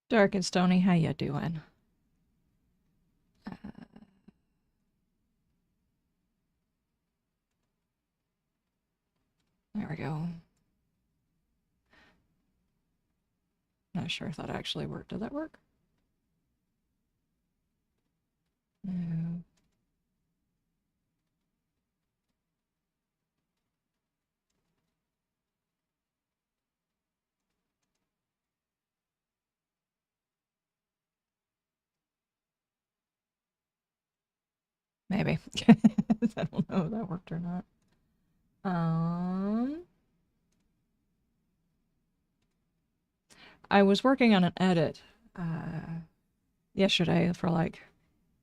Dark and Stony, how ya doing? There we go. Not sure if that actually worked. Did that work? No. Maybe. I don't know if that worked or not. I was working on an edit yesterday for like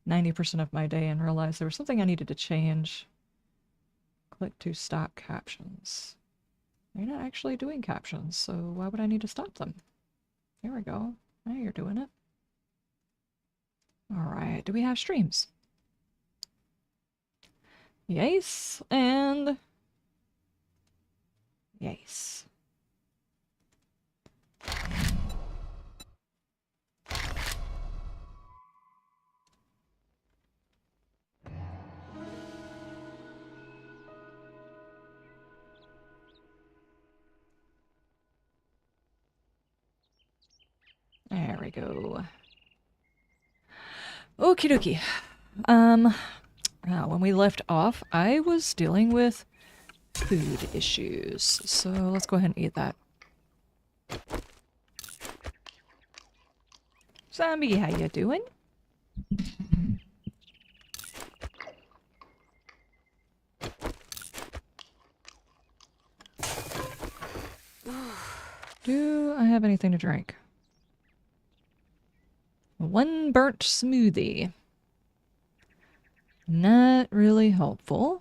90% of my day and realized there was something I needed to change. Click to stop captions. They're not actually doing captions, so why would I need to stop them? There we go. Now you're doing it. Alright, do we have streams? Yes, and... yes. There we go. Okie dokie. When we left off, I was dealing with food issues. So let's go ahead and eat that. Zombie, how you doing? Do I have anything to drink? One burnt smoothie. Not really helpful.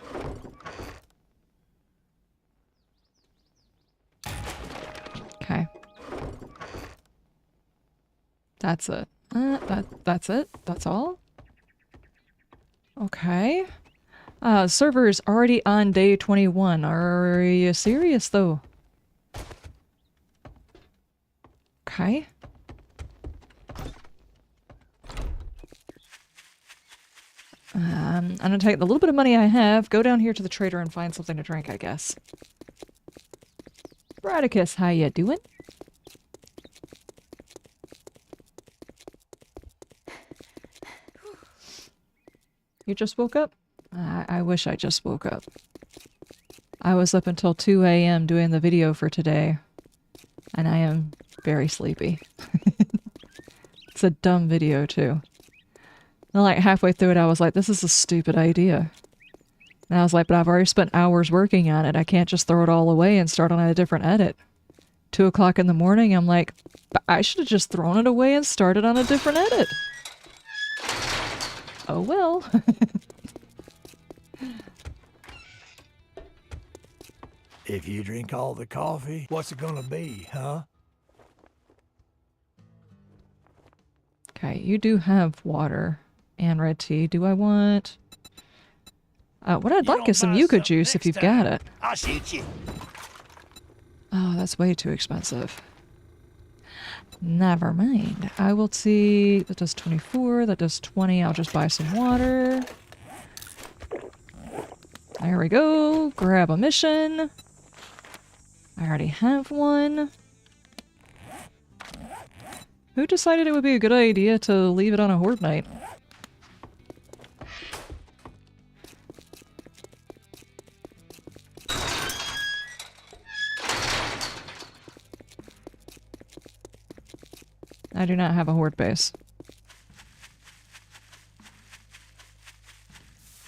Okay. That's it. That's it? That's all? Okay. Server is already on day 21. Are you serious, though? Okay. I'm gonna take the little bit of money I have, go down here to the trader and find something to drink, I guess. Bradicus, how ya doing? You just woke up? I wish I just woke up. I was up until 2 a.m. doing the video for today, and I am very sleepy. It's a dumb video, too. And like halfway through it, I was like, this is a stupid idea. And I was like, but I've already spent hours working on it. I can't just throw it all away and start on a different edit. 2 o'clock in the morning, I'm like, but I should have just thrown it away and started on a different edit. Oh well. If you drink all the coffee, what's it gonna be, huh? Okay, you do have water and red tea. Do I want... what I'd like is some yucca juice if you've got it. I'll shoot you. Oh, that's way too expensive. Never mind. I will see... that does 24, that does 20. I'll just buy some water. There we go. Grab a mission. I already have one. Who decided it would be a good idea to leave it on a horde night? I do not have a horde base.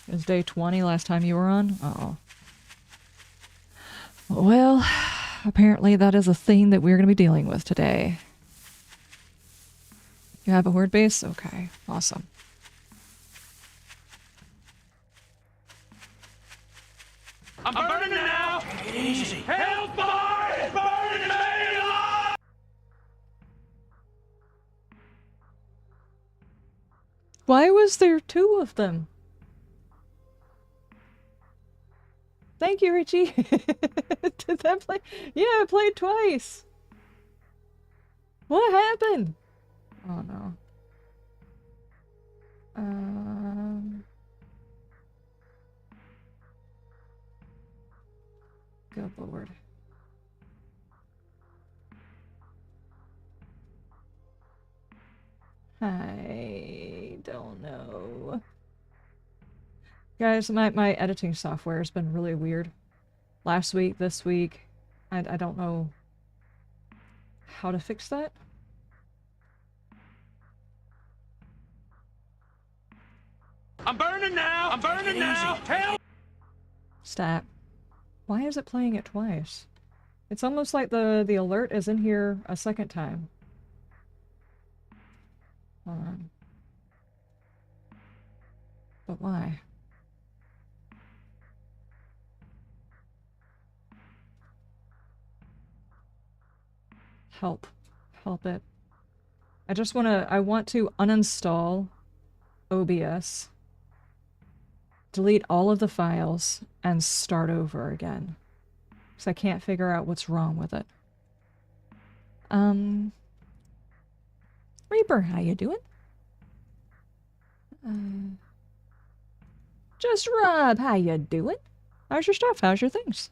It was day 20 last time you were on? Uh-oh. Well, apparently that is a theme that we're going to be dealing with today. You have a horde base? Okay, awesome. I'm burning now! Easy. Help! Burning me alive! Why was there 2 of them? Thank you, Richie. Did that play? Yeah, I played twice. What happened? Oh no. Good lord. I don't know. Guys, my editing software has been really weird. Last week, this week, I don't know how to fix that. I'm burning now! I'm burning now! Help! Stop. Why is it playing it twice? It's almost like the alert is in here a second time. Hold on. But why? Help. Help it. I want to uninstall OBS, delete all of the files, and start over again. Because I can't figure out what's wrong with it. Reaper, how you doing? Just Rob, how you doing? How's your stuff? How's your things?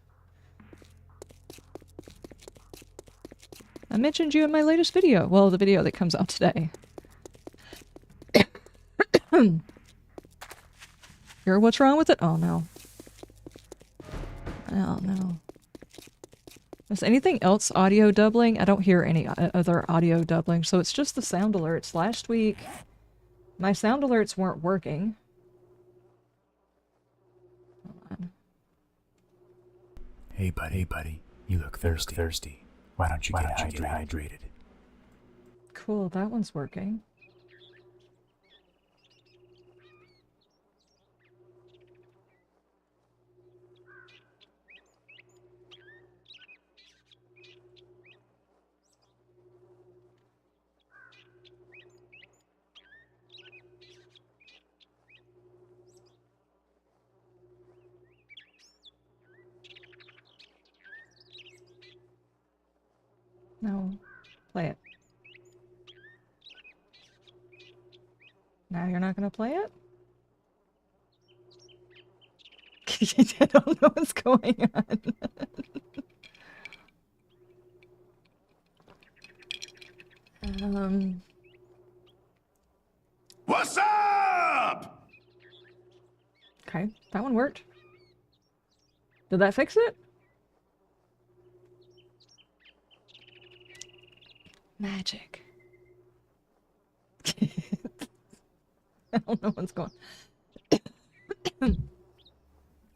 I mentioned you in my latest video. Well, the video that comes out today. Hear what's wrong with it? Oh no. Oh no. Is anything else audio doubling? I don't hear any other audio doubling, so it's just the sound alerts. Last week, my sound alerts weren't working. Hold on. Hey buddy, you look thirsty. Why don't you get hydrated? Cool, that one's working. No. Play it. Now you're not gonna play it? I don't know what's going on. What's up? Okay, that one worked. Did that fix it? Magic. I don't know what's going on.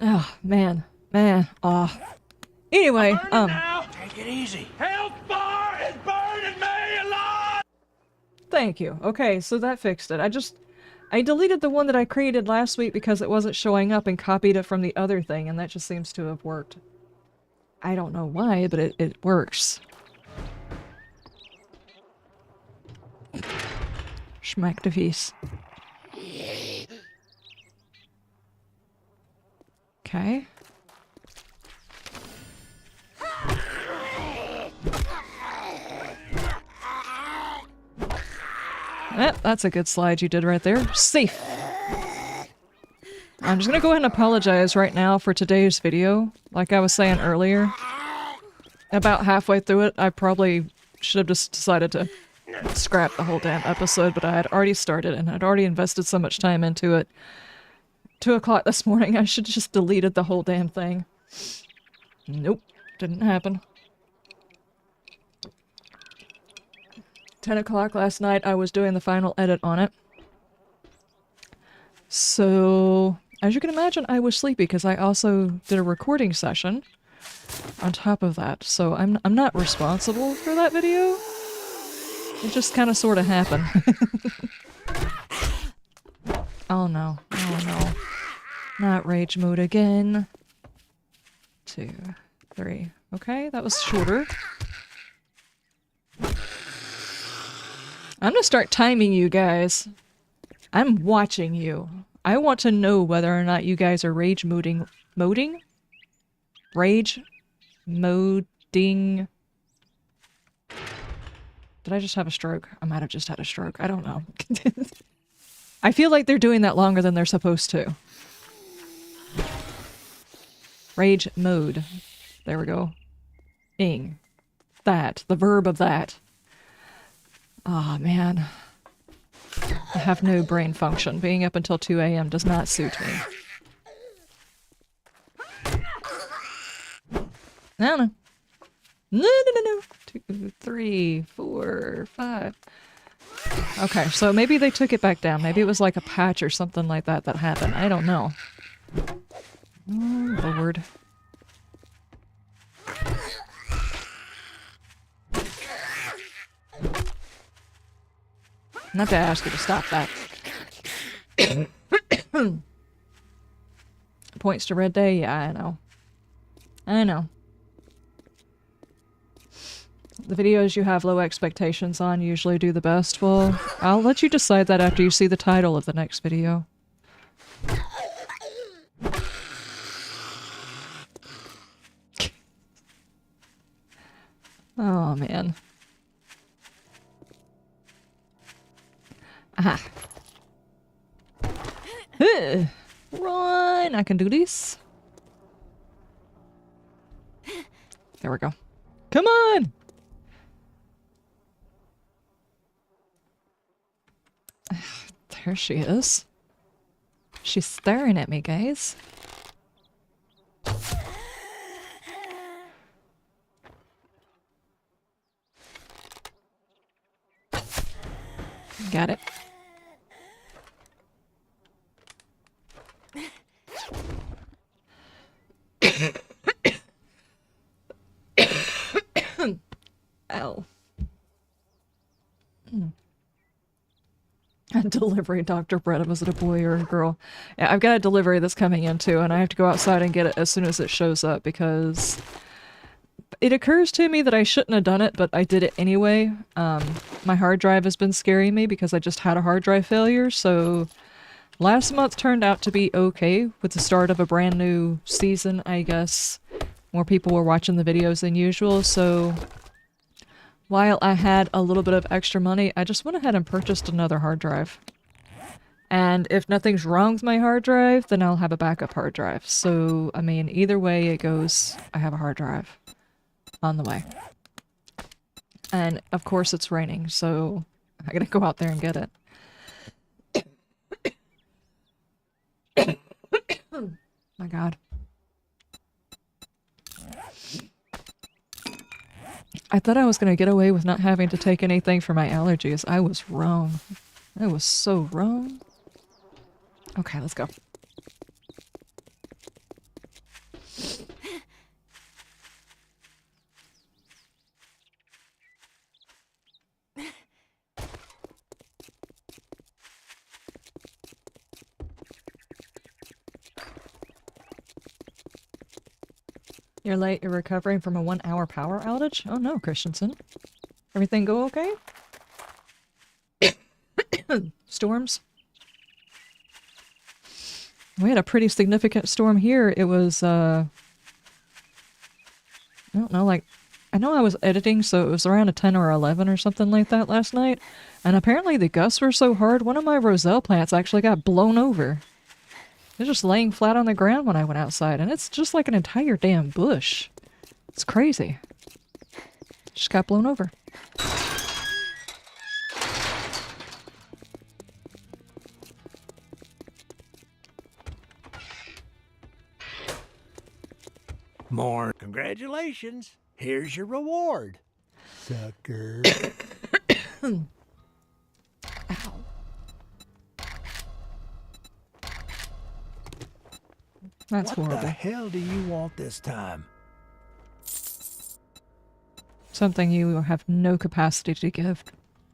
Oh, man. Oh. Anyway, Now. Take it easy. Hellfire is burning me alive! Thank you. Okay, so that fixed it. I deleted the one that I created last week because it wasn't showing up and copied it from the other thing, and that just seems to have worked. I don't know why, but it works. Schmack de Vies. Okay. That's a good slide you did right there. Safe. I'm just gonna go ahead and apologize right now for today's video. Like I was saying earlier, about halfway through it, I probably should have just decided to scrap the whole damn episode, but I had already started and I'd already invested so much time into it. 2 o'clock this morning, I should have just deleted the whole damn thing. Nope, didn't happen. 10 o'clock last night, I was doing the final edit on it. So, as you can imagine, I was sleepy because I also did a recording session on top of that. So I'm not responsible for that video. It just kind of sort of happened. Oh no. Oh no. Not rage mode again. 2, 3. Okay, that was shorter. I'm gonna start timing you guys. I'm watching you. I want to know whether or not you guys are rage moding. Moding? Rage moding. Did I just have a stroke? I might have just had a stroke. I don't know. I feel like they're doing that longer than they're supposed to. Rage mode. There we go. Ing. That. The verb of that. Ah, man. I have no brain function. Being up until 2 a.m. does not suit me. No. No. 2, 3, 4, 5. Okay, so maybe they took it back down. Maybe it was like a patch or something like that that happened. I don't know. Oh, Lord. Not to ask you to stop that. Points to Red Day? Yeah, I know. I know. The videos you have low expectations on usually do the best. Well, I'll let you decide that after you see the title of the next video. Oh, man. Aha. Run! I can do this. There we go. Come on! There she is. She's staring at me, guys. Got it. Ow. Delivery, Dr. Brett. Was it a boy or a girl? Yeah, I've got a delivery that's coming in too, and I have to go outside and get it as soon as it shows up because it occurs to me that I shouldn't have done it, but I did it anyway. My hard drive has been scaring me because I just had a hard drive failure, so last month turned out to be okay with the start of a brand new season, I guess. More people were watching the videos than usual, so while I had a little bit of extra money, I just went ahead and purchased another hard drive. And if nothing's wrong with my hard drive, then I'll have a backup hard drive. So, I mean, either way it goes, I have a hard drive on the way. And, of course, it's raining, so I gotta go out there and get it. My God. I thought I was going to get away with not having to take anything for my allergies. I was wrong. I was so wrong. Okay, let's go. You're late. You're recovering from a 1-hour power outage? Oh no, Christensen. Everything go okay? Storms? We had a pretty significant storm here. It was, I don't know, like, I know I was editing, so it was around a 10 or 11 or something like that last night. And apparently the gusts were so hard, one of my roselle plants actually got blown over. They're just laying flat on the ground when I went outside, and it's just like an entire damn bush. It's crazy. Just got blown over. More. Congratulations. Here's your reward. Sucker. Ow. That's what horrible. the hell do you want this time? Something you have no capacity to give.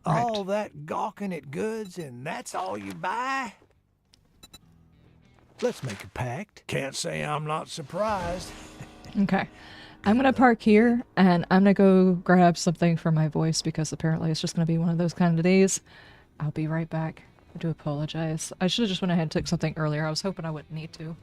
All that gawking at goods and that's all you buy? Let's make a pact. Can't say I'm not surprised. Okay. I'm gonna park here, and I'm gonna go grab something for my voice, because apparently it's just gonna be one of those kind of days. I'll be right back. I do apologize. I should have just went ahead and took something earlier. I was hoping I wouldn't need to.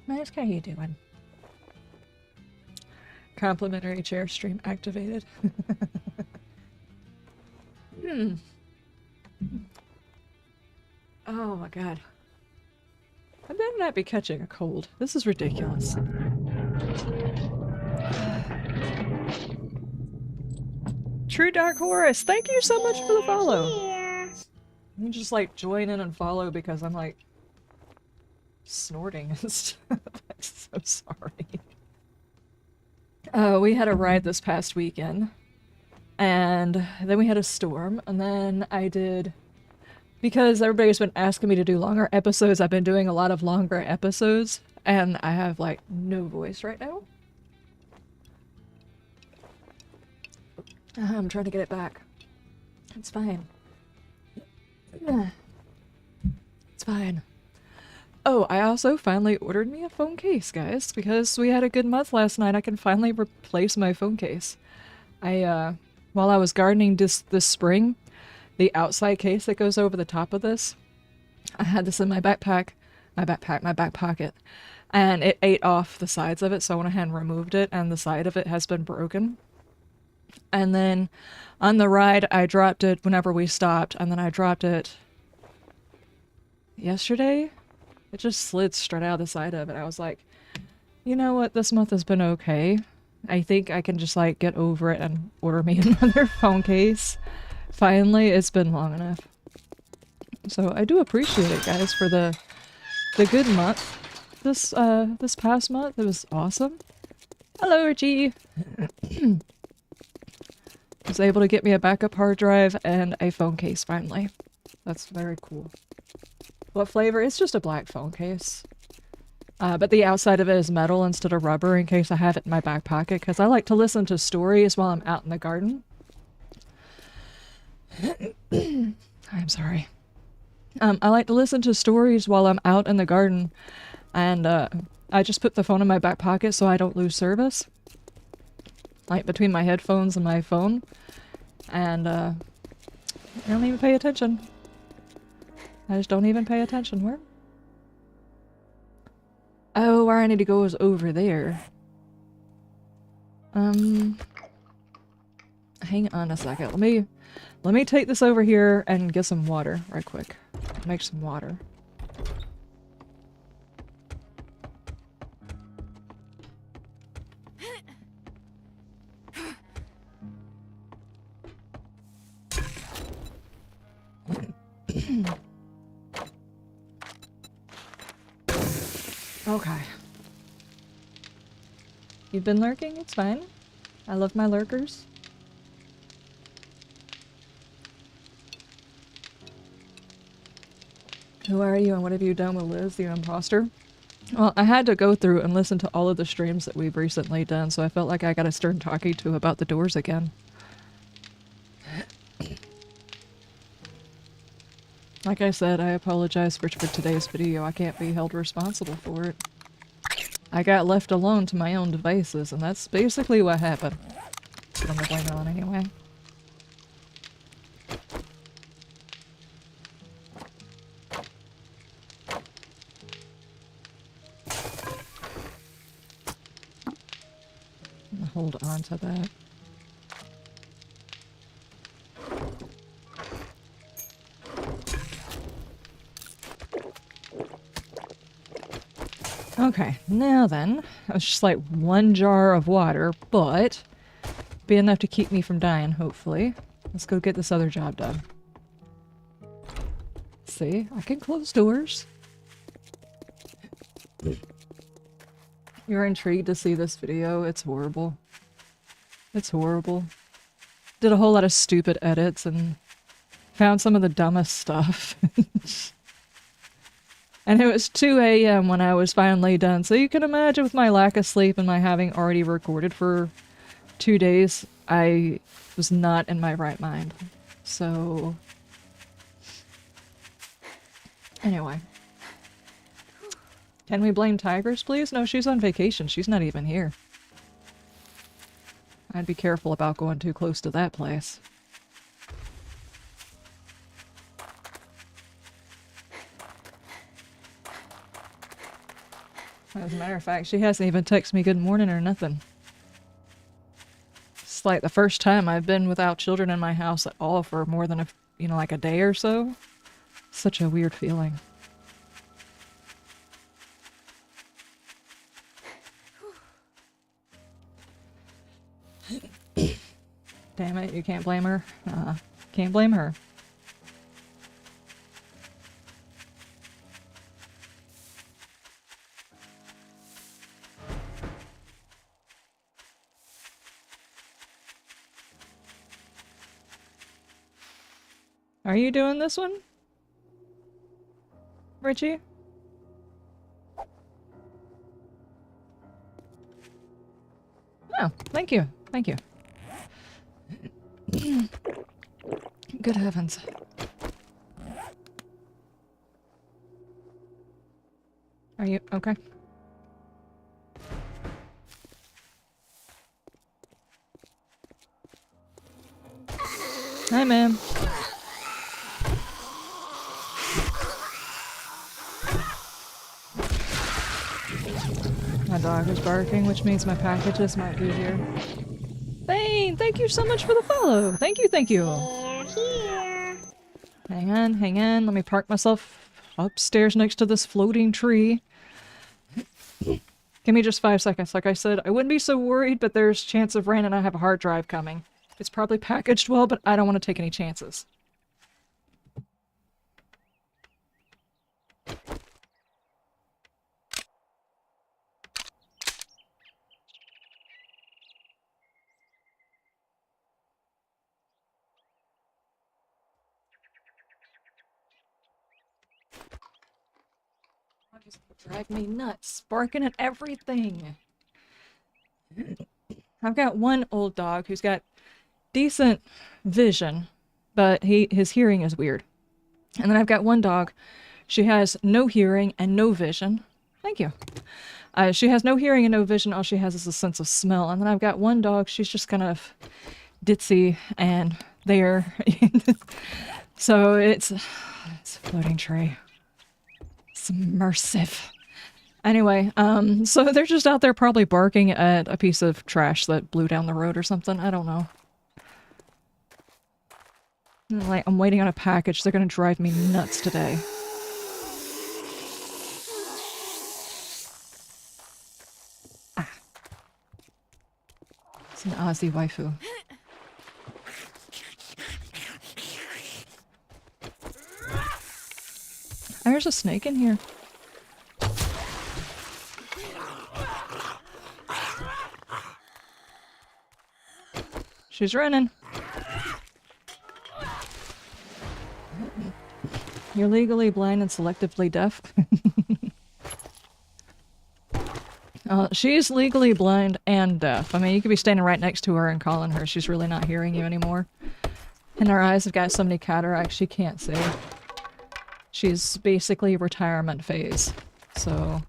Mask, how you doing? Complimentary chair stream activated. Hmm. Oh my god. I better not be catching a cold. This is ridiculous. True Dark Horus, thank you so much for the follow. You just like join in and follow because I'm like snorting and stuff. I'm so sorry. We had a ride this past weekend, and then we had a storm, and then I did, because everybody's been asking me to do longer episodes, I've been doing a lot of longer episodes, and I have like no voice right now. I'm trying to get it back. It's fine. It's fine. Oh, I also finally ordered me a phone case, guys, because we had a good month last night. I can finally replace my phone case. While I was gardening this spring, the outside case that goes over the top of this, I had this in my back pocket, and it ate off the sides of it, so I went ahead and removed it, and the side of it has been broken. And then on the ride, I dropped it whenever we stopped, and then I dropped it yesterday. It just slid straight out of the side of it. I was like, you know what, this month has been okay. I think I can just like get over it and order me another phone case. Finally, it's been long enough. So I do appreciate it, guys, for the good month. This past month, it was awesome. Hello, Richie! Was able to get me a backup hard drive and a phone case finally. That's very cool. What flavor? It's just a black phone case. But the outside of it is metal instead of rubber in case I have it in my back pocket, because I like to listen to stories while I'm out in the garden. I'm sorry. I like to listen to stories while I'm out in the garden, and I just put the phone in my back pocket so I don't lose service. Like between my headphones and my phone, and I don't even pay attention. I just don't even pay attention. Where? Oh, where I need to go is over there. Hang on a second. Let me take this over here and get some water right quick. Make some water. Okay. You've been lurking? It's fine. I love my lurkers. Who are you and what have you done with Liz, the imposter? Well, I had to go through and listen to all of the streams that we've recently done, so I felt like I got a stern talking to about the doors again. Like I said, I apologize for today's video. I can't be held responsible for it. I got left alone to my own devices, and that's basically what happened. I'm not going on anyway. Hold on to that. Okay, now then, it's just like one jar of water, but be enough to keep me from dying, hopefully. Let's go get this other job done. See, I can close doors. You're intrigued to see this video? It's horrible. It's horrible. Did a whole lot of stupid edits and found some of the dumbest stuff. And it was 2 a.m. when I was finally done, so you can imagine with my lack of sleep and my having already recorded for 2 days, I was not in my right mind. So... anyway. Can we blame Tigers, please? No, she's on vacation. She's not even here. I'd be careful about going too close to that place. As a matter of fact, she hasn't even texted me good morning or nothing. It's like the first time I've been without children in my house at all for more than like a day or so. Such a weird feeling. Damn it, you can't blame her. Can't blame her. Are you doing this one, Richie? Oh, thank you. Thank you. Good heavens. Are you okay? Hi, ma'am. My dog is barking, which means my packages might be here. Thane, thank you so much for the follow. Thank you, thank you. Here. Hang on, hang on. Let me park myself upstairs next to this floating tree. Give me just 5 seconds. Like I said, I wouldn't be so worried, but there's chance of rain and I have a hard drive coming. It's probably packaged well, but I don't want to take any chances. Drive me nuts, barking at everything. I've got one old dog who's got decent vision, but his hearing is weird. And then I've got one dog, she has no hearing and no vision. Thank you. She has no hearing and no vision, all she has is a sense of smell. And then I've got one dog, she's just kind of ditzy and there. So it's a floating tree. Submersive. Anyway, so they're just out there probably barking at a piece of trash that blew down the road or something. I don't know. Like, I'm waiting on a package. They're gonna drive me nuts today. Ah. It's an Aussie waifu. There's a snake in here. She's running. You're legally blind and selectively deaf. She's legally blind and deaf. I mean, you could be standing right next to her and calling her. She's really not hearing you anymore. And her eyes have got so many cataracts she can't see. She's basically retirement phase. So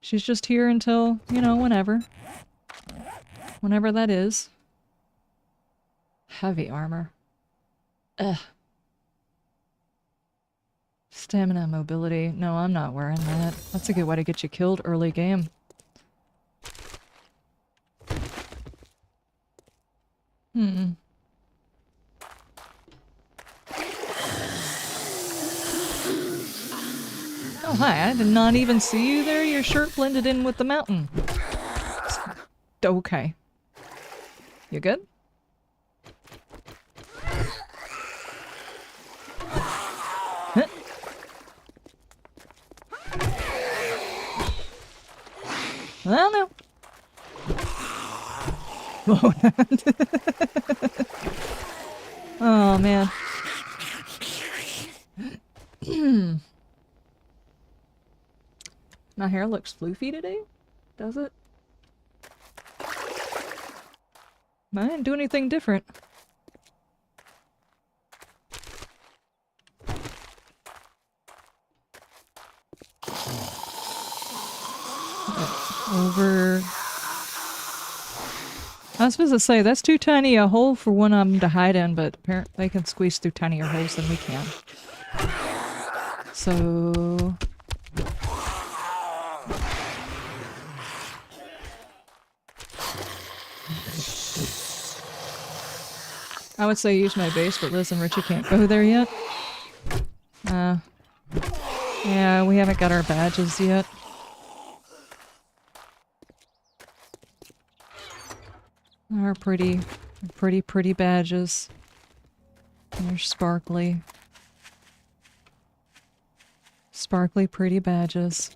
she's just here until, you know, whenever. Whenever that is. Heavy armor. Ugh. Stamina and mobility. No, I'm not wearing that. That's a good way to get you killed early game. Oh, hi. I did not even see you there. Your shirt blended in with the mountain. Okay. You good? Huh? I don't know. Oh, man. My hair looks floofy today? Does it? I didn't do anything different. Over... I was supposed to say, that's too tiny a hole for one of them to hide in, but apparently they can squeeze through tinier holes than we can. So... I would say use my base, but Liz and Richie can't go there yet. Yeah, we haven't got our badges yet. Our pretty badges. They're sparkly. Sparkly, pretty badges.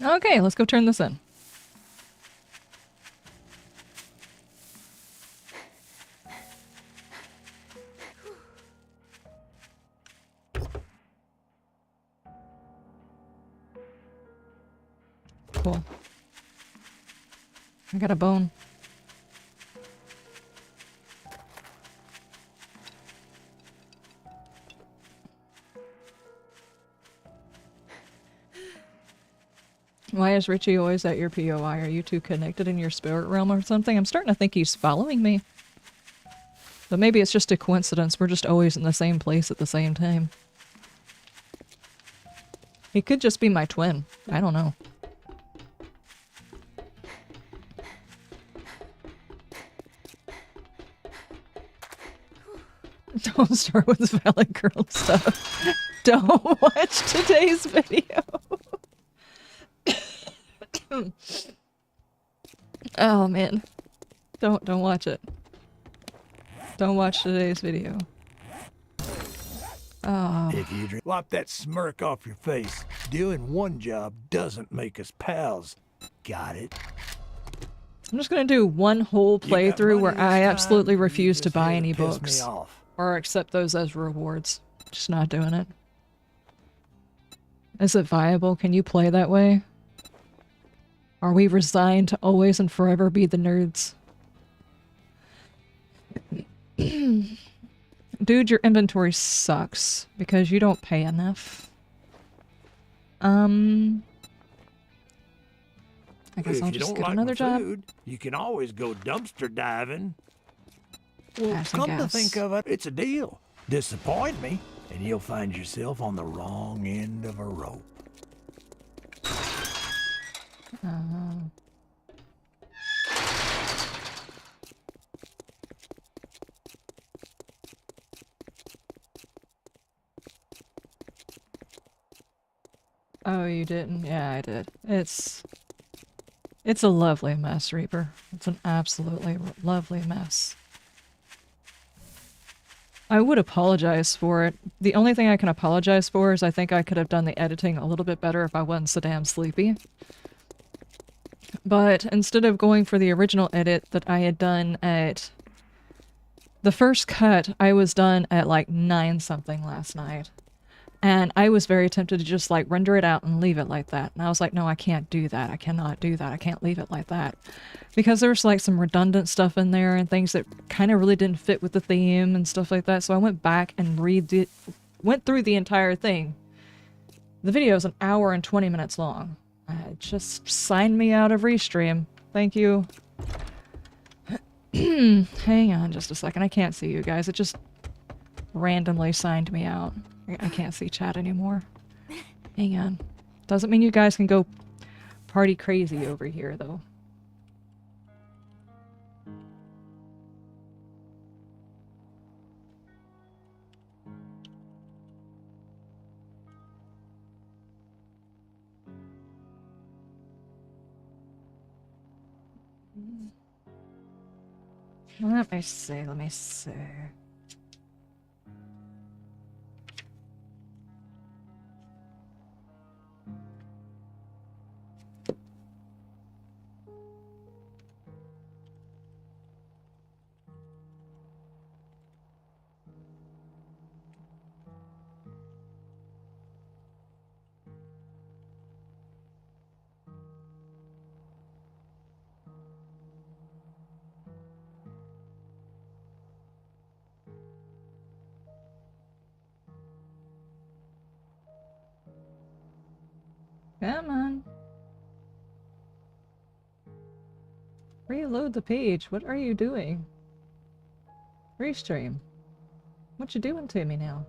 Okay, let's go turn this in. Cool. I got a bone. Why is Richie always at your POI? Are you two connected in your spirit realm or something? I'm starting to think he's following me. But maybe it's just a coincidence. We're just always in the same place at the same time. He could just be my twin. I don't know. Don't start with Valley Girl stuff. Don't watch today's video. Oh man. Don't watch it. Don't watch today's video. Oh. If you drink, wipe that smirk off your face. Doing one job doesn't make us pals. Got it? I'm just gonna do one whole You got playthrough money where this I time, absolutely or you refuse to just buy here any piss me books. off? Or accept those as rewards. Just not doing it. Is it viable? Can you play that way? Are we resigned to always and forever be the nerds? Dude, your inventory sucks because you don't pay enough. I guess If I'll you just don't get like another my job. food, you can always go dumpster diving. Well, Gas and come to gas. think of it, it's a deal. Disappoint me, and you'll find yourself on the wrong end of a rope. Oh, you didn't? Yeah, I did. It's a lovely mess, Reaper. It's an absolutely lovely mess. I would apologize for it. The only thing I can apologize for is I think I could have done the editing a little bit better if I wasn't so damn sleepy. But instead of going for the original edit that I had done at... The first cut, I was done at like 9 something last night. And I was very tempted to just like render it out and leave it like that. And I was like, no, I can't do that. I cannot do that. I can't leave it like that. Because there's like some redundant stuff in there and things that kind of really didn't fit with the theme and stuff like that. So I went back and went through the entire thing. The video is an hour and 20 minutes long. Just sign me out of Restream. Thank you. Hang on just a second. I can't see you guys. It just randomly signed me out. I can't see chat anymore. Hang on. Doesn't mean you guys can go party crazy over here, though. Let me see, let me see. Come on. Reload the page. What are you doing? Restream. What you doing to me now?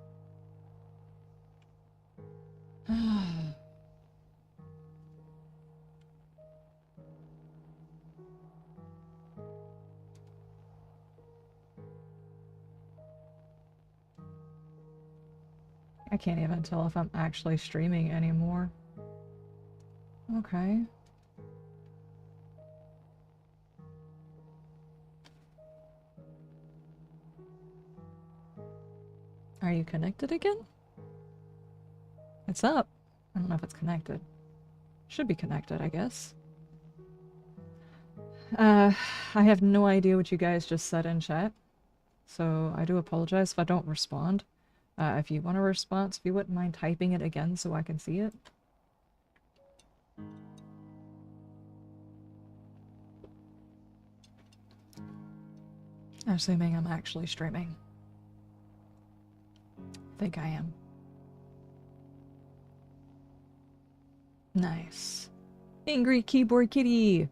can't even tell if I'm actually streaming anymore. Okay. Are you connected again? It's up. I don't know if it's connected. Should be connected, I guess. I have no idea what you guys just said in chat, so I do apologize if I don't respond. If you want a response, if you wouldn't mind typing it again so I can see it. Assuming I'm actually streaming. I think I am. Nice. Angry keyboard kitty!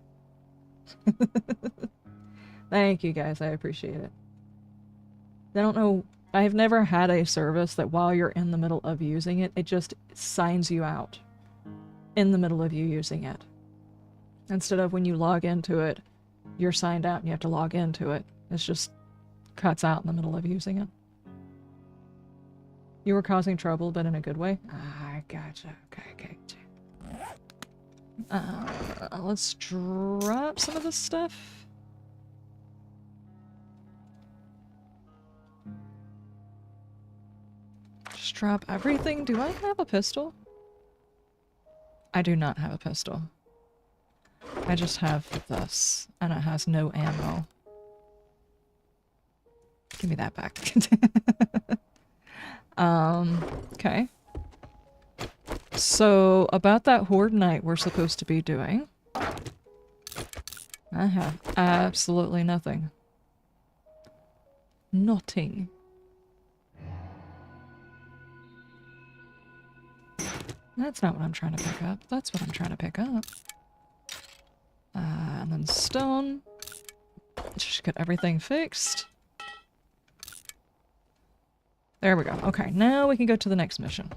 Thank you guys, I appreciate it. I don't know, I've never had a service that while you're in the middle of using it, it just signs you out in the middle of you using it. Instead of when you log into it, you're signed out and you have to log into it. It's just cuts out in the middle of using it. You were causing trouble, but in a good way? I gotcha. Okay. Let's drop some of this stuff. Just drop everything. Do I have a pistol? I do not have a pistol. I just have this, and it has no ammo. Give me that back. Okay. So, about that horde night we're supposed to be doing, I have absolutely nothing. Nothing. That's not what I'm trying to pick up. That's what I'm trying to pick up. And then stone. Just get everything fixed. There we go. Okay, now we can go to the next mission.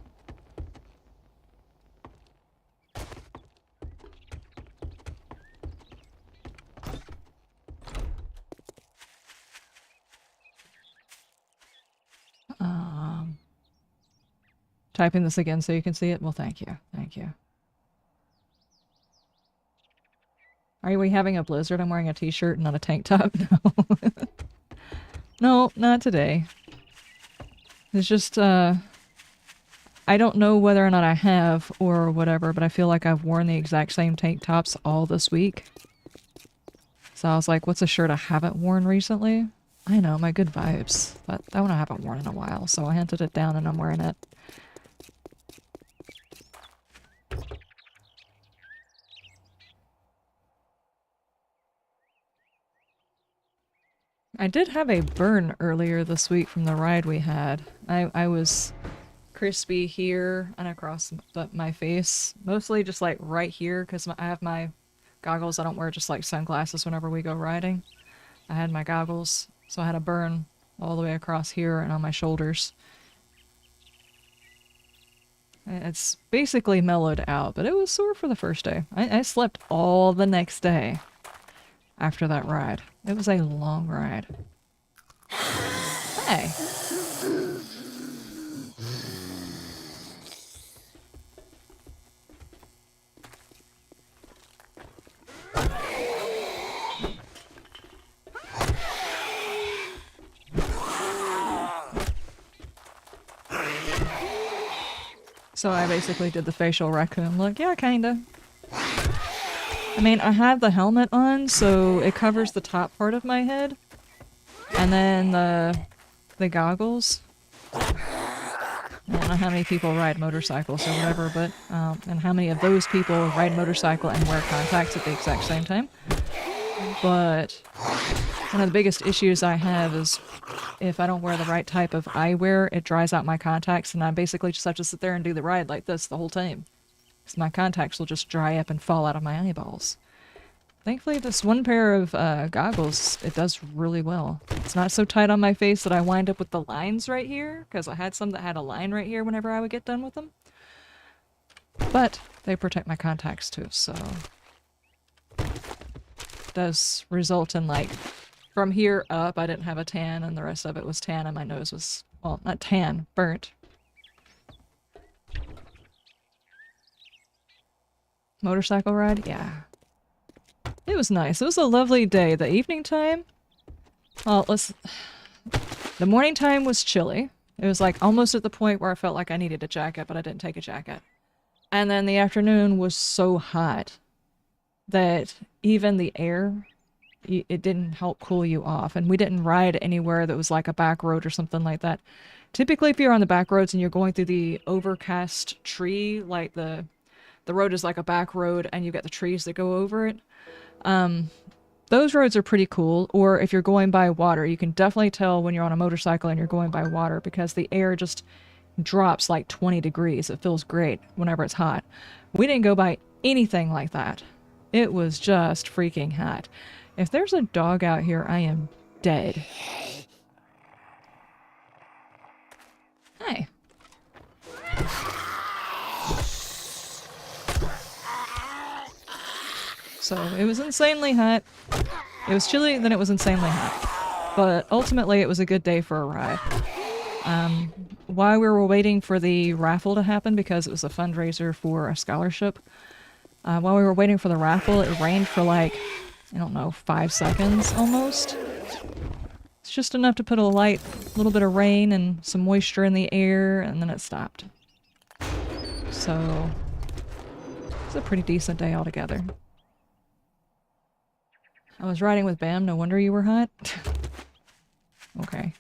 Typing this again so you can see it? Well, thank you. Thank you. Are we having a blizzard? I'm wearing a t-shirt and not a tank top? No. No, not today. It's just, I don't know whether or not I have or whatever, but I feel like I've worn the exact same tank tops all this week. So I was like, what's a shirt I haven't worn recently? I know, my good vibes. But that one I haven't worn in a while, so I hunted it down and I'm wearing it. I did have a burn earlier this week from the ride we had. I was crispy here and across my face. Mostly just like right here because I have my goggles. I don't wear just like sunglasses whenever we go riding. I had my goggles, so I had a burn all the way across here and on my shoulders. It's basically mellowed out, but it was sore for the first day. I slept all the next day after that ride. It was a long ride. Hey. So I basically did the facial raccoon look. Yeah, kinda. I mean, I have the helmet on, so it covers the top part of my head. And then the goggles. I don't know how many people ride motorcycles or whatever, but, and how many of those people ride motorcycle and wear contacts at the exact same time. But one of the biggest issues I have is if I don't wear the right type of eyewear, it dries out my contacts, and I basically just have to sit there and do the ride like this the whole time. Because my contacts will just dry up and fall out of my eyeballs. Thankfully, this one pair of goggles, it does really well. It's not so tight on my face that I wind up with the lines right here, because I had some that had a line right here whenever I would get done with them. But they protect my contacts too, so it does result in, like, from here up, I didn't have a tan, and the rest of it was tan, and my nose was, well, not tan, burnt. Motorcycle ride? Yeah. It was nice. It was a lovely day. The evening time? Well, the morning time was chilly. It was like almost at the point where I felt like I needed a jacket, but I didn't take a jacket. And then the afternoon was so hot that even the air, it didn't help cool you off. And we didn't ride anywhere that was like a back road or something like that. Typically, if you're on the back roads and you're going through the overcast tree, like the road is like a back road and you get the trees that go over it, those roads are pretty cool. Or if you're going by water, you can definitely tell when you're on a motorcycle and you're going by water because the air just drops like 20 degrees. It feels great whenever it's hot. We didn't go by anything like that. It was just freaking hot. If there's a dog out here, I am dead. Hi. So it was insanely hot. It was chilly, then it was insanely hot. But ultimately, it was a good day for a ride. While we were waiting for the raffle to happen, because it was a fundraiser for a scholarship, while we were waiting for the raffle, it rained for like, I don't know, 5 seconds almost. It's just enough to put a little bit of rain and some moisture in the air, and then it stopped. So, it's a pretty decent day altogether. I was riding with Bam, no wonder you were hot. Okay.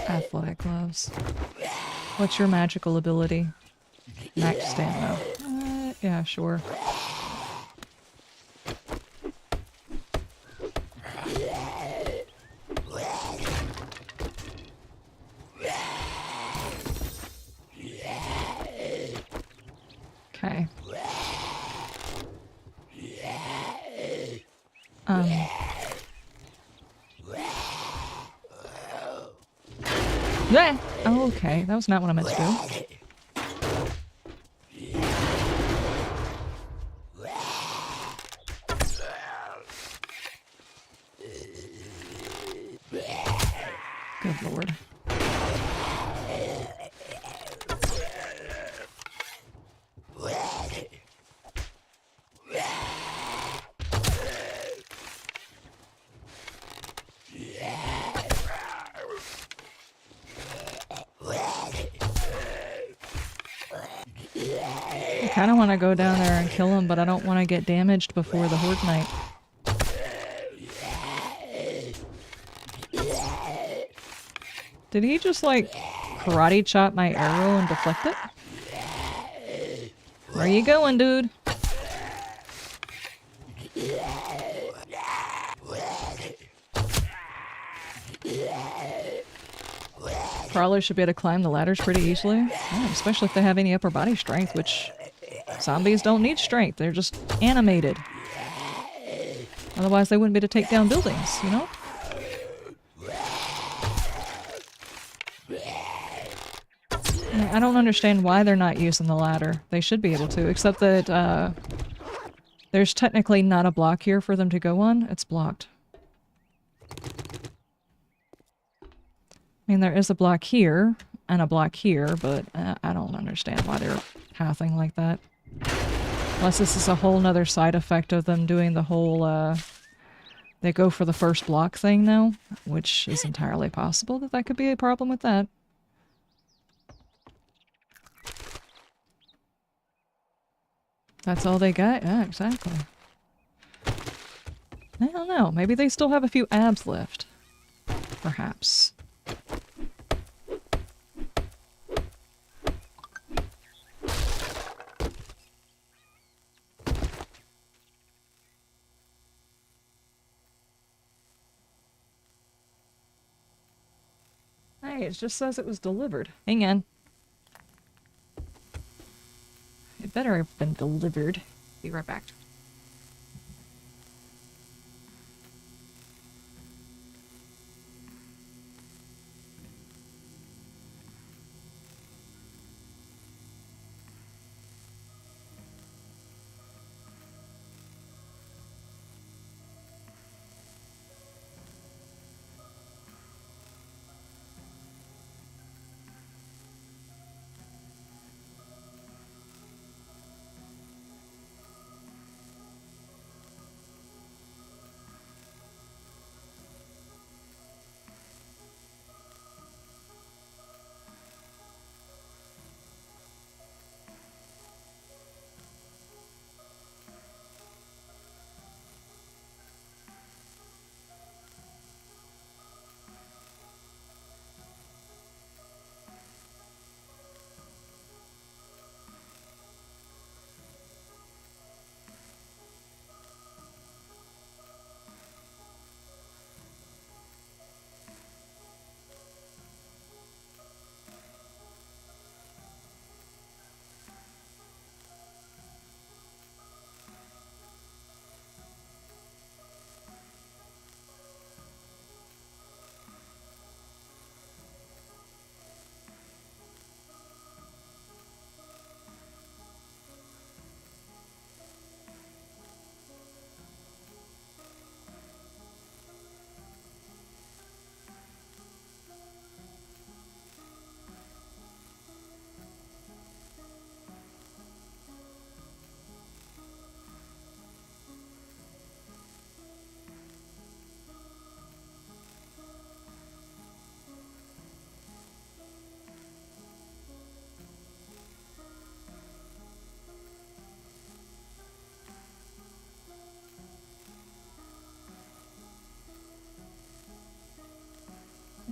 Athletic gloves. What's your magical ability? Max stamina. Yeah, sure. Okay. Yeah. Oh, okay. That was not what I meant to do. Good lord. I kind of want to go down there and kill him, but I don't want to get damaged before the Horde Night. Did he just, like, karate chop my arrow and deflect it? Where you going, dude? Crawlers should be able to climb the ladders pretty easily. Yeah, especially if they have any upper body strength, which zombies don't need strength. They're just animated. Otherwise, they wouldn't be able to take down buildings, you know? I don't understand why they're not using the ladder. They should be able to, except that there's technically not a block here for them to go on. It's blocked. I mean, there is a block here and a block here, but I don't understand why they're pathing like that. Unless this is a whole nother side effect of them doing the whole, they go for the first block thing now, which is entirely possible that could be a problem with that. That's all they got? Yeah, exactly. I don't know. Maybe they still have a few abs left. Perhaps. Hey, it just says it was delivered. Hang on. It better have been delivered. Be right back.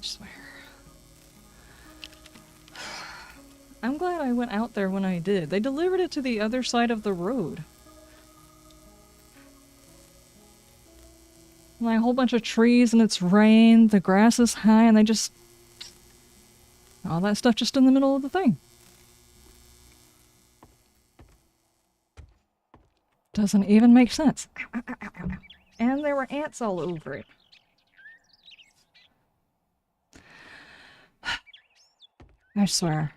I swear. I'm glad I went out there when I did. They delivered it to the other side of the road. Like a whole bunch of trees and it's rain, the grass is high, and they just... all that stuff just in the middle of the thing. Doesn't even make sense. Ow, ow, ow, ow, ow. And there were ants all over it. I swear.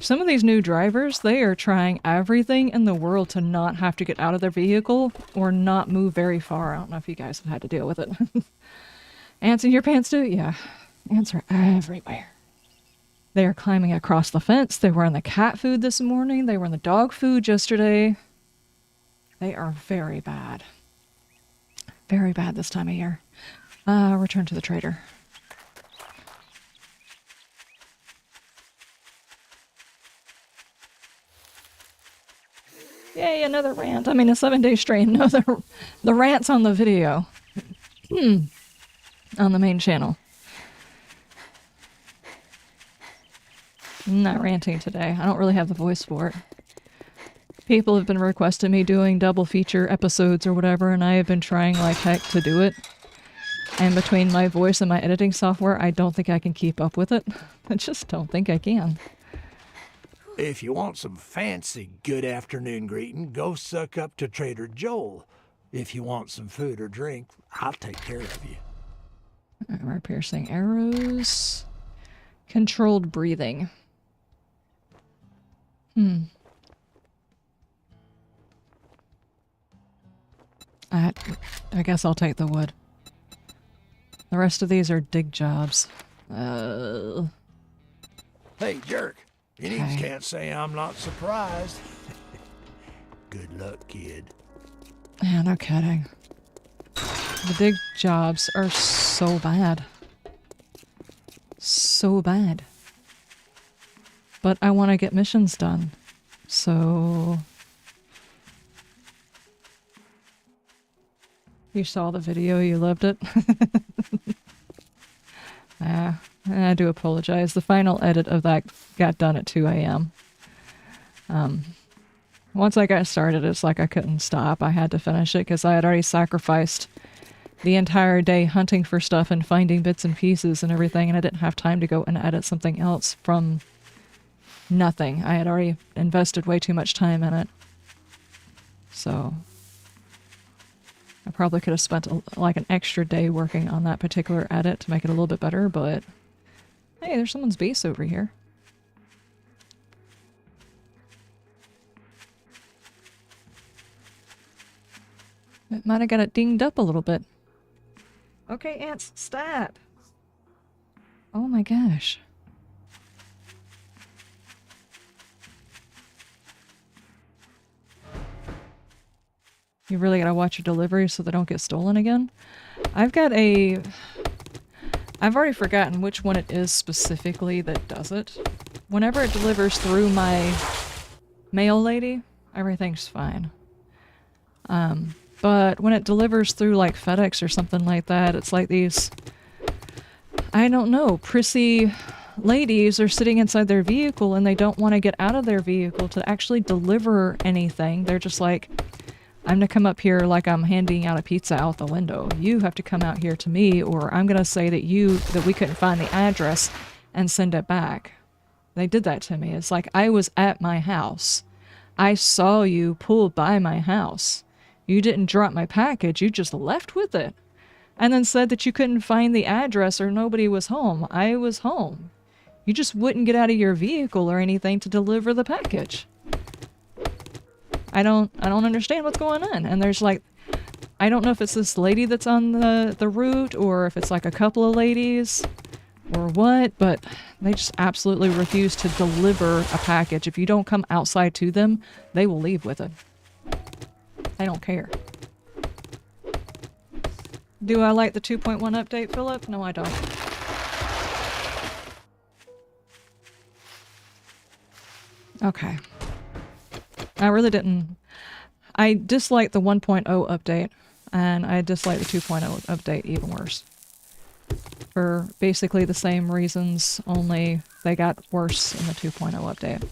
Some of these new drivers, they are trying everything in the world to not have to get out of their vehicle or not move very far. I don't know if you guys have had to deal with it. Ants in your pants too? Yeah. Ants are everywhere. They are climbing across the fence. They were in the cat food this morning. They were in the dog food yesterday. They are very bad. Very bad this time of year. Return to the trader. Yay, another rant. I mean, a 7-day strain. No, the rant's on the video. On the main channel. I'm not ranting today. I don't really have the voice for it. People have been requesting me doing double feature episodes or whatever, and I have been trying like heck to do it. And between my voice and my editing software, I don't think I can keep up with it. I just don't think I can. If you want some fancy good afternoon greeting, go suck up to Trader Joel. If you want some food or drink, I'll take care of you. Armor piercing arrows. Controlled breathing. I guess I'll take the wood. The rest of these are dig jobs. Hey, jerk. You Okay. can't say I'm not surprised. Good luck, kid. Yeah, no kidding. The dig jobs are so bad. So bad. But I want to get missions done. So... You saw the video, you loved it. I do apologize. The final edit of that got done at 2 a.m. Once I got started, it's like I couldn't stop. I had to finish it because I had already sacrificed the entire day hunting for stuff and finding bits and pieces and everything, and I didn't have time to go and edit something else from nothing. I had already invested way too much time in it. So... I probably could have spent like an extra day working on that particular edit to make it a little bit better, but hey, there's someone's base over here. It might have got it dinged up a little bit. Okay, ants, stop! Oh my gosh. You really gotta watch your deliveries so they don't get stolen again. I've already forgotten which one it is specifically that does it. Whenever it delivers through my mail lady, everything's fine. But when it delivers through like FedEx or something like that, it's like these, I don't know, prissy ladies are sitting inside their vehicle and they don't want to get out of their vehicle to actually deliver anything. They're just like, I'm gonna come up here like I'm handing out a pizza out the window. You have to come out here to me, or I'm gonna say that we couldn't find the address and send it back. They did that to me. It's like I was at my house. I saw you pull by my house. You didn't drop my package, you just left with it. And then said that you couldn't find the address or nobody was home. I was home. You just wouldn't get out of your vehicle or anything to deliver the package. I don't understand what's going on. And there's like, I don't know if it's this lady that's on the route or if it's like a couple of ladies or what, but they just absolutely refuse to deliver a package. If you don't come outside to them, they will leave with it. They don't care. Do I like the 2.1 update, Philip? No, I don't. Okay. I really didn't. I disliked the 1.0 update, and I disliked the 2.0 update even worse. For basically the same reasons, only they got worse in the 2.0 update.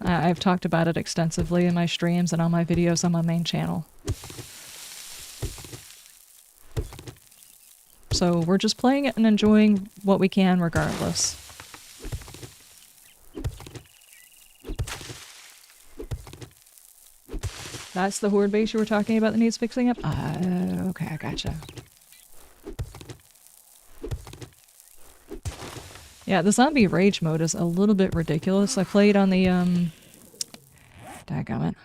I've talked about it extensively in my streams and on my videos on my main channel. So we're just playing it and enjoying what we can regardless. That's the horde base you were talking about that needs fixing up? Okay, I gotcha. Yeah, the zombie rage mode is a little bit ridiculous. I played on the, dadgummit.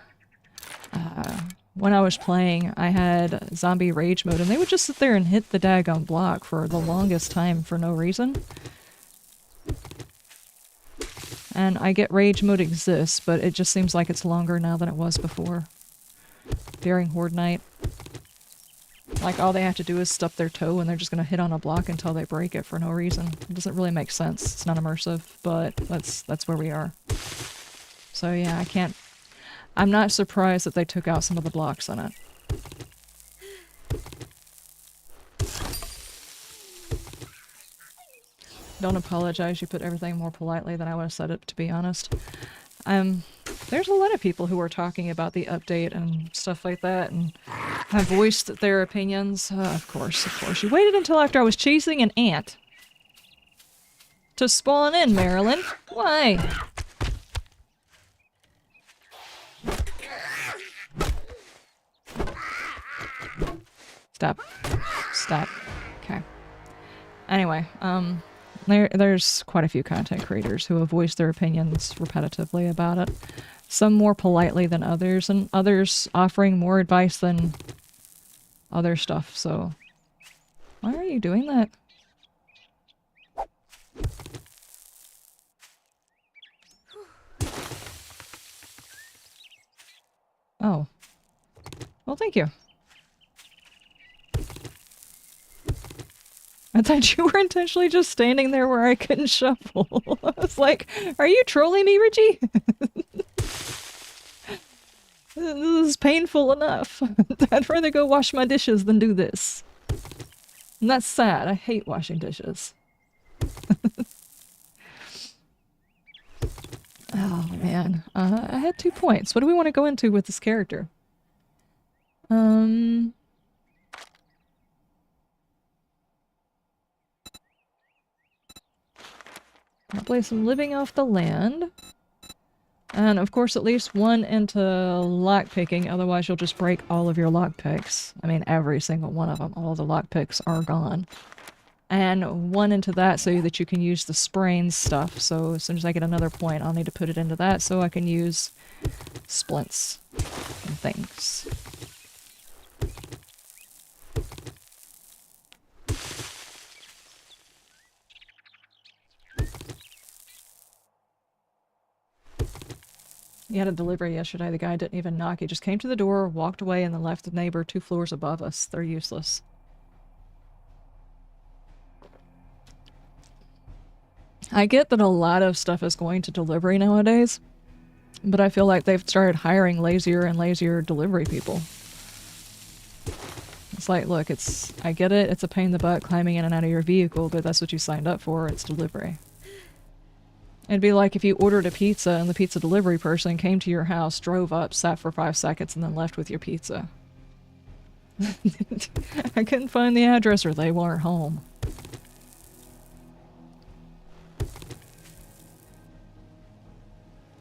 When I was playing, I had zombie rage mode, and they would just sit there and hit the daggum block for the longest time for no reason. And I get rage mode exists, but it just seems like it's longer now than it was before. During horde night. Like, all they have to do is stub their toe and they're just gonna hit on a block until they break it for no reason. It doesn't really make sense. It's not immersive, but that's where we are. So yeah, I'm not surprised that they took out some of the blocks on it. Don't apologize, you put everything more politely than I would have said it, to be honest. There's a lot of people who are talking about the update and stuff like that and have voiced their opinions. Of course. You waited until after I was chasing an ant to spawn in, Marilyn. Why? Stop. Okay. Anyway, there's quite a few content creators who have voiced their opinions repetitively about it. Some more politely than others, and others offering more advice than other stuff, so... Why are you doing that? Oh. Well, thank you. I thought you were intentionally just standing there where I couldn't shuffle. I was like, are you trolling me, Richie? This is painful enough. I'd rather go wash my dishes than do this. And that's sad. I hate washing dishes. Oh, man. I had 2 points. What do we want to go into with this character? I'll play some living off the land. And of course at least one into lockpicking, otherwise you'll just break all of your lockpicks. I mean every single one of them. All the lockpicks are gone. And one into that so that you can use the sprains stuff. So as soon as I get another point I'll need to put it into that so I can use splints and things. He had a delivery yesterday. The guy didn't even knock. He just came to the door, walked away, and then left the neighbor 2 floors above us. They're useless. I get that a lot of stuff is going to delivery nowadays, but I feel like they've started hiring lazier and lazier delivery people. It's like, look, I get it, it's a pain in the butt climbing in and out of your vehicle, but that's what you signed up for, it's delivery. It'd be like if you ordered a pizza and the pizza delivery person came to your house, drove up, sat for 5 seconds, and then left with your pizza. I couldn't find the address or they weren't home.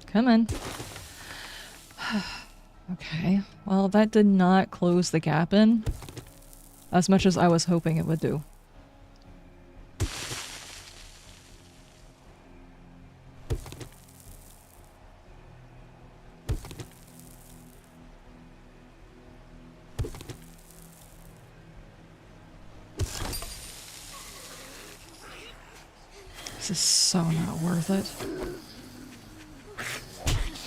Come in. Okay, well that did not close the gap in as much as I was hoping it would do. This is so not worth it.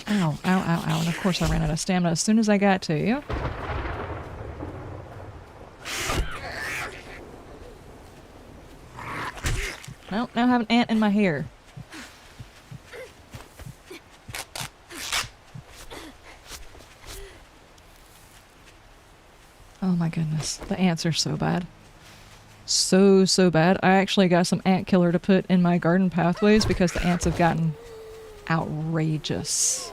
Ow, ow, ow, ow. And of course I ran out of stamina as soon as I got to you. Well, now I have an ant in my hair. Oh my goodness. The ants are so bad. so bad. I actually got some ant killer to put in my garden pathways because the ants have gotten outrageous.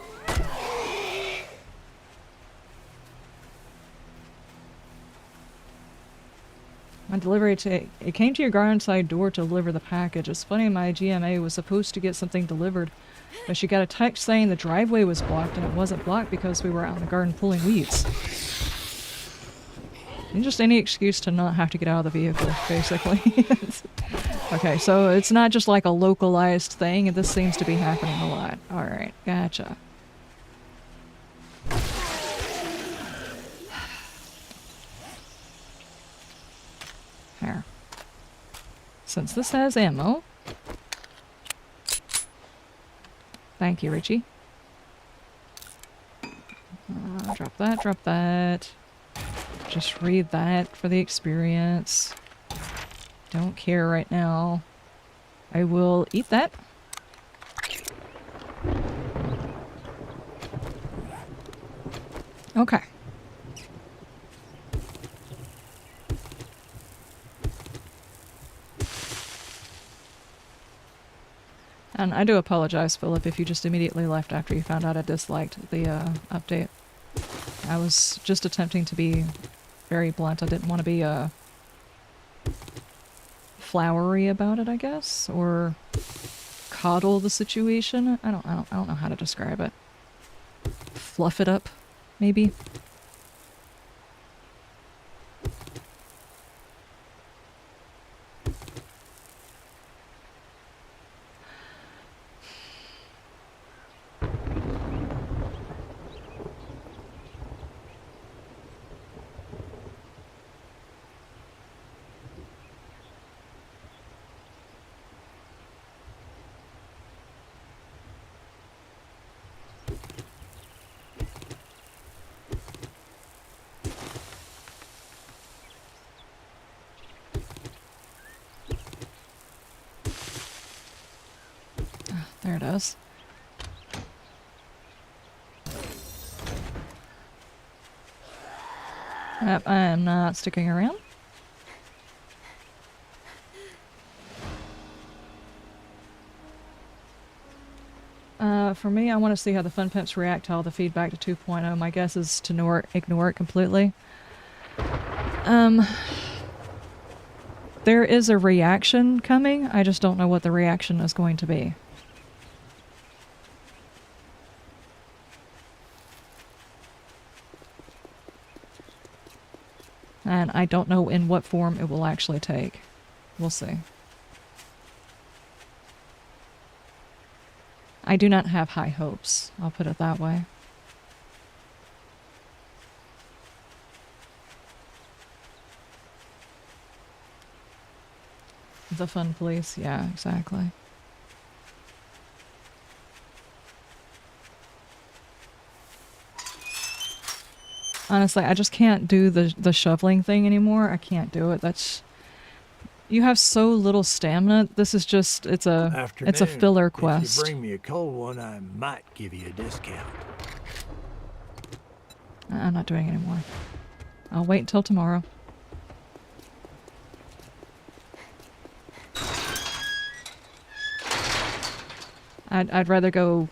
My delivery it came to your garden side door to deliver the package. It's funny, my GMA was supposed to get something delivered, but she got a text saying the driveway was blocked, and it wasn't blocked because we were out in the garden pulling weeds. And just any excuse to not have to get out of the vehicle, basically. Okay, so it's not just like a localized thing, and this seems to be happening a lot. Alright, gotcha. Here. Since this has ammo... Thank you, Richie. Drop that, drop that. Just read that for the experience. Don't care right now. I will eat that. Okay. And I do apologize, Philip, if you just immediately left after you found out I disliked the update. I was just attempting to be very blunt. I didn't want to be flowery about it, I guess, or coddle the situation. I don't know how to describe it. Fluff it up, maybe. There it is. Yep, I am not sticking around. For me, I want to see how the Fun Pimps react to all the feedback to 2.0. My guess is to ignore it completely. There is a reaction coming. I just don't know what the reaction is going to be. And I don't know in what form it will actually take. We'll see. I do not have high hopes, I'll put it that way. The fun police, yeah, exactly. Honestly, I just can't do the shoveling thing anymore. I can't do it. That's... You have so little stamina. This is just... It's a filler quest. If you bring me a cold one, I might give you a discount. I'm not doing it anymore. I'll wait until tomorrow. I'd rather go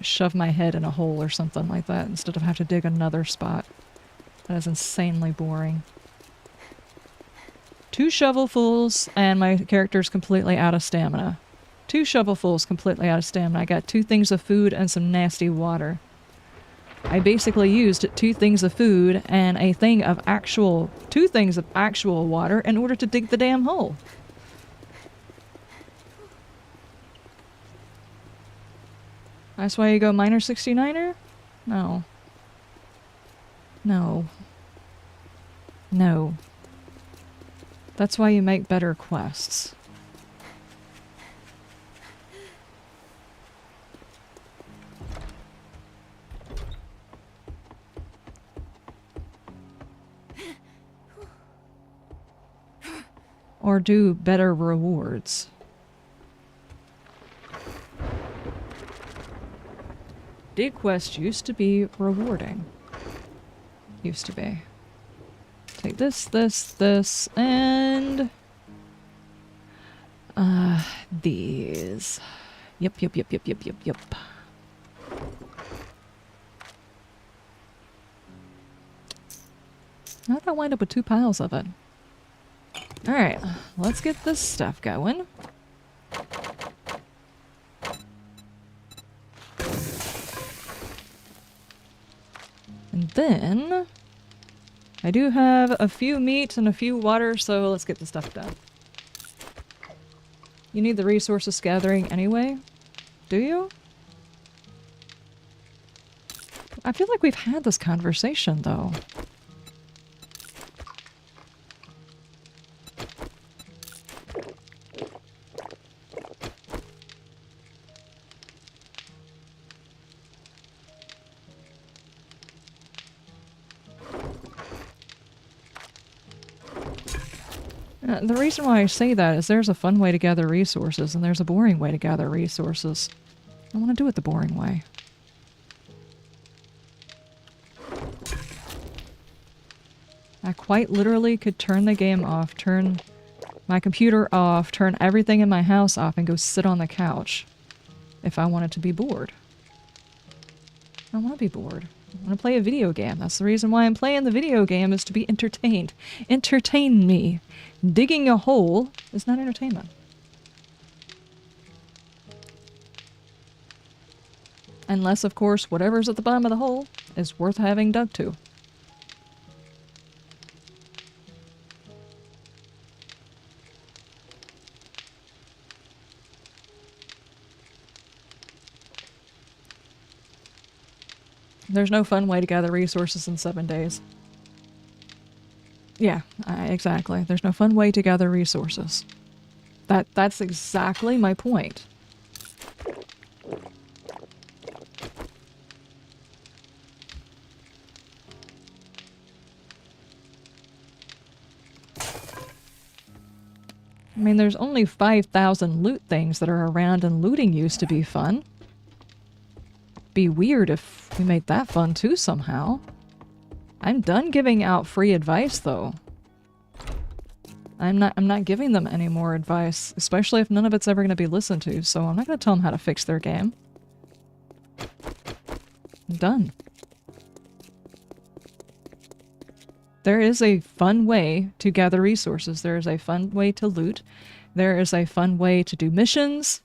shove my head in a hole or something like that instead of have to dig another spot. That is insanely boring. 2 shovelfuls and my character's completely out of stamina. 2 shovelfuls completely out of stamina. I got 2 things of food and some nasty water. I basically used 2 things of food and 2 things of actual water in order to dig the damn hole. That's why you go Miner 69er? No. No. No. That's why you make better quests. Or do better rewards. Dig quests used to be rewarding. Used to be. Take this, this, this, and These. Yep, yep, yep, yep, yep, yep, yep. How did I wind up with 2 piles of it? Alright, let's get this stuff going. And then I do have a few meat and a few water, so let's get the stuff done. You need the resources gathering anyway, do you? I feel like we've had this conversation, though. The reason why I say that is there's a fun way to gather resources, and there's a boring way to gather resources. I want to do it the boring way. I quite literally could turn the game off, turn my computer off, turn everything in my house off, and go sit on the couch if I wanted to be bored. I don't want to be bored. I want to play a video game. That's the reason why I'm playing the video game, is to be entertained. Entertain me. Digging a hole is not entertainment. Unless, of course, whatever's at the bottom of the hole is worth having dug to. There's no fun way to gather resources in 7 days. Yeah, exactly. There's no fun way to gather resources. That's exactly my point. I mean, there's only 5,000 loot things that are around, and looting used to be fun. Be weird if we made that fun too somehow. I'm done giving out free advice, though. I'm not giving them any more advice, especially if none of it's ever going to be listened to, so I'm not going to tell them how to fix their game. I'm done. There is a fun way to gather resources. There is a fun way to loot. There is a fun way to do missions.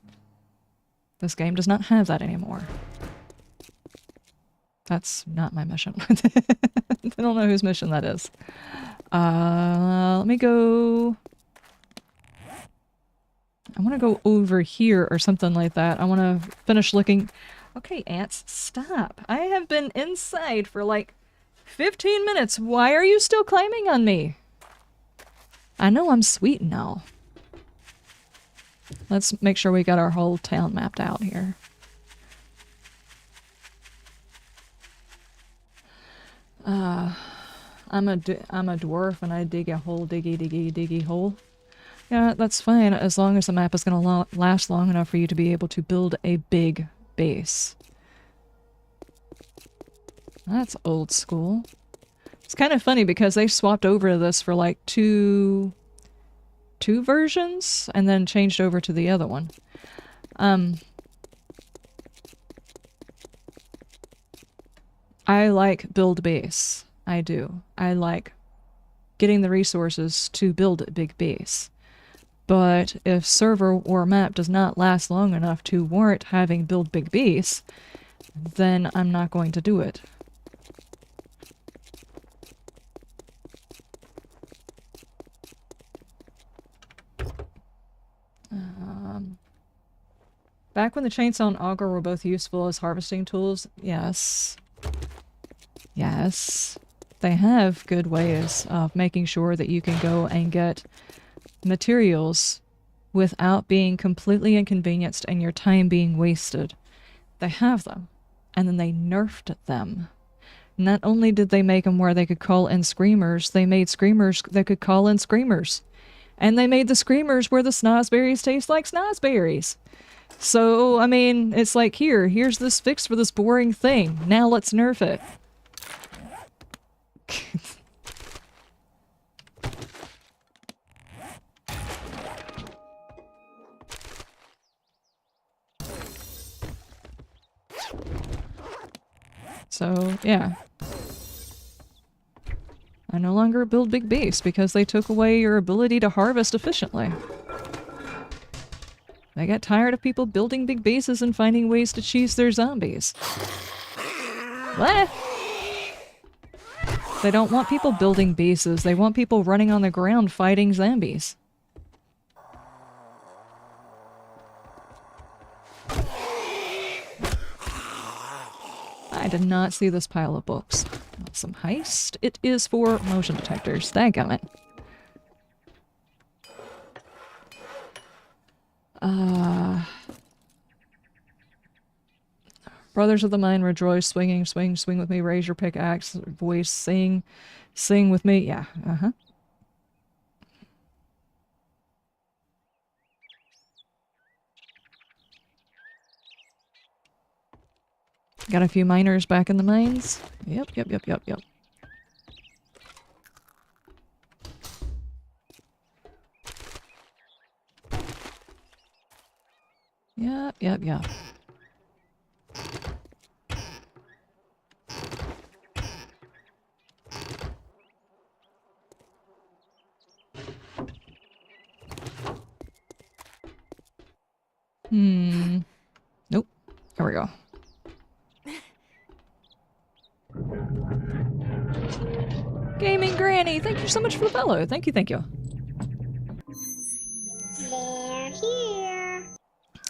This game does not have that anymore. That's not my mission. I don't know whose mission that is. Let me go... I want to go over here or something like that. I want to finish looking... Okay, ants, stop. I have been inside for like 15 minutes. Why are you still climbing on me? I know I'm sweet now. Let's make sure we got our whole town mapped out here. I'm a dwarf and I dig a hole, diggy hole. Yeah, that's fine, as long as the map is going to last long enough for you to be able to build a big base. That's old school. It's kind of funny because they swapped over this for like two versions and then changed over to the other one. I like build base. I do. I like getting the resources to build a big base. But if server or map does not last long enough to warrant having build big base, then I'm not going to do it. Back when the chainsaw and auger were both useful as harvesting tools, yes. Yes. They have good ways of making sure that you can go and get materials without being completely inconvenienced and your time being wasted. They have them. And then they nerfed them. Not only did they make them where they could call in screamers, they made screamers that could call in screamers. And they made the screamers where the snozberries taste like snozberries. So, I mean, it's like, here's this fix for this boring thing. Now let's nerf it. So, yeah. I no longer build big base because they took away your ability to harvest efficiently. I got tired of people building big bases and finding ways to cheese their zombies. What? They don't want people building bases. They want people running on the ground fighting zombies. I did not see this pile of books. Some heist. It is for motion detectors. Dadgummit. Brothers of the Mind, rejoice, swinging, swing, swing with me, raise your pickaxe, voice, sing, sing with me. Yeah, Got a few miners back in the mines. Yep. Yep. Nope. There we go. Gaming Granny, thank you so much for the follow. Thank you.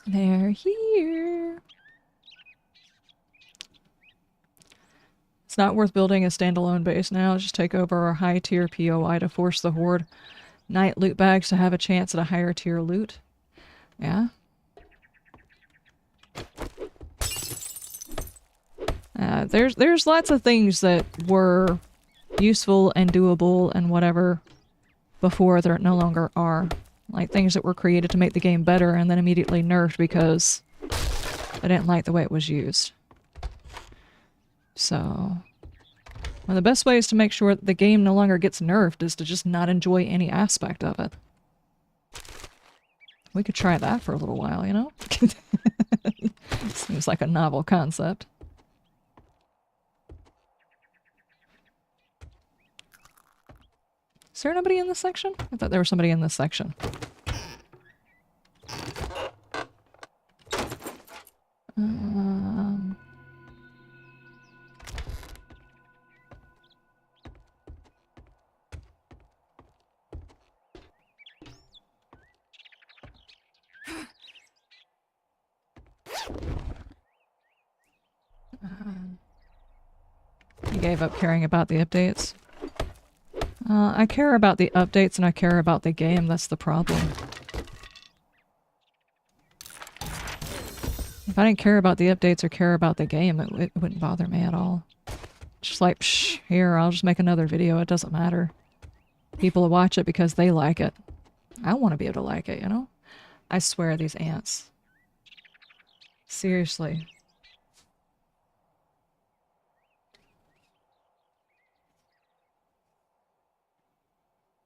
They're here. It's not worth building a standalone base now. Just take over our high tier POI to force the Horde Night loot bags to have a chance at a higher tier loot. Yeah. There's lots of things that were useful and doable and whatever before there no longer are. Like things that were created to make the game better and then immediately nerfed because I didn't like the way it was used. So, one of the best ways to make sure that the game no longer gets nerfed is to just not enjoy any aspect of it. We could try that for a little while, you know? Seems like a novel concept. Is there nobody in this section? I thought there was somebody in this section. You gave up caring about the updates. I care about the updates and I care about the game, that's the problem. If I didn't care about the updates or care about the game, it wouldn't bother me at all. Just like, psh, here, I'll just make another video, it doesn't matter. People watch it because they like it. I want to be able to like it, you know? I swear, these ants. Seriously.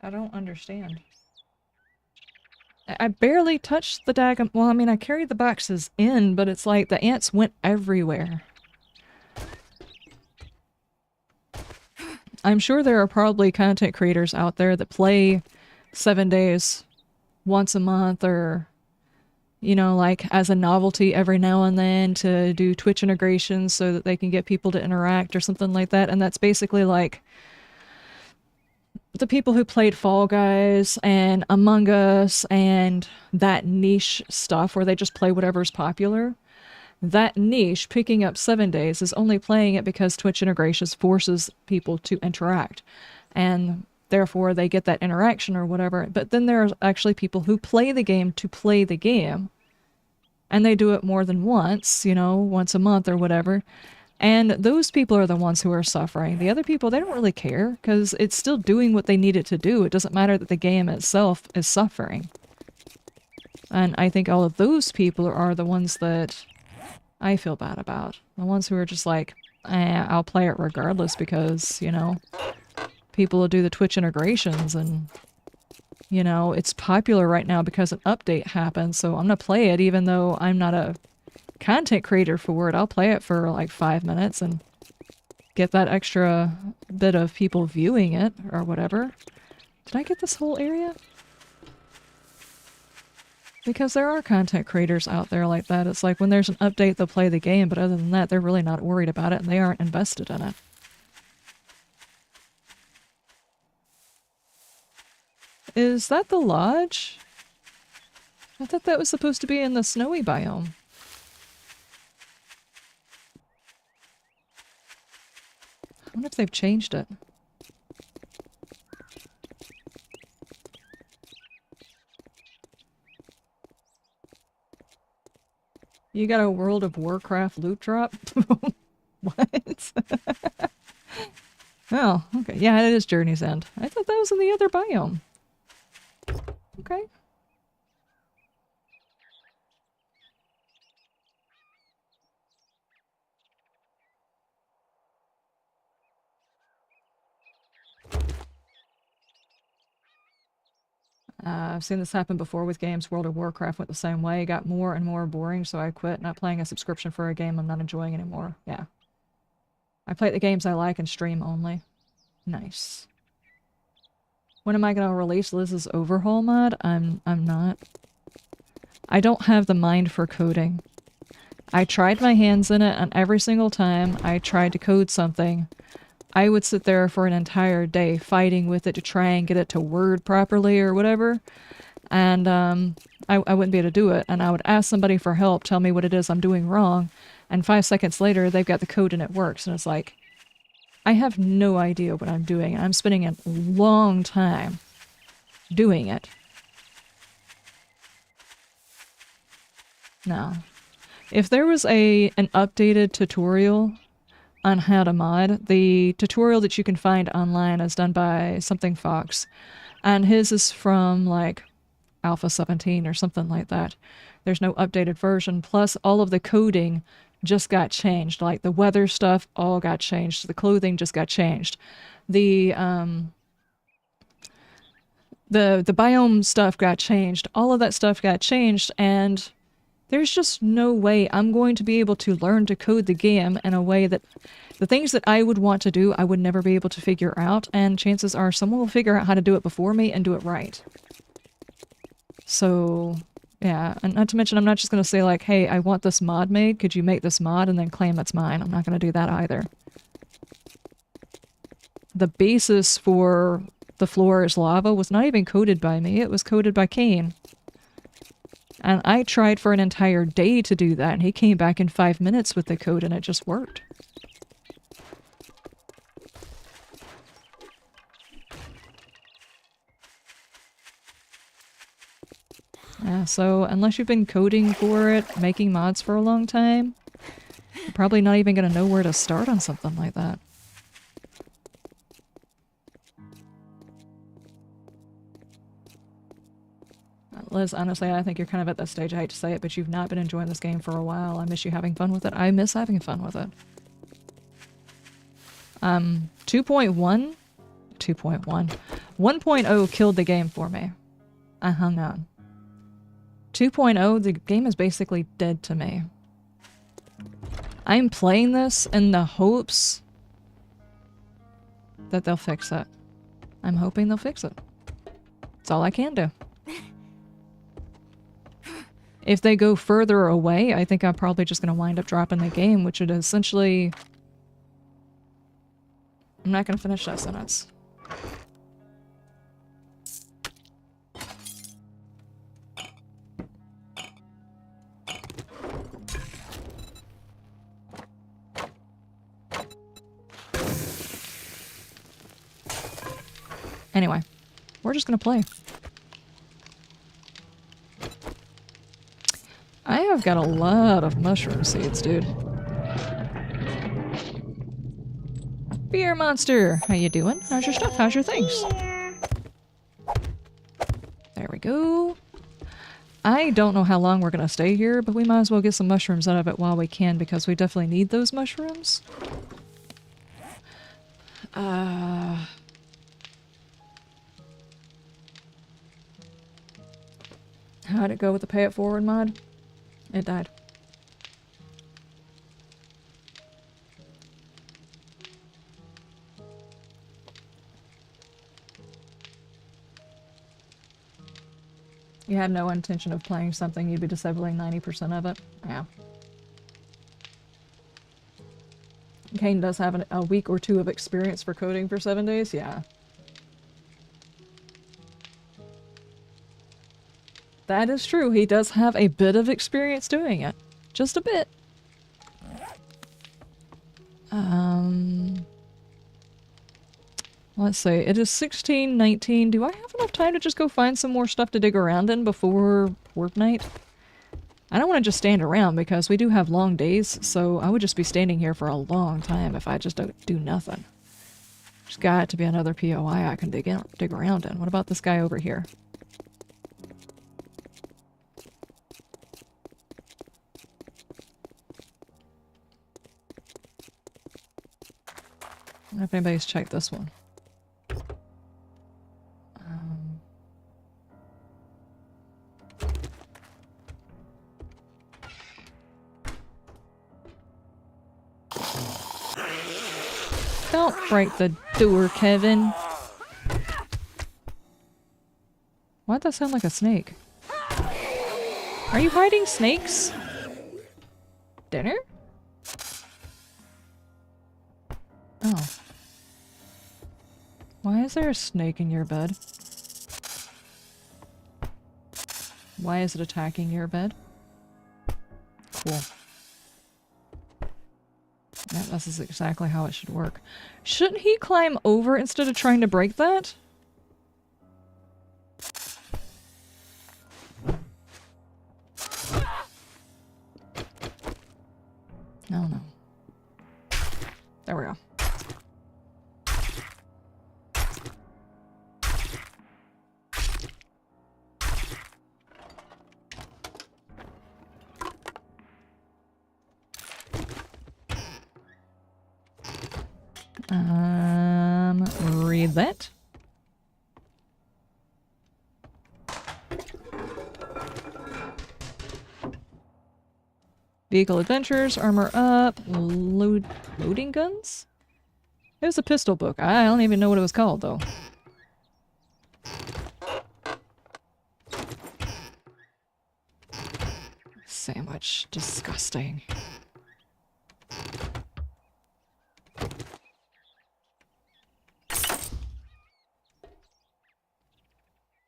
I don't understand. I barely touched the daggum. Well, I mean, I carried the boxes in, but it's like the ants went everywhere. I'm sure there are probably content creators out there that play 7 days once a month or, you know, like as a novelty every now and then to do Twitch integrations so that they can get people to interact or something like that. And that's basically like the people who played Fall Guys and Among Us and that niche stuff where they just play whatever's popular. That niche, picking up 7 days, is only playing it because Twitch integrations forces people to interact. And therefore they get that interaction or whatever. But then there are actually people who play the game to play the game. And they do it more than once, you know, once a month or whatever. And those people are the ones who are suffering. The other people, they don't really care because it's still doing what they need it to do. It doesn't matter that the game itself is suffering. And I think all of those people are the ones that I feel bad about. The ones who are just like, I'll play it regardless because, you know, people will do the Twitch integrations and, you know, it's popular right now because an update happened. So I'm going to play it even though I'm not a content creator for it. I'll play it for like 5 minutes and get that extra bit of people viewing it or whatever. Did I get this whole area? Because there are content creators out there like that. It's like when there's an update, they'll play the game, but other than that, they're really not worried about it and they aren't invested in it. Is that the lodge? I thought that was supposed to be in the snowy biome. I wonder if they've changed it. You got a World of Warcraft loot drop? What? Oh, okay. Yeah, it is Journey's End. I thought that was in the other biome. Okay. I've seen this happen before with games. World of Warcraft went the same way. It got more and more boring, so I quit. Not playing a subscription for a game I'm not enjoying anymore. Yeah. I play the games I like and stream only. Nice. When am I going to release Liz's overhaul mod? I'm not. I don't have the mind for coding. I tried my hands in it, and every single time I tried to code something, I would sit there for an entire day fighting with it to try and get it to word properly or whatever. And I wouldn't be able to do it. And I would ask somebody for help, tell me what it is I'm doing wrong. And 5 seconds later, they've got the code and it works. And it's like, I have no idea what I'm doing. I'm spending a long time doing it. No. If there was an updated tutorial on how to mod, the tutorial that you can find online is done by something Fox. And his is from like Alpha 17 or something like that. There's no updated version. Plus all of the coding just got changed. Like the weather stuff all got changed. The clothing just got changed. The biome stuff got changed. All of that stuff got changed, and there's just no way I'm going to be able to learn to code the game in a way that the things that I would want to do, I would never be able to figure out, and chances are someone will figure out how to do it before me and do it right. So, yeah, and not to mention I'm not just going to say like, hey, I want this mod made, could you make this mod and then claim it's mine? I'm not going to do that either. The basis for the floor is lava was not even coded by me, it was coded by Kane. And I tried for an entire day to do that, and he came back in 5 minutes with the code and it just worked. Yeah, so unless you've been coding for it, making mods for a long time, you're probably not even going to know where to start on something like that. Liz, honestly, I think you're kind of at that stage, I hate to say it, but you've not been enjoying this game for a while. I miss you having fun with it. I miss having fun with it. 2.1? 2.1. 1.0 killed the game for me. I hung on. 2.0, the game is basically dead to me. I'm playing this in the hopes that they'll fix it. I'm hoping they'll fix it. That's all I can do. If they go further away, I think I'm probably just going to wind up dropping the game, which would essentially... I'm not going to finish that sentence. Anyway, we're just going to play. I have got a lot of mushroom seeds, dude. Beer monster! How you doing? How's your stuff? How's your things? There we go. I don't know how long we're gonna stay here, but we might as well get some mushrooms out of it while we can, because we definitely need those mushrooms. How'd it go with the pay it forward mod? It died. You had no intention of playing something, you'd be disabling 90% of it. Yeah. Kane does have a week or two of experience for coding for 7 days, yeah. That is true, he does have a bit of experience doing it. Just a bit. Let's see, it is 16:19. Do I have enough time to just go find some more stuff to dig around in before work night? I don't want to just stand around because we do have long days, so I would just be standing here for a long time if I just don't do nothing. There's got to be another POI I can dig around in. What about this guy over here? I wonder if anybody's checked this one. Don't break the door, Kevin. Why'd that sound like a snake? Are you hiding snakes? Dinner? Oh. Why is there a snake in your bed? Why is it attacking your bed? Cool. Yeah, this is exactly how it should work. Shouldn't he climb over instead of trying to break that? Oh no. There we go. Read that. Vehicle adventures, armor up, loading guns? It was a pistol book. I don't even know what it was called, though. Sandwich. Disgusting.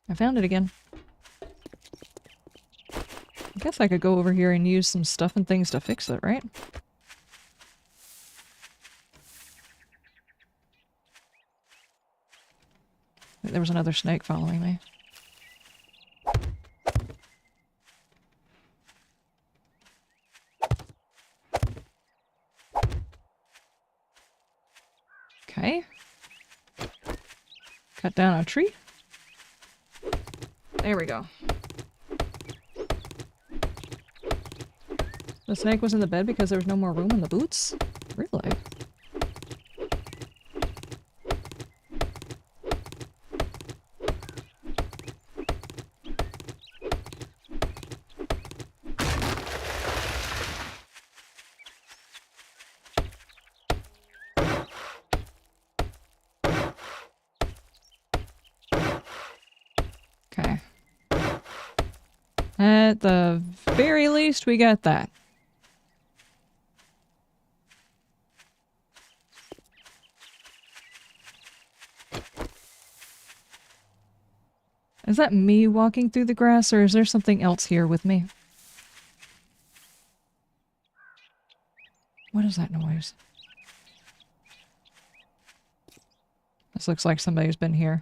I found it again. I guess I could go over here and use some stuff and things to fix it, right? There was another snake following me. Okay. Cut down a tree. There we go. The snake was in the bed because there was no more room in the boots? Really? Okay. At the very least, we got that. Is that me walking through the grass, or is there something else here with me? What is that noise? This looks like somebody's been here.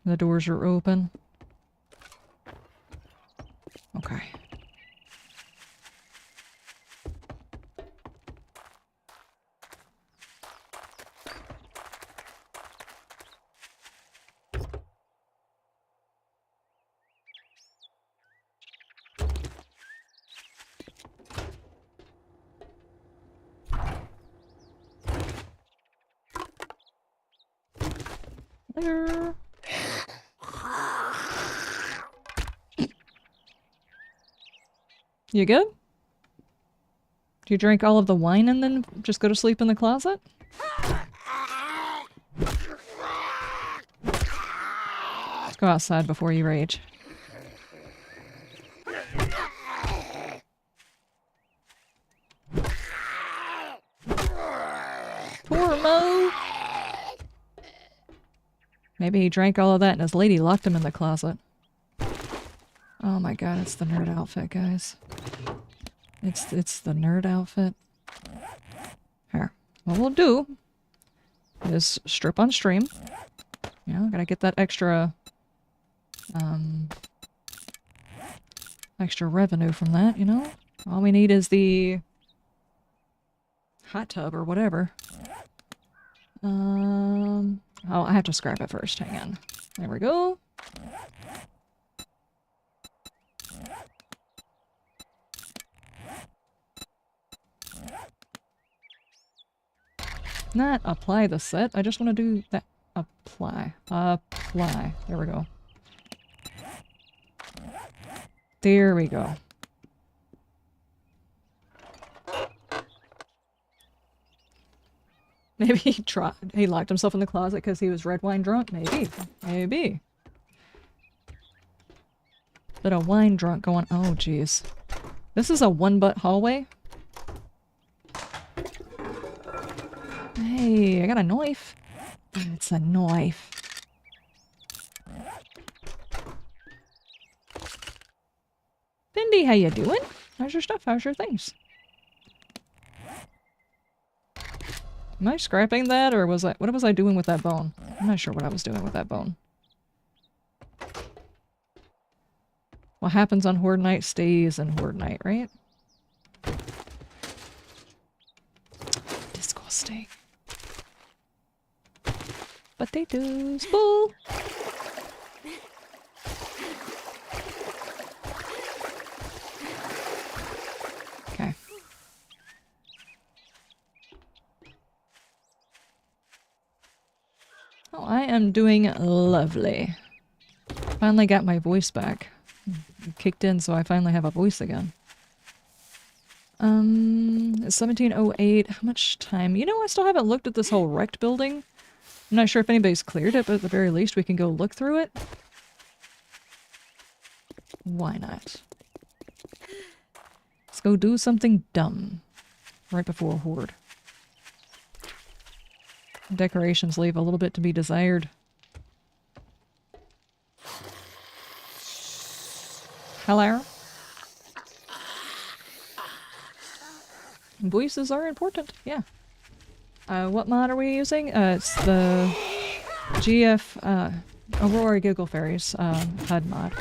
The doors are open. Okay. There. You good? Do you drink all of the wine and then just go to sleep in the closet? go outside before you rage. Poor Mo! Maybe he drank all of that and his lady locked him in the closet. Oh my god, it's the nerd outfit, guys. It's the nerd outfit. Here. What we'll do is strip on stream. You know, gotta get that extra extra revenue from that, you know? All we need is the hot tub or whatever. Oh, I have to scrap it first. Hang on. There we go. Not apply the set. I just want to do that. Apply. Apply. There we go. There we go. Maybe he locked himself in the closet because he was red wine drunk? Maybe. Maybe. Bit of wine drunk going... Oh, jeez. This is a one-butt hallway? Hey, I got a knife. It's a knife. Cindy, how you doing? How's your stuff? How's your things? Am I scrapping that, or was I... What was I doing with that bone? I'm not sure what I was doing with that bone. What happens on Horde Night stays in Horde Night, right? Disgusting. Potatoes, bull! Okay. Oh, I am doing lovely. Finally got my voice back. It kicked in, so I finally have a voice again. It's 17:08. How much time? You know, I still haven't looked at this whole wrecked building. I'm not sure if anybody's cleared it, but at the very least we can go look through it. Why not? Let's go do something dumb. Right before Horde. Decorations leave a little bit to be desired. Hello? Voices are important, yeah. What mod are we using? It's the GF, Aurora Giggle Fairies, HUD mod.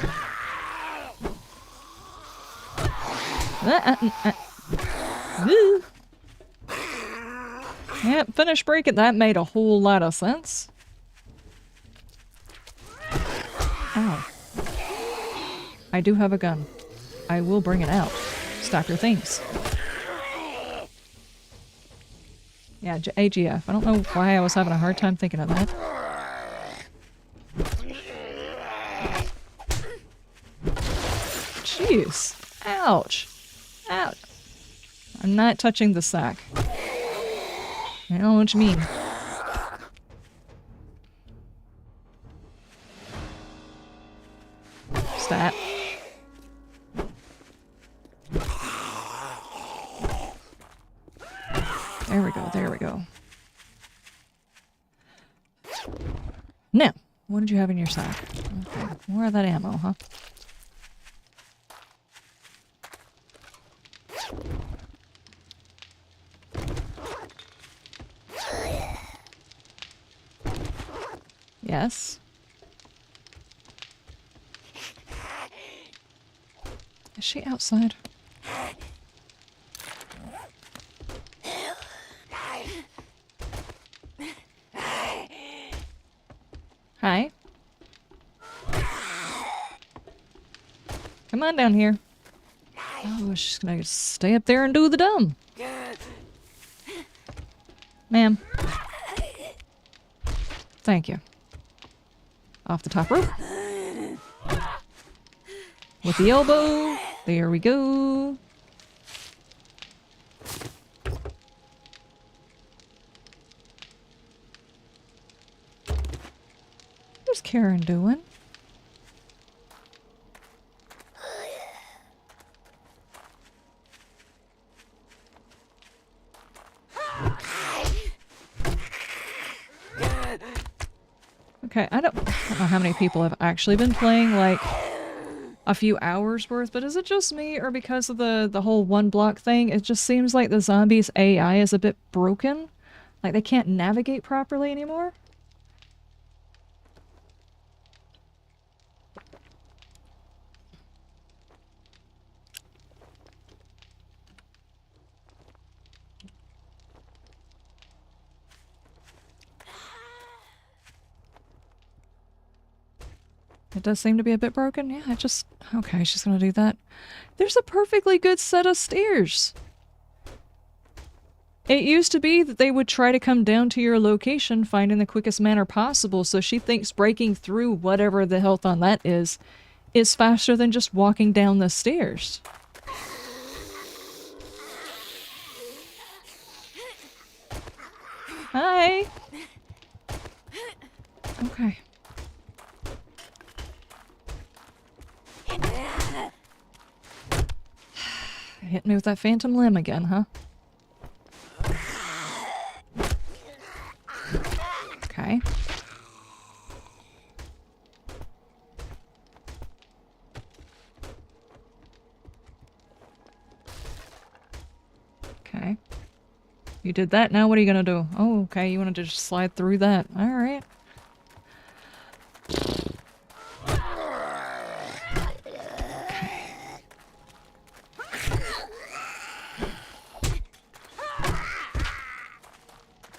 Yep, finish breaking. That made a whole lot of sense. Ow. I do have a gun. I will bring it out. Stop your things. Yeah, AGF. I don't know why I was having a hard time thinking of that. Jeez. Ouch. Ouch. I'm not touching the sack. I don't know what you mean. Stop. There we go, there we go. Now, what did you have in your sack? Okay, more of that ammo, huh? Yes. Is she outside? Hi. Come on down here. Oh, she's gonna stay up there and do the dumb. Ma'am. Thank you. Off the top rope. With the elbow. There we go. What's Karen doing? Okay, I don't know how many people have actually been playing, like, a few hours worth, but is it just me, or because of the whole one block thing, it just seems like the zombies' AI is a bit broken? Like, they can't navigate properly anymore? It does seem to be a bit broken. Yeah, okay, she's gonna do that. There's a perfectly good set of stairs. It used to be that they would try to come down to your location, finding the quickest manner possible, so she thinks breaking through whatever the health on that is faster than just walking down the stairs. Hi! Okay. Hit me with that phantom limb again, huh? Okay. Okay. You did that, now what are you gonna do? Oh, okay, you wanted to just slide through that. Alright.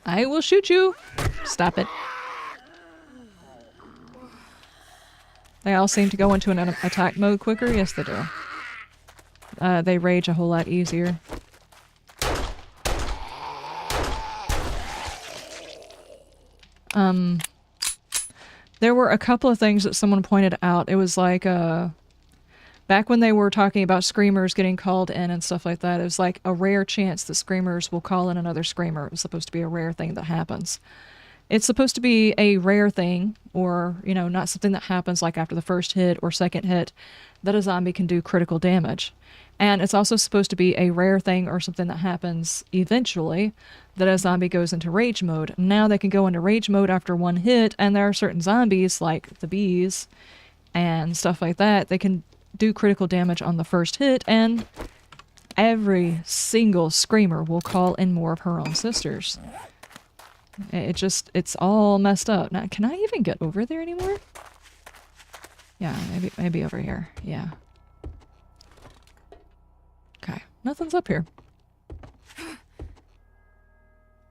I will shoot you! Stop it. They all seem to go into an attack mode quicker? Yes, they do. They rage a whole lot easier. There were a couple of things that someone pointed out. It was like, back when they were talking about screamers getting called in and stuff like that, it was like a rare chance that screamers will call in another screamer. It was supposed to be a rare thing that happens. It's supposed to be a rare thing, or, you know, not something that happens like after the first hit or second hit, that a zombie can do critical damage. And it's also supposed to be a rare thing or something that happens eventually, that a zombie goes into rage mode. Now they can go into rage mode after one hit, and there are certain zombies, like the bees and stuff like that, they can do critical damage on the first hit, and every single screamer will call in more of her own sisters. It's all messed up. Now, can I even get over there anymore? Yeah, maybe over here. Yeah. Okay, nothing's up here.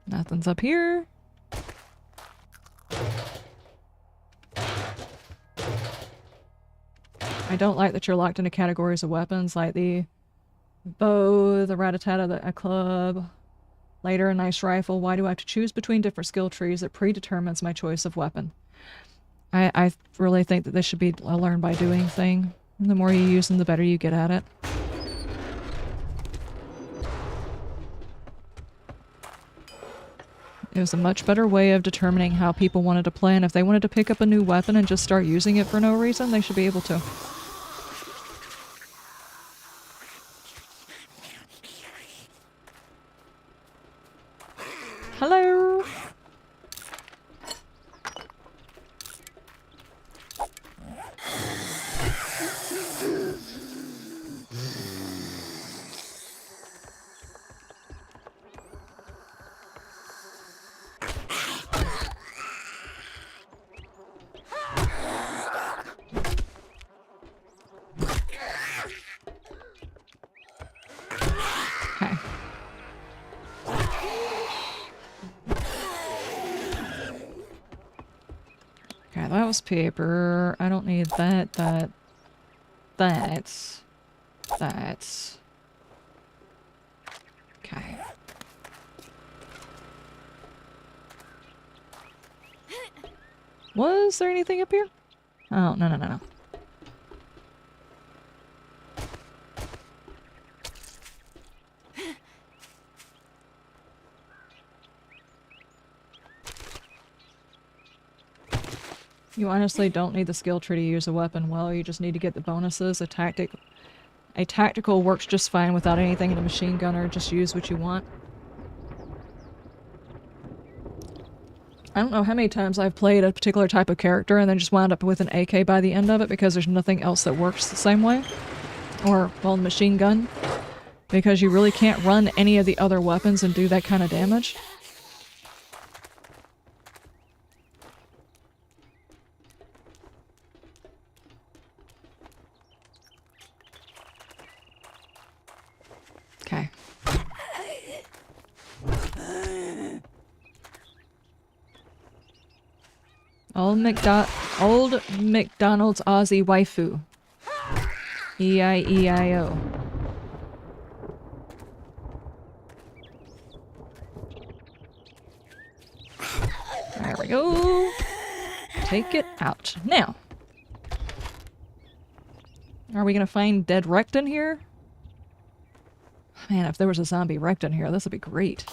Nothing's up here. I don't like that you're locked into categories of weapons, like the bow, the rat-a-tat, a club, later a nice rifle. Why do I have to choose between different skill trees that predetermines my choice of weapon? I really think that this should be a learn by doing thing. The more you use them, the better you get at it. It was a much better way of determining how people wanted to play, and if they wanted to pick up a new weapon and just start using it for no reason, they should be able to. Hello? Okay. Okay, that was paper. I don't need that, that. Okay. Was there anything up here? Oh, no. You honestly don't need the skill tree to use a weapon well, you just need to get the bonuses. A tactical works just fine without anything in a machine gunner, just use what you want. I don't know how many times I've played a particular type of character and then just wound up with an AK by the end of it because there's nothing else that works the same way. Or, well, machine gun. Because you really can't run any of the other weapons and do that kind of damage. Okay. Old McDonald's Aussie waifu. E-I-E-I-O. There we go. Take it out. Now. Are we gonna find dead Recton here? Man, if there was a zombie Recton here, this would be great.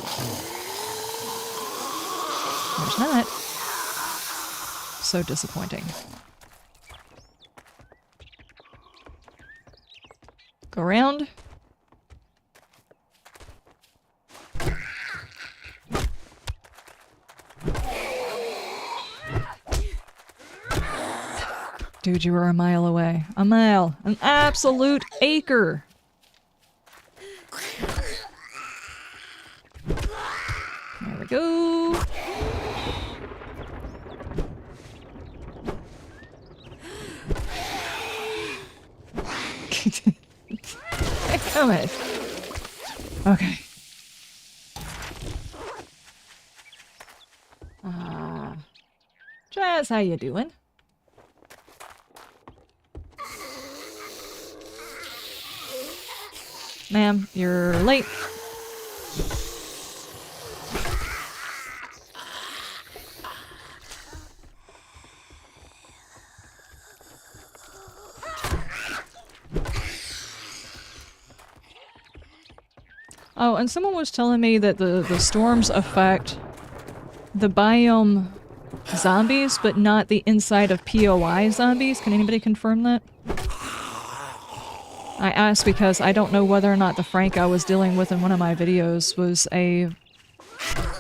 There's not. So disappointing. Go around. Dude, you were a mile away. A mile. An absolute acre. There we go. Come on. Okay. Jazz, how you doing? Ma'am, you're late. Oh, and someone was telling me that the storms affect the biome zombies, but not the inside of POI zombies. Can anybody confirm that? I asked because I don't know whether or not the Frank I was dealing with in one of my videos was a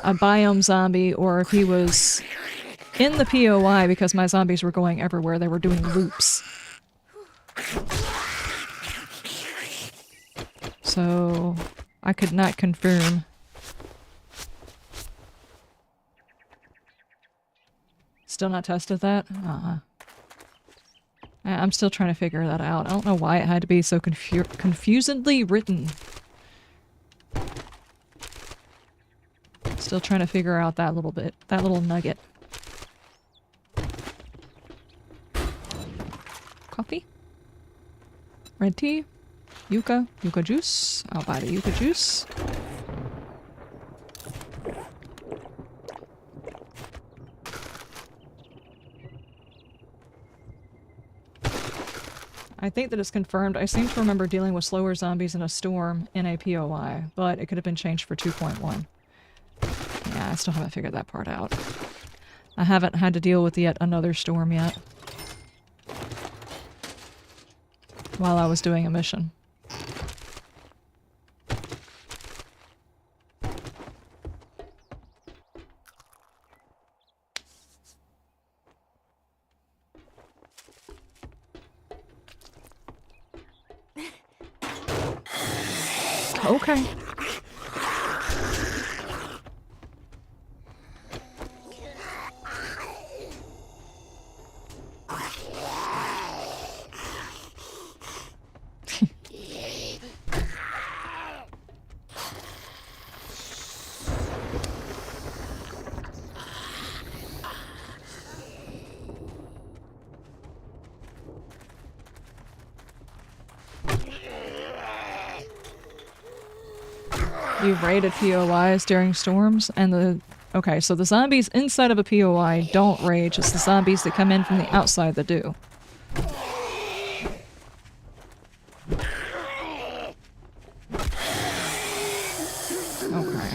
biome zombie, or if he was in the POI because my zombies were going everywhere. They were doing loops. So I could not confirm. Still not tested that? I'm still trying to figure that out. I don't know why it had to be so confusedly written. Still trying to figure out that little bit, that little nugget. Coffee? Red tea? Yucca? Yucca juice? I'll buy the yucca juice. I think that it's confirmed. I seem to remember dealing with slower zombies in a storm in a POI, but it could have been changed for 2.1. Yeah, I still haven't figured that part out. I haven't had to deal with yet another storm yet. While I was doing a mission. Okay. You've raided POIs during storms, and the... Okay, so the zombies inside of a POI don't rage, it's the zombies that come in from the outside that do. Okay.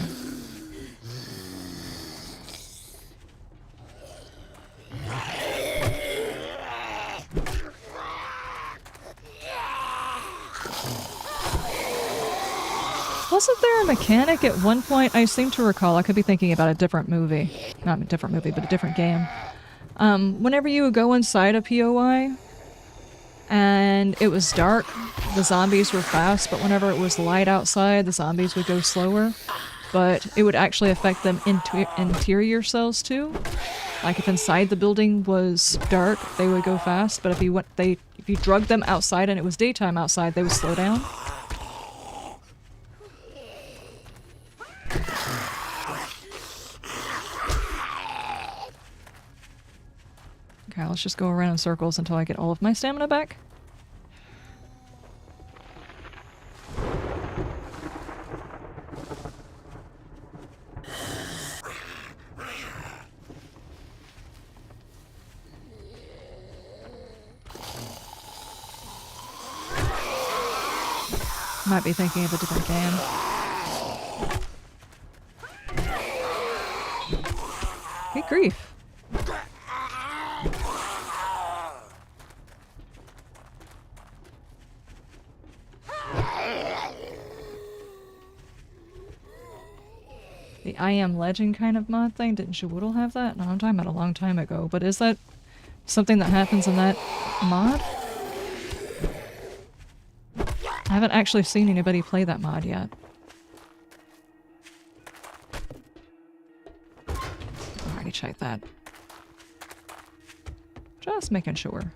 Wasn't there a mechanic at one point? I seem to recall. I could be thinking about a different movie. not a different movie, but a different game. Whenever you would go inside a POI and it was dark, the zombies were fast, but whenever it was light outside, the zombies would go slower. But it would actually affect them interior cells too. Like if inside the building was dark, they would go fast, but if you drugged them outside and it was daytime outside, they would slow down. Okay, let's just go around in circles until I get all of my stamina back. Might be thinking of a different game. Good grief. The I Am Legend kind of mod thing, didn't Shawoodle have that? No, I'm talking about a long time ago, but is that something that happens in that mod? I haven't actually seen anybody play that mod yet. I already checked that. Just making sure.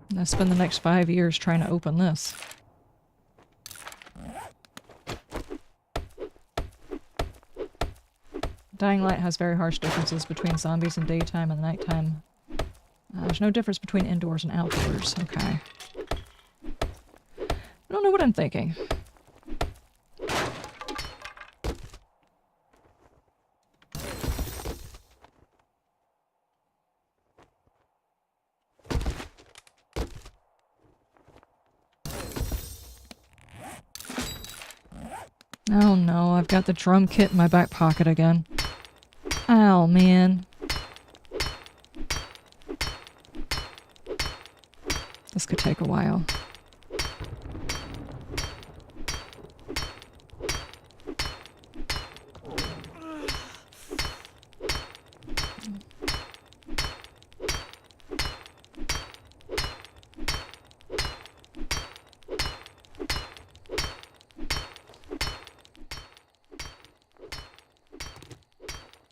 I'm gonna spend the next 5 years trying to open this. Dying Light has very harsh differences between zombies in daytime and nighttime. There's no difference between indoors and outdoors. Okay. I don't know what I'm thinking. Oh no, I've got the drum kit in my back pocket again. Oh man. This could take a while.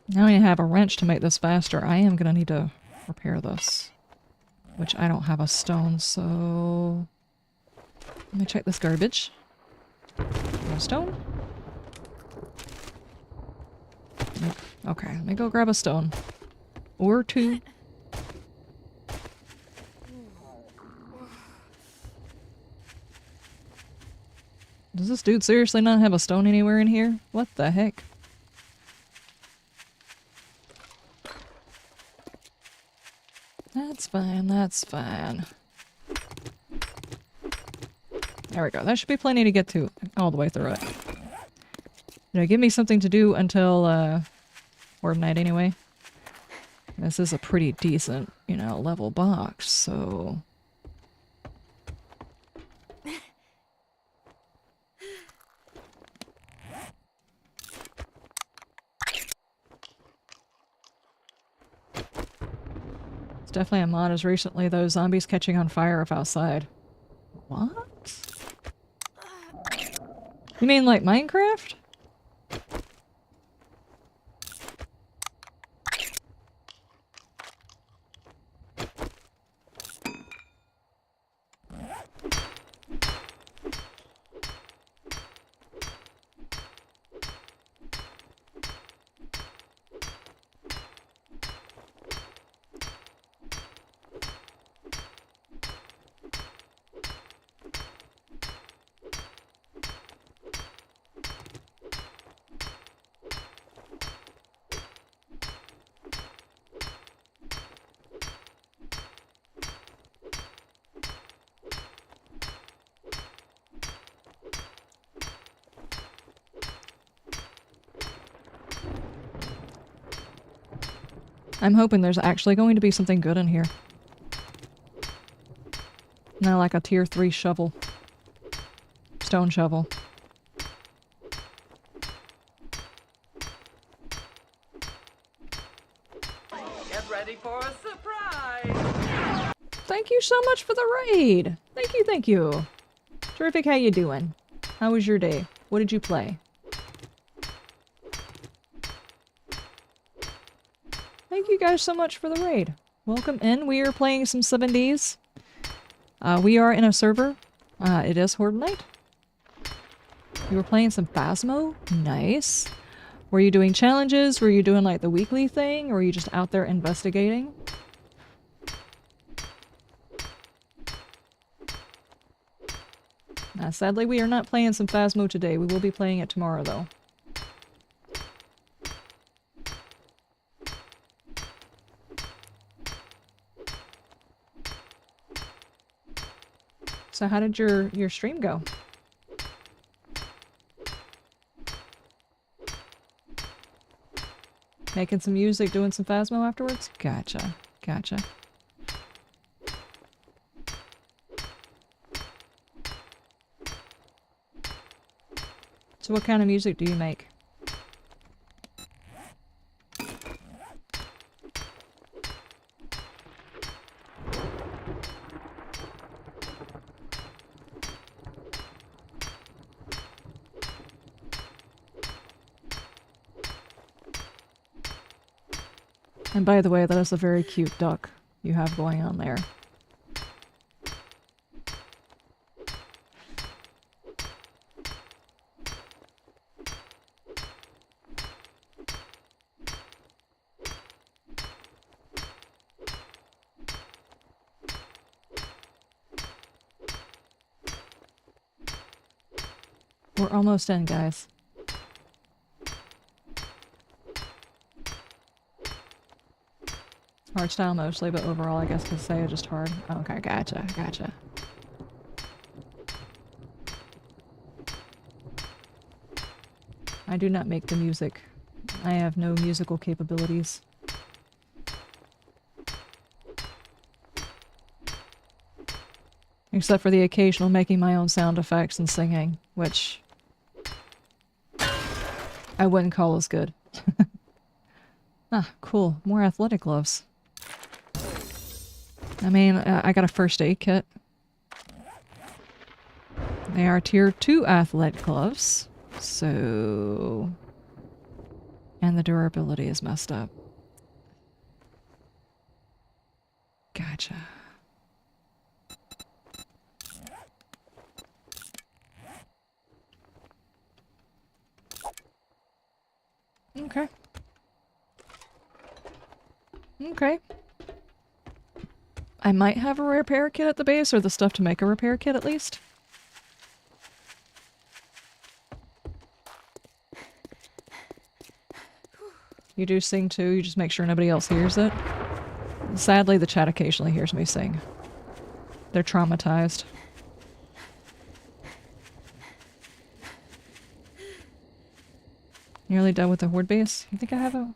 Now I have a wrench to make this faster. I am gonna need to repair this. Which I don't have a stone, so... Let me check this garbage. No stone? Okay, let me go grab a stone. Or two. Does this dude seriously not have a stone anywhere in here? What the heck? That's fine, that's fine. There we go. That should be plenty to get to all the way through it. You know, give me something to do until, Orb Night anyway. This is a pretty decent, you know, level box, so... Definitely a mod as recently, though, zombies catching on fire if outside. What? You mean like Minecraft? I'm hoping there's actually going to be something good in here. No, like a tier 3 shovel. Stone shovel. Get ready for a surprise! Thank you so much for the raid! Thank you, thank you. Terrific, how you doing? How was your day? What did you play? Thank you guys so much for the raid. Welcome in. We are playing some 7Ds. We are in a server. It is Horde Night. You were playing some Phasmo? Nice. Were you doing challenges? Were you doing like the weekly thing? Or were you just out there investigating? Sadly, we are not playing some Phasmo today. We will be playing it tomorrow, though. So how did your stream go? Making some music, doing some Phasmo afterwards? Gotcha. Gotcha. So what kind of music do you make? And by the way, that is a very cute duck you have going on there. We're almost in, guys. Hard style mostly, but overall I guess to say just hard. Okay, gotcha, gotcha. I do not make the music. I have no musical capabilities. Except for the occasional making my own sound effects and singing, which I wouldn't call as good. Ah, cool. More athletic gloves. I mean, I got a first aid kit. They are tier 2 athletic gloves, so... And the durability is messed up. Gotcha. Okay. Okay. I might have a repair kit at the base, or the stuff to make a repair kit at least. You do sing too, you just make sure nobody else hears it. Sadly, the chat occasionally hears me sing. They're traumatized. Nearly done with the horde base? You think I have a...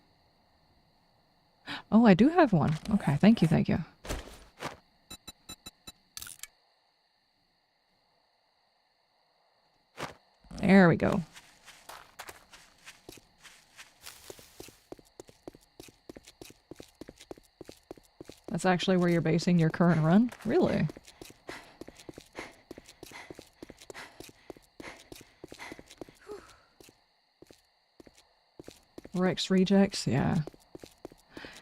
Oh, I do have one. Okay, thank you, thank you. There we go. That's actually where you're basing your current run? Really? Rex rejects? Yeah.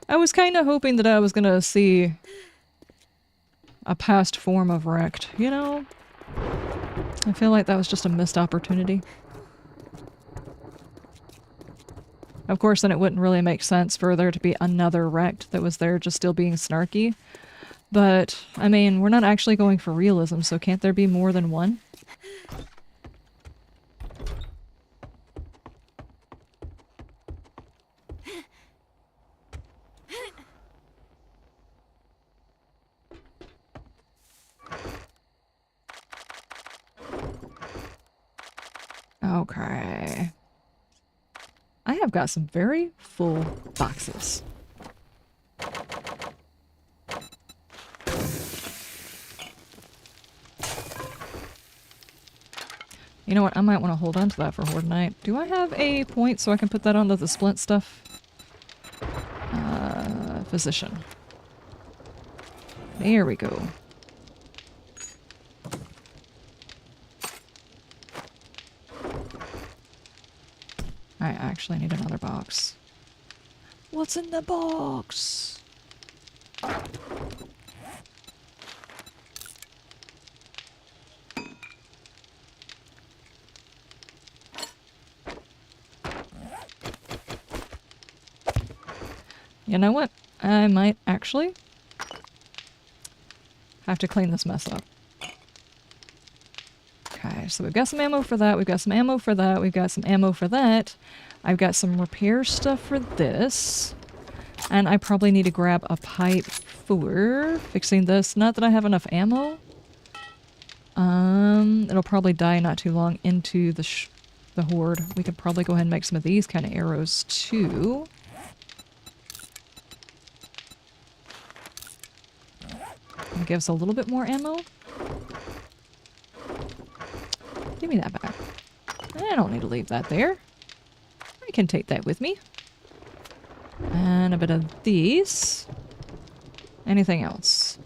I was kind of hoping that I was gonna see a past form of Wrecked, you know? I feel like that was just a missed opportunity. Of course, then it wouldn't really make sense for there to be another Wrecked that was there just still being snarky. But, I mean, we're not actually going for realism, so can't there be more than one? Okay. I have got some very full boxes. You know what? I might want to hold on to that for Horde Night. Do I have a point so I can put that onto the splint stuff? Physician. There we go. I actually need another box. What's in the box? You know what? I might actually have to clean this mess up. Okay, so we've got some ammo for that, we've got some ammo for that, we've got some ammo for that. I've got some repair stuff for this. And I probably need to grab a pipe for fixing this. Not that I have enough ammo. It'll probably die not too long into the Horde. We could probably go ahead and make some of these kind of arrows too. It gives a little bit more ammo. Give me that back. I don't need to leave that there. I can take that with me. And a bit of these. Anything else?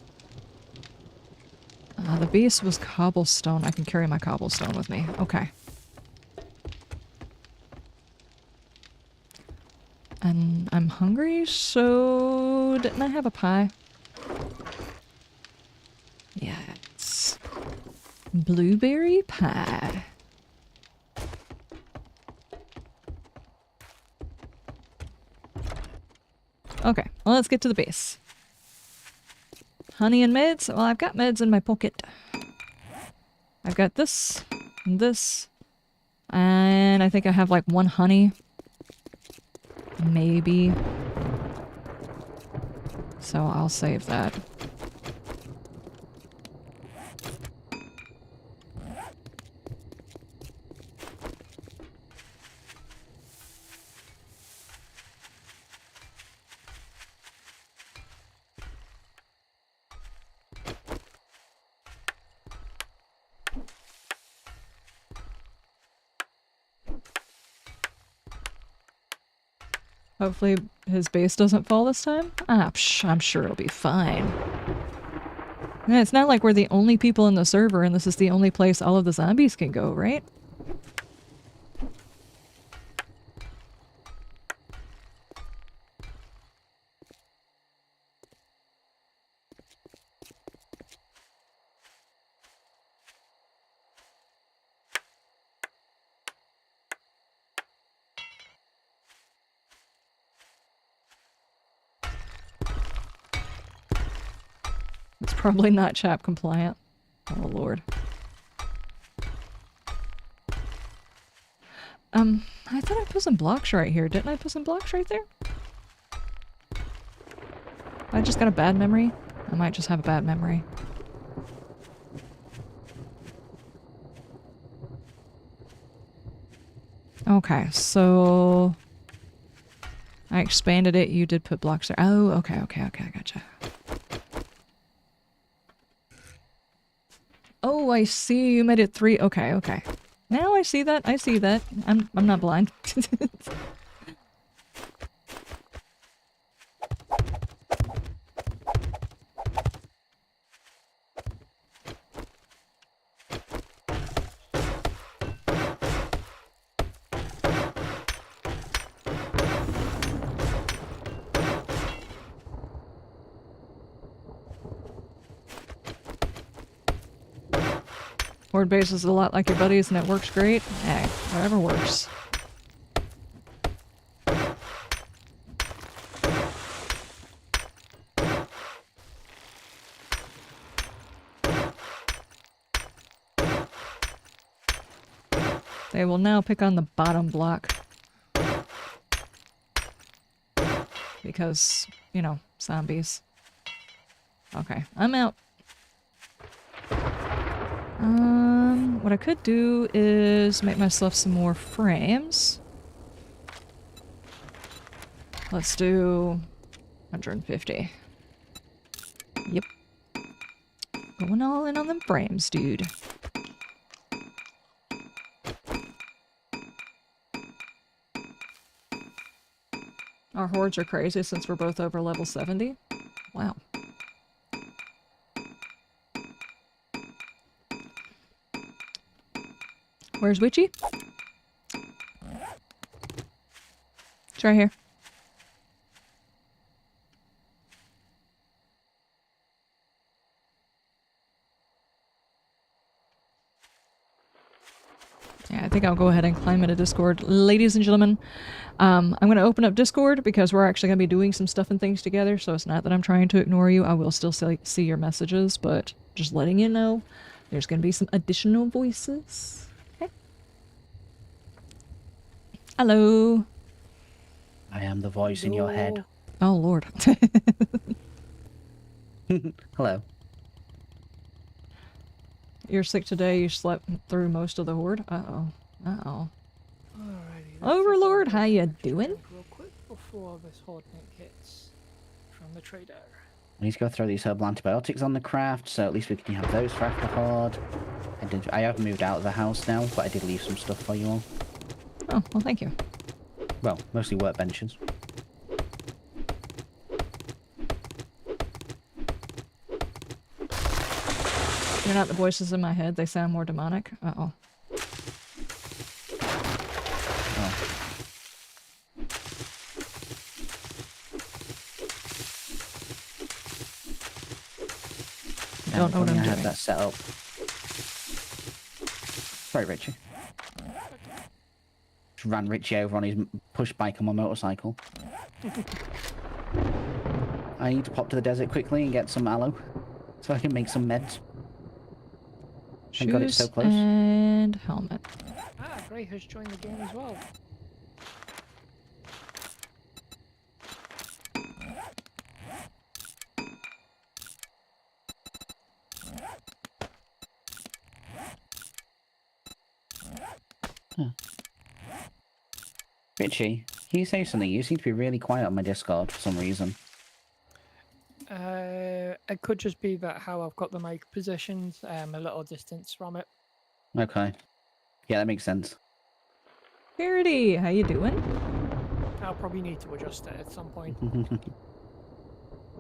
The base was cobblestone. I can carry my cobblestone with me. Okay. And I'm hungry, so didn't I have a pie? Yeah, it's blueberry pie. Okay, well, let's get to the base. Honey and meds? Well, I've got meds in my pocket. I've got this, and this, and I think I have like one honey. Maybe. So I'll save that. Hopefully his base doesn't fall this time. Ah, I'm sure it'll be fine. And it's not like we're the only people in the server and this is the only place all of the zombies can go, right? It's probably not chap compliant. Oh lord. I thought I put some blocks right here. Didn't I put some blocks right there? I just got a bad memory. I might just have a bad memory. Okay, so I expanded it. You did put blocks there. Oh, okay, I gotcha. Oh, I see. You made it 3. Okay. Now I see that. I'm not blind. Horde base is a lot like your buddies and it works great. Hey, whatever works. They will now pick on the bottom block. Because, you know, zombies. Okay, I'm out. What I could do is make myself some more frames. Let's do 150. Yep. Going all in on them frames, dude. Our hordes are crazy since we're both over level 70. Wow. Where's Witchy? It's right here. Yeah, I think I'll go ahead and climb into Discord. Ladies and gentlemen, I'm going to open up Discord because we're actually going to be doing some stuff and things together, so it's not that I'm trying to ignore you. I will still see your messages, but just letting you know, there's going to be some additional voices. Okay. Hello. I am the voice in your head. Oh, Lord. Hello. You're sick today. You slept through most of the horde. Uh-oh. Uh-oh. Alrighty, Overlord, how ya doing? Real quick before this horde nick hits from the trader. We need to go throw these herbal antibiotics on the craft, so at least we can have those for after horde. I have moved out of the house now, but I did leave some stuff for you all. Oh, well, thank you. Well, mostly workbenches. You're not the voices in my head. They sound more demonic. Uh-oh. Oh. I don't know what I'm I had doing. that set up. Sorry, Richie. Just ran Richie over on his push bike on my motorcycle. I need to pop to the desert quickly and get some aloe, so I can make some meds. Thank God it's so Shoes close. and helmet. Ah, Gray has joined the game as well. Richie, can you say something? You seem to be really quiet on my Discord for some reason. It could just be that how I've got the mic positioned, a little distance from it. Okay. Yeah, that makes sense. Parody, how you doing? I'll probably need to adjust it at some point.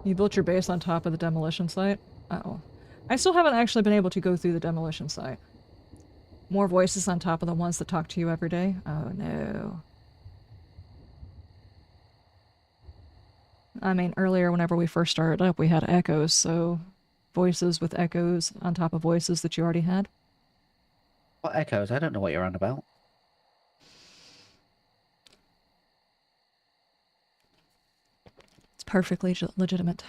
You built your base on top of the demolition site? Uh-oh. I still haven't actually been able to go through the demolition site. More voices on top of the ones that talk to you every day? Oh, no. I mean, earlier, whenever we first started up, we had echoes, so voices with echoes on top of voices that you already had. What echoes? I don't know what you're on about. It's perfectly legitimate.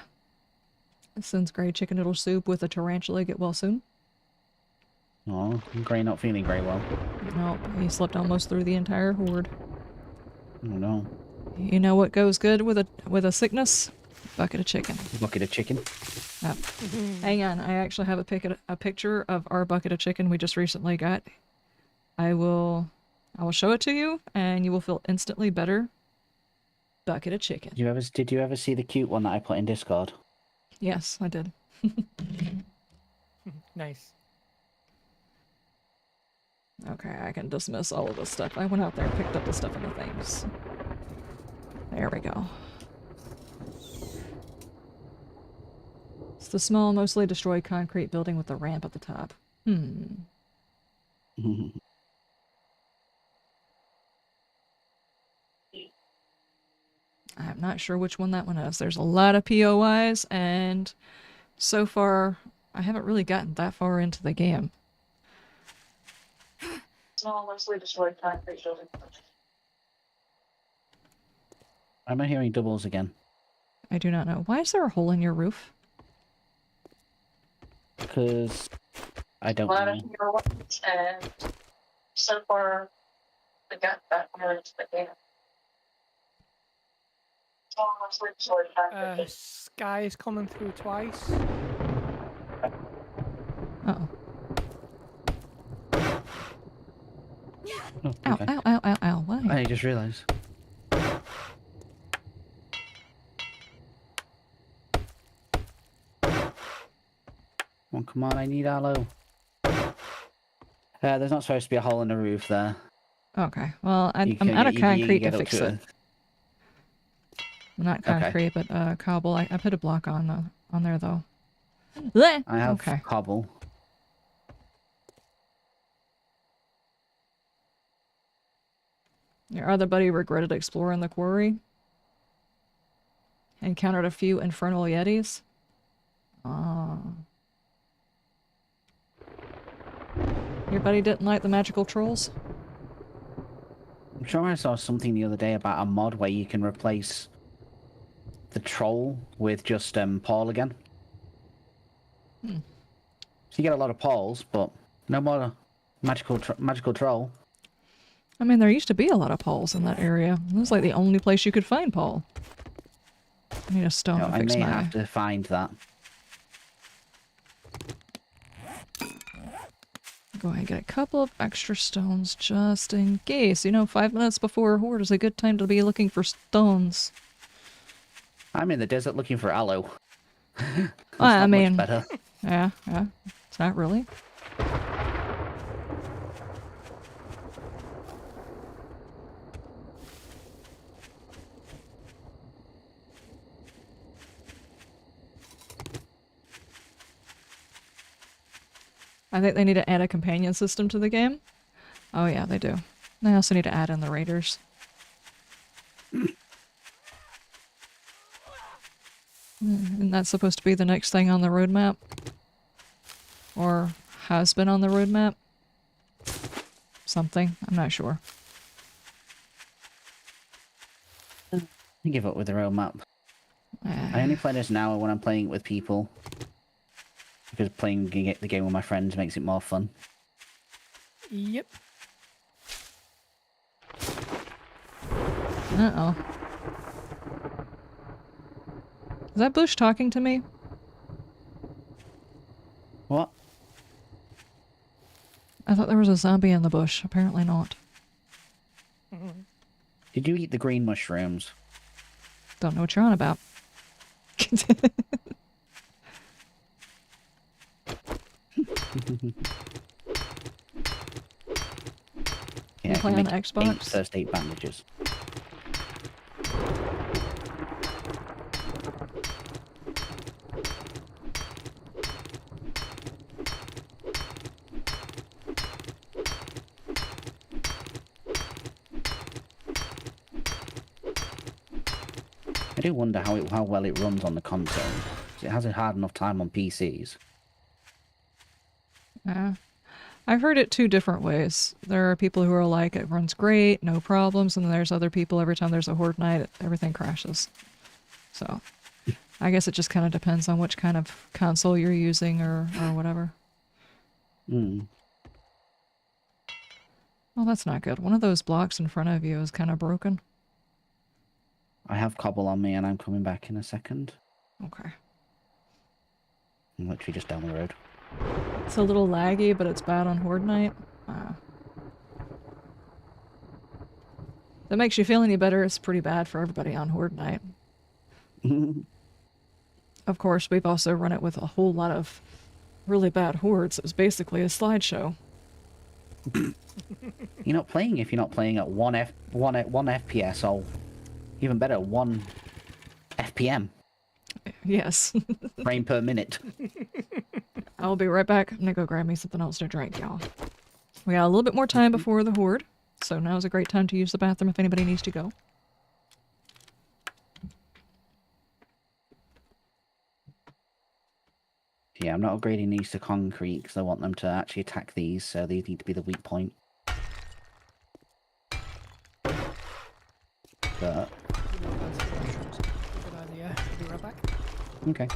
Since Grey chicken noodle soup with a tarantula get well soon? Oh, Gray not feeling very well. Nope, he slept almost through the entire horde. Oh no. You know what goes good with a sickness? Bucket of chicken. Bucket of chicken. Oh. Hang on, I actually have a picture of our bucket of chicken we just recently got. I will show it to you, and you will feel instantly better. Bucket of chicken. Did you ever see the cute one that I put in Discord? Yes, I did. Nice. Okay, I can dismiss all of this stuff. I went out there and picked up the stuff in the things. There we go. It's the small, mostly destroyed concrete building with the ramp at the top. I'm not sure which one that one is. There's a lot of POIs, and so far, I haven't really gotten that far into the game. Small, mostly destroyed concrete building. Am I hearing doubles again? I do not know. Why is there a hole in your roof? Because I don't Lot know. of your ones, and so far, we got that far into the game. Small, mostly destroyed concrete. Sky is coming through twice. Uh-oh. Oh, Ow, okay. ow, ow, ow, ow. Why? I just realised. Oh, come on, I need aloe. There's not supposed to be a hole in the roof there. Okay, well, I'm You can- out of you can concrete to get up fix to it. Not Okay. concrete, but cobble. I put a block on there though. Bleh! I have Okay. cobble. Your other buddy regretted exploring the quarry. Encountered a few infernal yetis. Your buddy didn't like the magical trolls? I'm sure I saw something the other day about a mod where you can replace the troll with just Paul again. So you get a lot of Pauls, but no more magical troll. I mean, there used to be a lot of Pauls in that area. It was like the only place you could find Paul. I need a stone No, to I fix may my... have to find that. Go ahead and get a couple of extra stones just in case. You know, 5 minutes before a horde is a good time to be looking for stones. I'm in the desert looking for aloe. It's I not mean, much better. yeah. It's not really. I think they need to add a companion system to the game. Oh yeah, they do. They also need to add in the raiders. Isn't that supposed to be the next thing on the roadmap? Or has been on the roadmap? Something. I'm not sure. I give up with the roadmap. I only play this now when I'm playing it with people. Because playing the game with my friends makes it more fun. Yep. Uh-oh. Is that bush talking to me? What? I thought there was a zombie in the bush. Apparently not. Did you eat the green mushrooms? Don't know what you're on about. Yeah, I play can on make Xbox? 8 first aid bandages. I do wonder how well it runs on the console. 'Cause it has a hard enough time on PCs. Yeah. I've heard it two different ways. There are people who are like, it runs great, no problems, and then there's other people, every time there's a horde night, everything crashes. So, I guess it just kind of depends on which kind of console you're using or whatever. Hmm. Well, that's not good. One of those blocks in front of you is kind of broken. I have cobble on me and I'm coming back in a second. Okay. I'm literally just down the road. It's a little laggy, but it's bad on horde night. If that makes you feel any better, it's pretty bad for everybody on horde night. Of course, we've also run it with a whole lot of really bad hordes. It was basically a slideshow. You're not playing if you're not playing at 1 FPS or even better, 1 FPM. Yes. Frame per minute. I'll be right back. I'm gonna go grab me something else to drink, y'all. We got a little bit more time before the horde, so now's a great time to use the bathroom if anybody needs to go. Yeah, I'm not upgrading these to concrete because I want them to actually attack these, so they need to be the weak point. But... Good idea. I'll be right back. okay.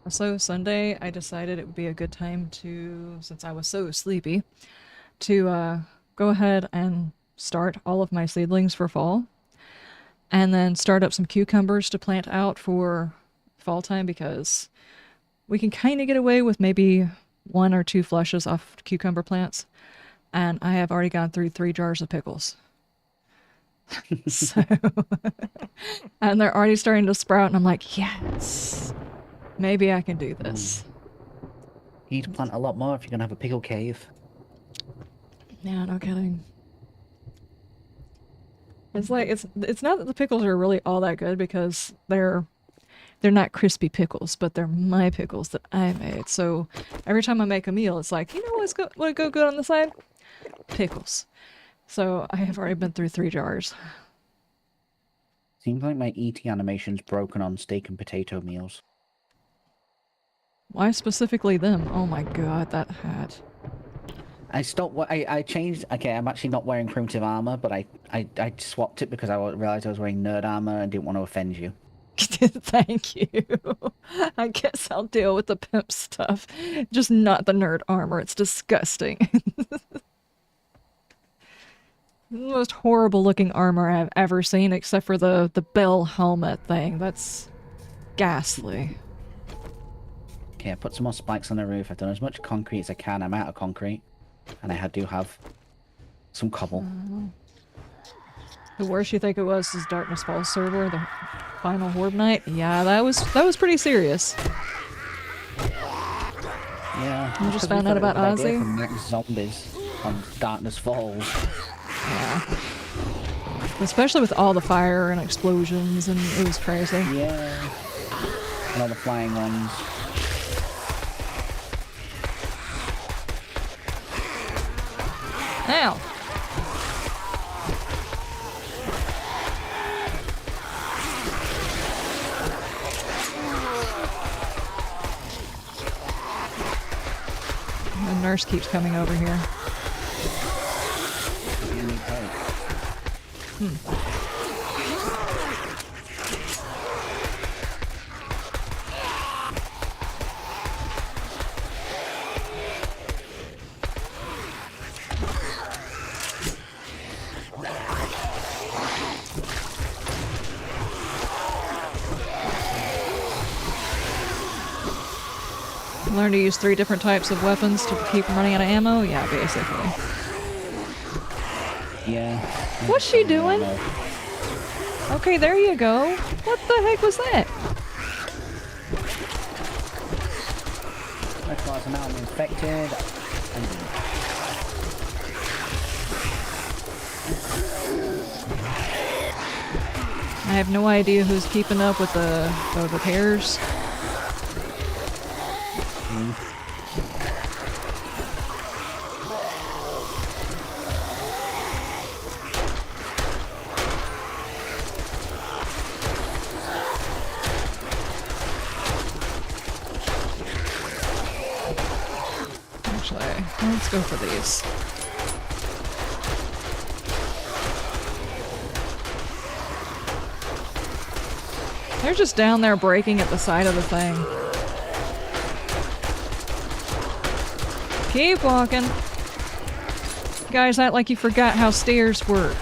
So Sunday, I decided it would be a good time to, since I was so sleepy, to go ahead and start all of my seedlings for fall. And then start up some cucumbers to plant out for fall time because we can kind of get away with maybe 1 or 2 flushes off cucumber plants. And I have already gone through 3 jars of pickles. So, and they're already starting to sprout, and I'm like, yes, maybe I can do this. You need to plant a lot more if you're gonna have a pickle cave. Yeah, no kidding. It's like it's not that the pickles are really all that good because they're not crispy pickles, but they're my pickles that I made. So every time I make a meal, it's like, you know what's what would go good on the side? Pickles. So I have already been through 3 jars. Seems like my ET animation's broken on steak and potato meals. Why specifically them? Oh my god, that hat. I stopped. I changed. Okay, I'm actually not wearing primitive armor, but I swapped it because I realized I was wearing nerd armor and didn't want to offend you. Thank you. I guess I'll deal with the pimp stuff. Just not the nerd armor. It's disgusting. The most horrible looking armor I've ever seen, except for the bell helmet thing. That's ghastly. Okay, I put some more spikes on the roof. I've done as much concrete as I can. I'm out of concrete. And I do have some cobble. The worst you think it was is Darkness Falls server, the final Horde night. Yeah, that was pretty serious. Yeah. You just found out about Ozzy? From next zombies on Darkness Falls. Yeah. Especially with all the fire and explosions, and it was crazy. Yeah. And all the flying ones. Ow! The nurse keeps coming over here. Learn to use 3 different types of weapons to keep from running out of ammo? Yeah, basically. Yeah. What's she doing? Okay, there you go. What the heck was that? That's why now I'm infected. I have no idea who's keeping up with the repairs. Actually, let's go for these. They're just down there breaking at the side of the thing. Keep walking. You guys act like you forgot how stairs work.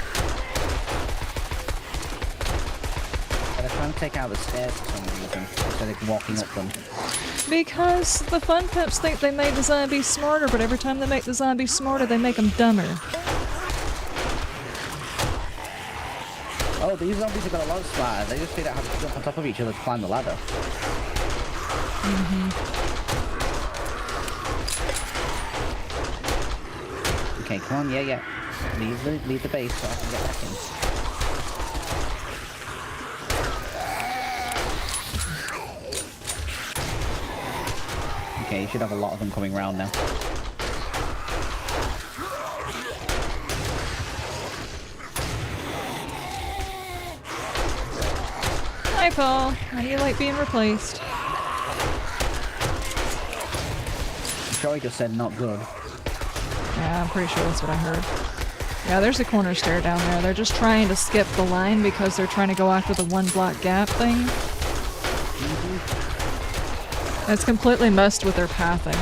They're trying to take out the stairs for some reason, instead of walking up them. Because the fun pimps think they made the zombies smarter, but every time they make the zombies smarter, they make them dumber. Oh, these zombies have got a lot smarter. They just figured out how to jump on top of each other to climb the ladder. Okay, come on, yeah. Leave the base so I can get back in. Okay, you should have a lot of them coming round now. Hi, Paul. How do you like being replaced? I'm sure he just said not good. Yeah, I'm pretty sure that's what I heard. Yeah, there's a corner stair down there. They're just trying to skip the line because they're trying to go after the 1 block gap thing. It's completely messed with their pathing.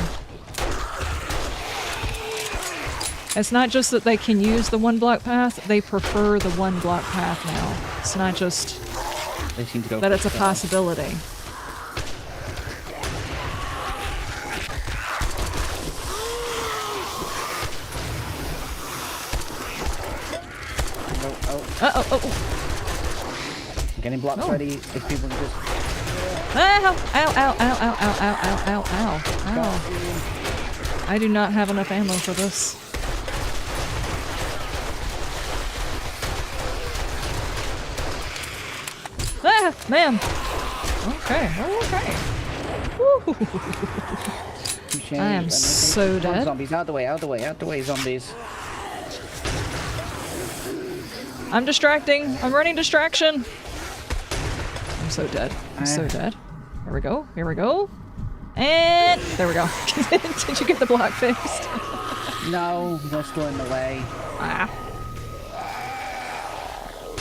It's not just that they can use the one block path, they prefer the one block path now. It's not just They seem to go that it's a for- possibility. Oh, Uh-oh, getting blocks Oh. ready. If people can just. Ow! Ow, ow, ow, ow, ow, ow, ow, ow, ow. I do not have enough ammo for this. Ah, man. Okay, okay. Woo. Touche, I am and so come on, dead. Zombies, out the way, out the way, out the way, zombies. I'm distracting. I'm running distraction. I'm so dead. I'm so dead. Here we go. Here we go. And there we go. Did you get the block fixed? No, they're still in the way. Ah.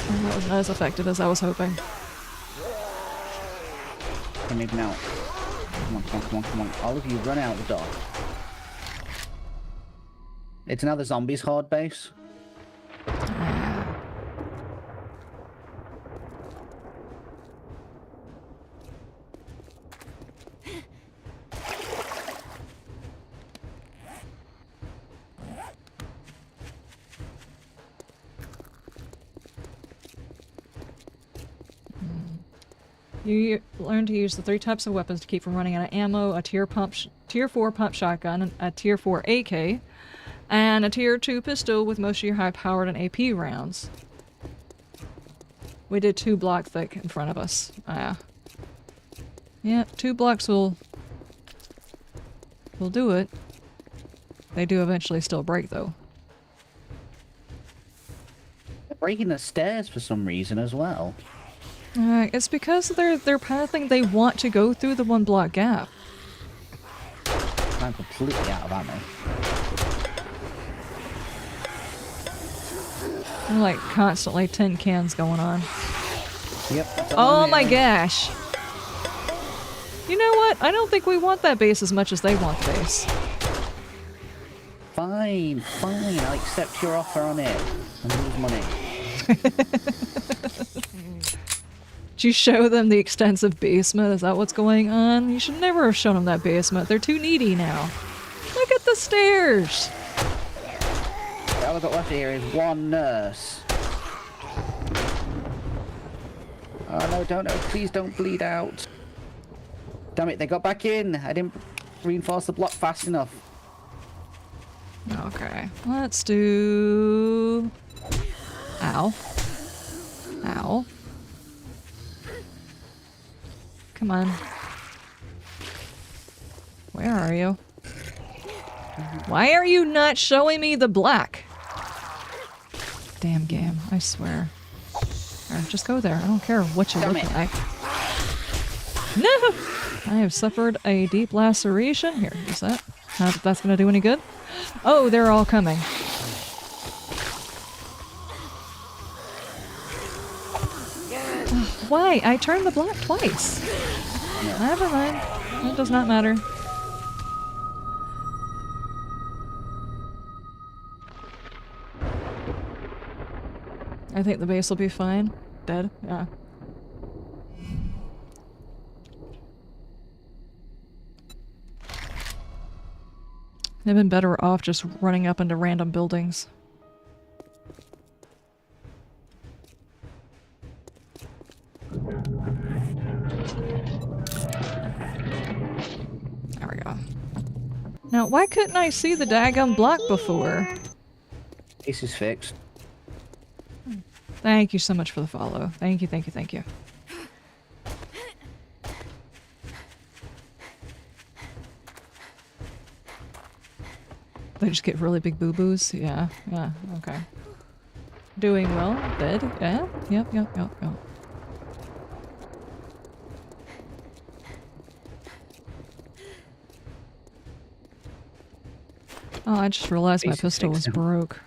Well, that was not as effective as I was hoping. Okay, maybe now. Come on, come on, come on, come on. All of you run out the door. It's another zombies horde base. You learn to use the 3 types of weapons to keep from running out of ammo: a tier 4 pump shotgun, a tier 4 AK, and a tier 2 pistol with most of your high-powered and AP rounds. We did 2 block thick in front of us. Yeah, 2 blocks will do it. They do eventually still break, though. They're breaking the stairs for some reason as well. It's because they're pathing. They want to go through the 1 block gap. I'm completely out of ammo. They're like constantly tin cans going on. Yep. that's all Oh I'm my hearing. gosh. You know what? I don't think we want that base as much as they want the base. Fine, fine. I'll accept your offer on it and lose money. Did you show them the extensive basement? Is that what's going on? You should never have shown them that basement. They're too needy now. Look at the stairs. All I've got left here is 1 nurse. Oh no, don't, no, please don't bleed out. Damn it, they got back in. I didn't reinforce the block fast enough. Okay, let's do... Ow. Ow. Come on. Where are you? Why are you not showing me the black? Damn game, I swear. Alright, just go there. I don't care what you Damn look it. like. No! I have suffered a deep laceration. Here, is that? Not that that's gonna do any good? Oh, they're all coming. Why? I turned the block twice. Never mind. It does not matter. I think the base will be fine. Dead? Yeah. They've been better off just running up into random buildings. There we go. Now, why couldn't I see the daggum block before? This is fixed. Thank you so much for the follow. Thank you, thank you, thank you. They just get really big boo-boos? Yeah, yeah, okay. Doing well. Dead? Yeah? Yep, yep, yep, yep. Oh, I just realized my Basic pistol was fix. broke.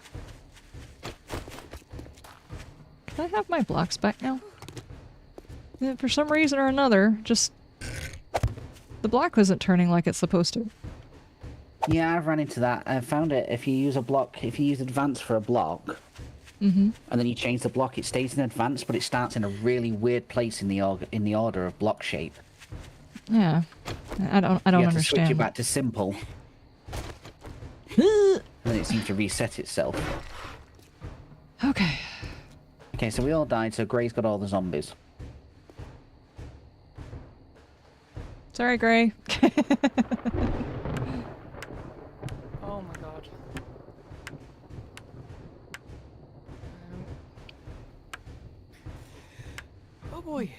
Can I have my blocks back now? Yeah, for some reason or another, just... The block isn't turning like it's supposed to. Yeah, I've run into that. I found it. If you use advance for a block, and then you change the block, it stays in advance, but it starts in a really weird place in the order of block shape. Yeah, I don't You have to understand. switch it back to simple, and then it seems to reset itself. Okay. Okay, so we all died. So Gray's got all the zombies. Sorry, Gray. Oh my god. Oh boy.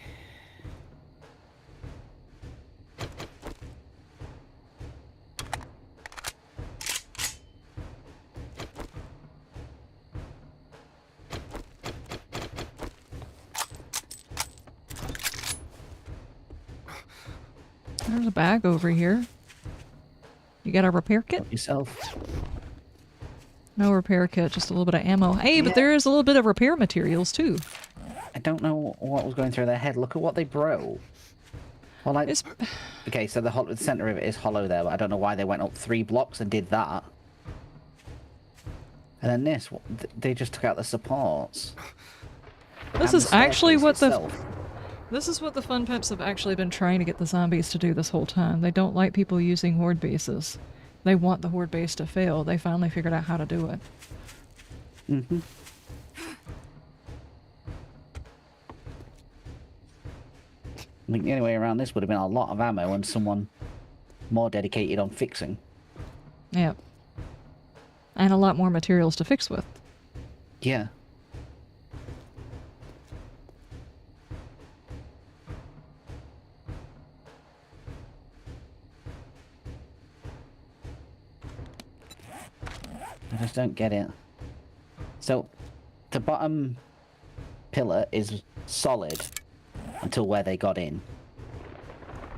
There's a bag over here. You got a repair kit? Help yourself. No repair kit, just a little bit of ammo. Hey, but there is a little bit of repair materials too. I don't know what was going through their head. Look at what they broke. Well, like, It's... okay, so the center of it is hollow there, but I don't know why they went up 3 blocks and did that. And then this, they just took out the supports. This And is the actually staircase what the... itself. This is what the Fun Peps have actually been trying to get the zombies to do this whole time. They don't like people using horde bases. They want the horde base to fail. They finally figured out how to do it. Mm-hmm. I think the only way around this would have been a lot of ammo and someone more dedicated on fixing. Yep. And a lot more materials to fix with. Yeah. I just don't get it. So, the bottom pillar is solid until where they got in.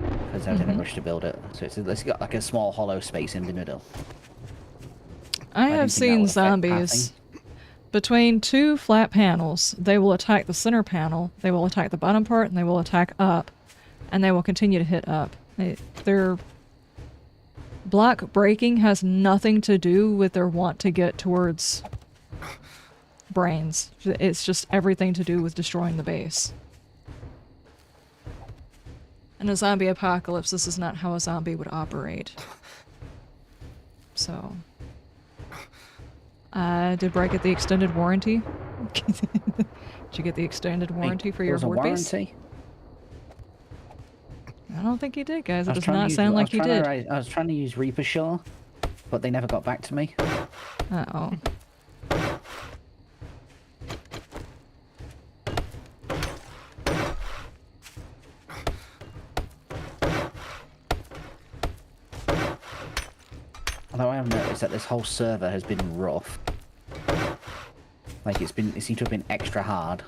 Because I didn't rush to build it. So it's got like a small hollow space in the middle. I didn't have think that seen would affect zombies between 2 flat panels. They will attack the center panel, they will attack the bottom part, and they will attack up. And they will continue to hit up. Their block breaking has nothing to do with their want to get towards brains. It's just everything to do with destroying the base. In a zombie apocalypse, this is not how a zombie would operate. So... did Bry get the extended warranty? Did you get the extended warranty for your horde base? Warranty? I don't think he did, guys. It I was does trying to not use- sound I like was he trying did. to- I was trying to use Reaper Shore, but they never got back to me. Uh-oh. Although I have noticed that this whole server has been rough. Like it seemed to have been extra hard.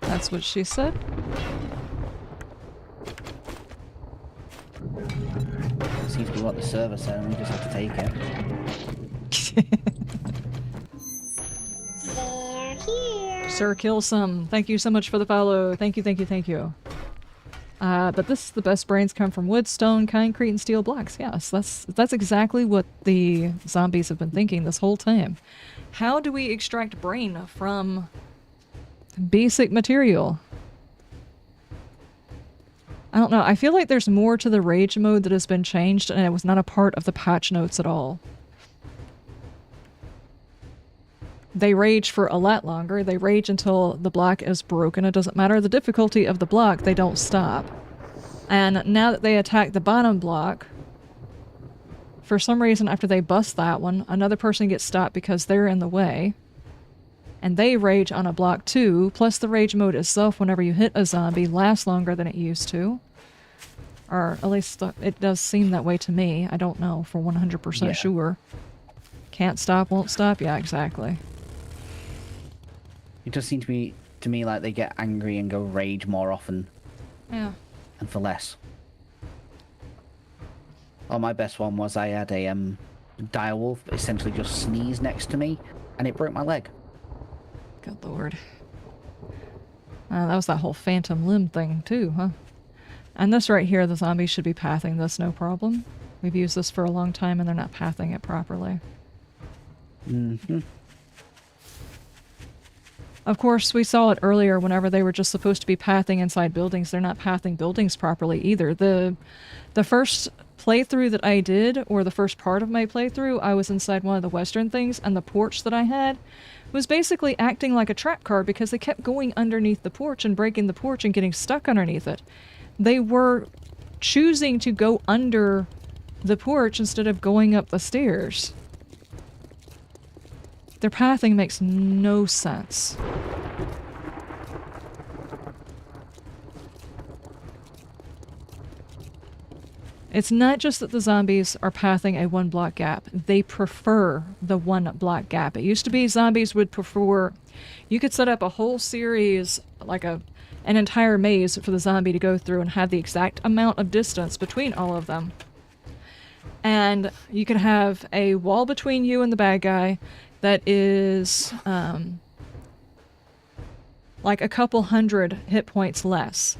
That's what she said? It seems to be what the server said, and we just have to take it. They're here. Sir Killsome, thank you so much for the follow. Thank you, thank you, thank you. But the best brains come from wood, stone, concrete, and steel blocks. Yes, that's exactly what the zombies have been thinking this whole time. How do we extract brain from basic material? I don't know. I feel like there's more to the rage mode that has been changed, and it was not a part of the patch notes at all. They rage for a lot longer. They rage until the block is broken. It doesn't matter the difficulty of the block, they don't stop. And now that they attack the bottom block, for some reason after they bust that one, another person gets stopped because they're in the way. And they rage on a block too, plus the rage mode itself whenever you hit a zombie lasts longer than it used to. Or at least it does seem that way to me. I don't know for 100% sure. Can't stop, won't stop? Yeah, exactly. It just seems to me like they get angry and go rage more often. Yeah. And for less. Oh, my best one was I had a direwolf essentially just sneeze next to me, and it broke my leg. Good lord. That was that whole phantom limb thing too, huh? And this right here, the zombies should be pathing this no problem. We've used this for a long time and they're not pathing it properly. Mm-hmm. Of course, we saw it earlier whenever they were just supposed to be pathing inside buildings. They're not pathing buildings properly either. The first playthrough that I did, or the first part of my playthrough, I was inside one of the western things, and the porch that I had was basically acting like a trap car because they kept going underneath the porch and breaking the porch and getting stuck underneath it. They were choosing to go under the porch instead of going up the stairs. Their pathing makes no sense. It's not just that the zombies are pathing a 1-block gap. They prefer the 1-block gap. It used to be zombies would prefer... You could set up a whole series, like an entire maze for the zombie to go through and have the exact amount of distance between all of them. And you could have a wall between you and the bad guy that is like a couple hundred hit points less.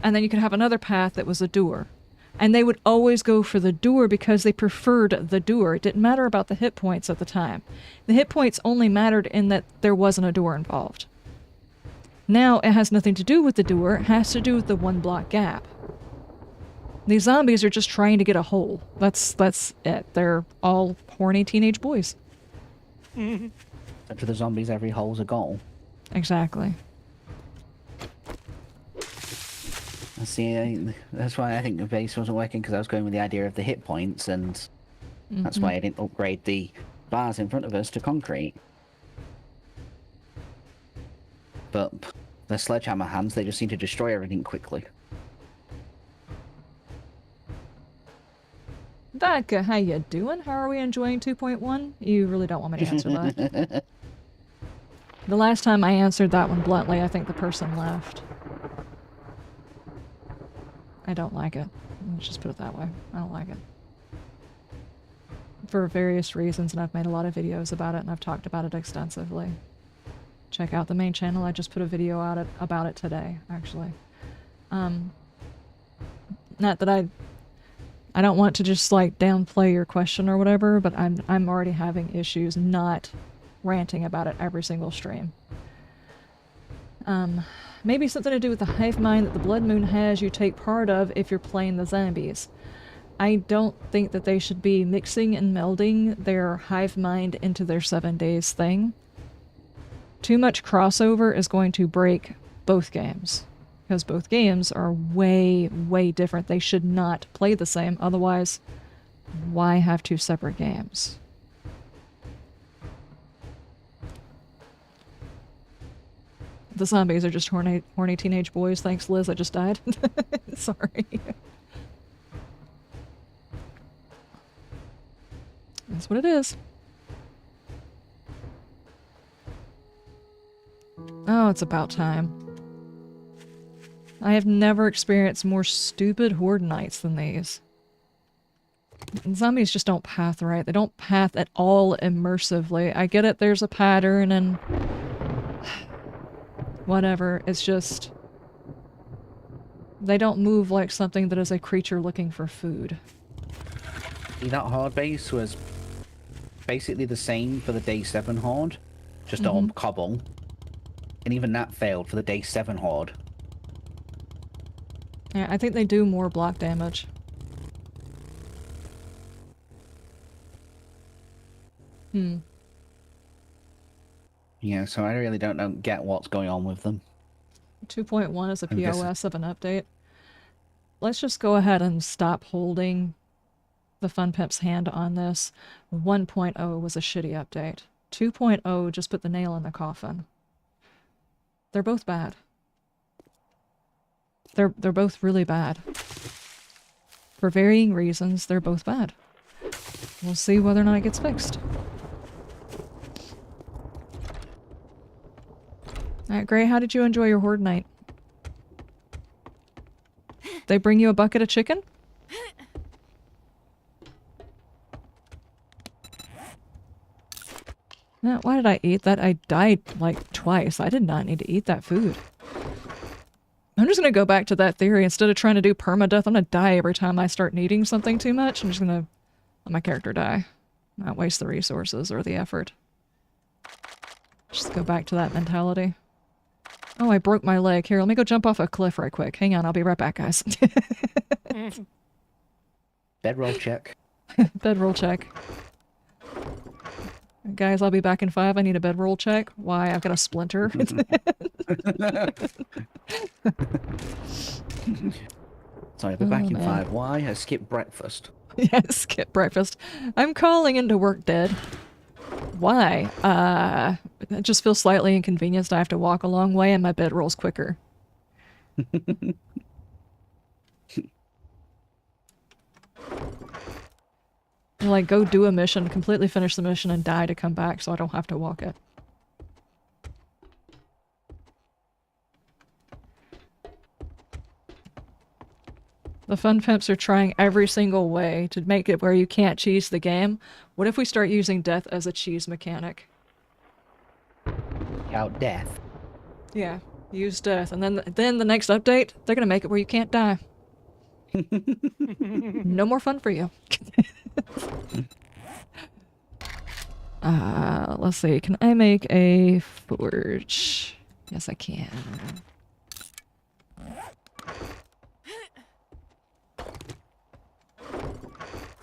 And then you could have another path that was a door. And they would always go for the door because they preferred the door. It didn't matter about the hit points at the time. The hit points only mattered in that there wasn't a door involved. Now it has nothing to do with the door, it has to do with the 1-block gap. These zombies are just trying to get a hole. That's it. They're all horny teenage boys. To the zombies, every hole's a goal. Exactly. See, that's why I think the base wasn't working, because I was going with the idea of the hit points, and that's why I didn't upgrade the bars in front of us to concrete. But the sledgehammer hands, they just seem to destroy everything quickly. Vodka, how you doing? How are we enjoying 2.1? You really don't want me to answer that. The last time I answered that one bluntly, I think the person left. I don't like it. Let's just put it that way. I don't like it. For various reasons, and I've made a lot of videos about it, and I've talked about it extensively. Check out the main channel. I just put a video out about it today, actually. Not that I don't want to just like downplay your question or whatever, but I'm already having issues not ranting about it every single stream. Maybe something to do with the hive mind that the Blood Moon has you take part of if you're playing the zombies. I don't think that they should be mixing and melding their hive mind into their 7 days thing. Too much crossover is going to break both games. Because both games are way, way different. They should not play the same, otherwise, why have 2 separate games? The zombies are just horny teenage boys. Thanks, Liz, I just died. Sorry. That's what it is. Oh, it's about time. I have never experienced more stupid horde nights than these. Zombies just don't path right. They don't path at all immersively. I get it, there's a pattern and... whatever, it's just... they don't move like something that is a creature looking for food. That horde base was basically the same for the day 7 horde, just on cobble. And even that failed for the day 7 horde. Yeah, I think they do more block damage. Yeah, so I really don't get what's going on with them. 2.1 is a POS of an update. Let's just go ahead and stop holding the Fun Pimp's hand on this. 1.0 was a shitty update. 2.0 just put the nail in the coffin. They're both bad. They're both really bad. For varying reasons, they're both bad. We'll see whether or not it gets fixed. Alright, Gray, how did you enjoy your horde night? They bring you a bucket of chicken? Now, why did I eat that? I died like twice. I did not need to eat that food. I'm just gonna go back to that theory. Instead of trying to do permadeath, I'm gonna die every time I start needing something too much. I'm just gonna let my character die. Not waste the resources or the effort. Just go back to that mentality. Oh, I broke my leg. Here, let me go jump off a cliff right quick. Hang on, I'll be right back, guys. Bedroll check. Bedroll check. Guys, I'll be back in 5. I need a bedroll check. Why? I've got a splinter. Sorry, I'll be back in man. 5. Why? I skipped breakfast. Yeah, skip breakfast. I'm calling into work dead. Why? It just feels slightly inconvenienced. I have to walk a long way and my bedroll's quicker. Like, go do a mission, completely finish the mission, and die to come back so I don't have to walk it. The fun pimps are trying every single way to make it where you can't cheese the game. What if we start using death as a cheese mechanic? Out death. Yeah, use death, and then the next update, they're gonna make it where you can't die. No more fun for you. Let's see. Can I make a forge? Yes, I can.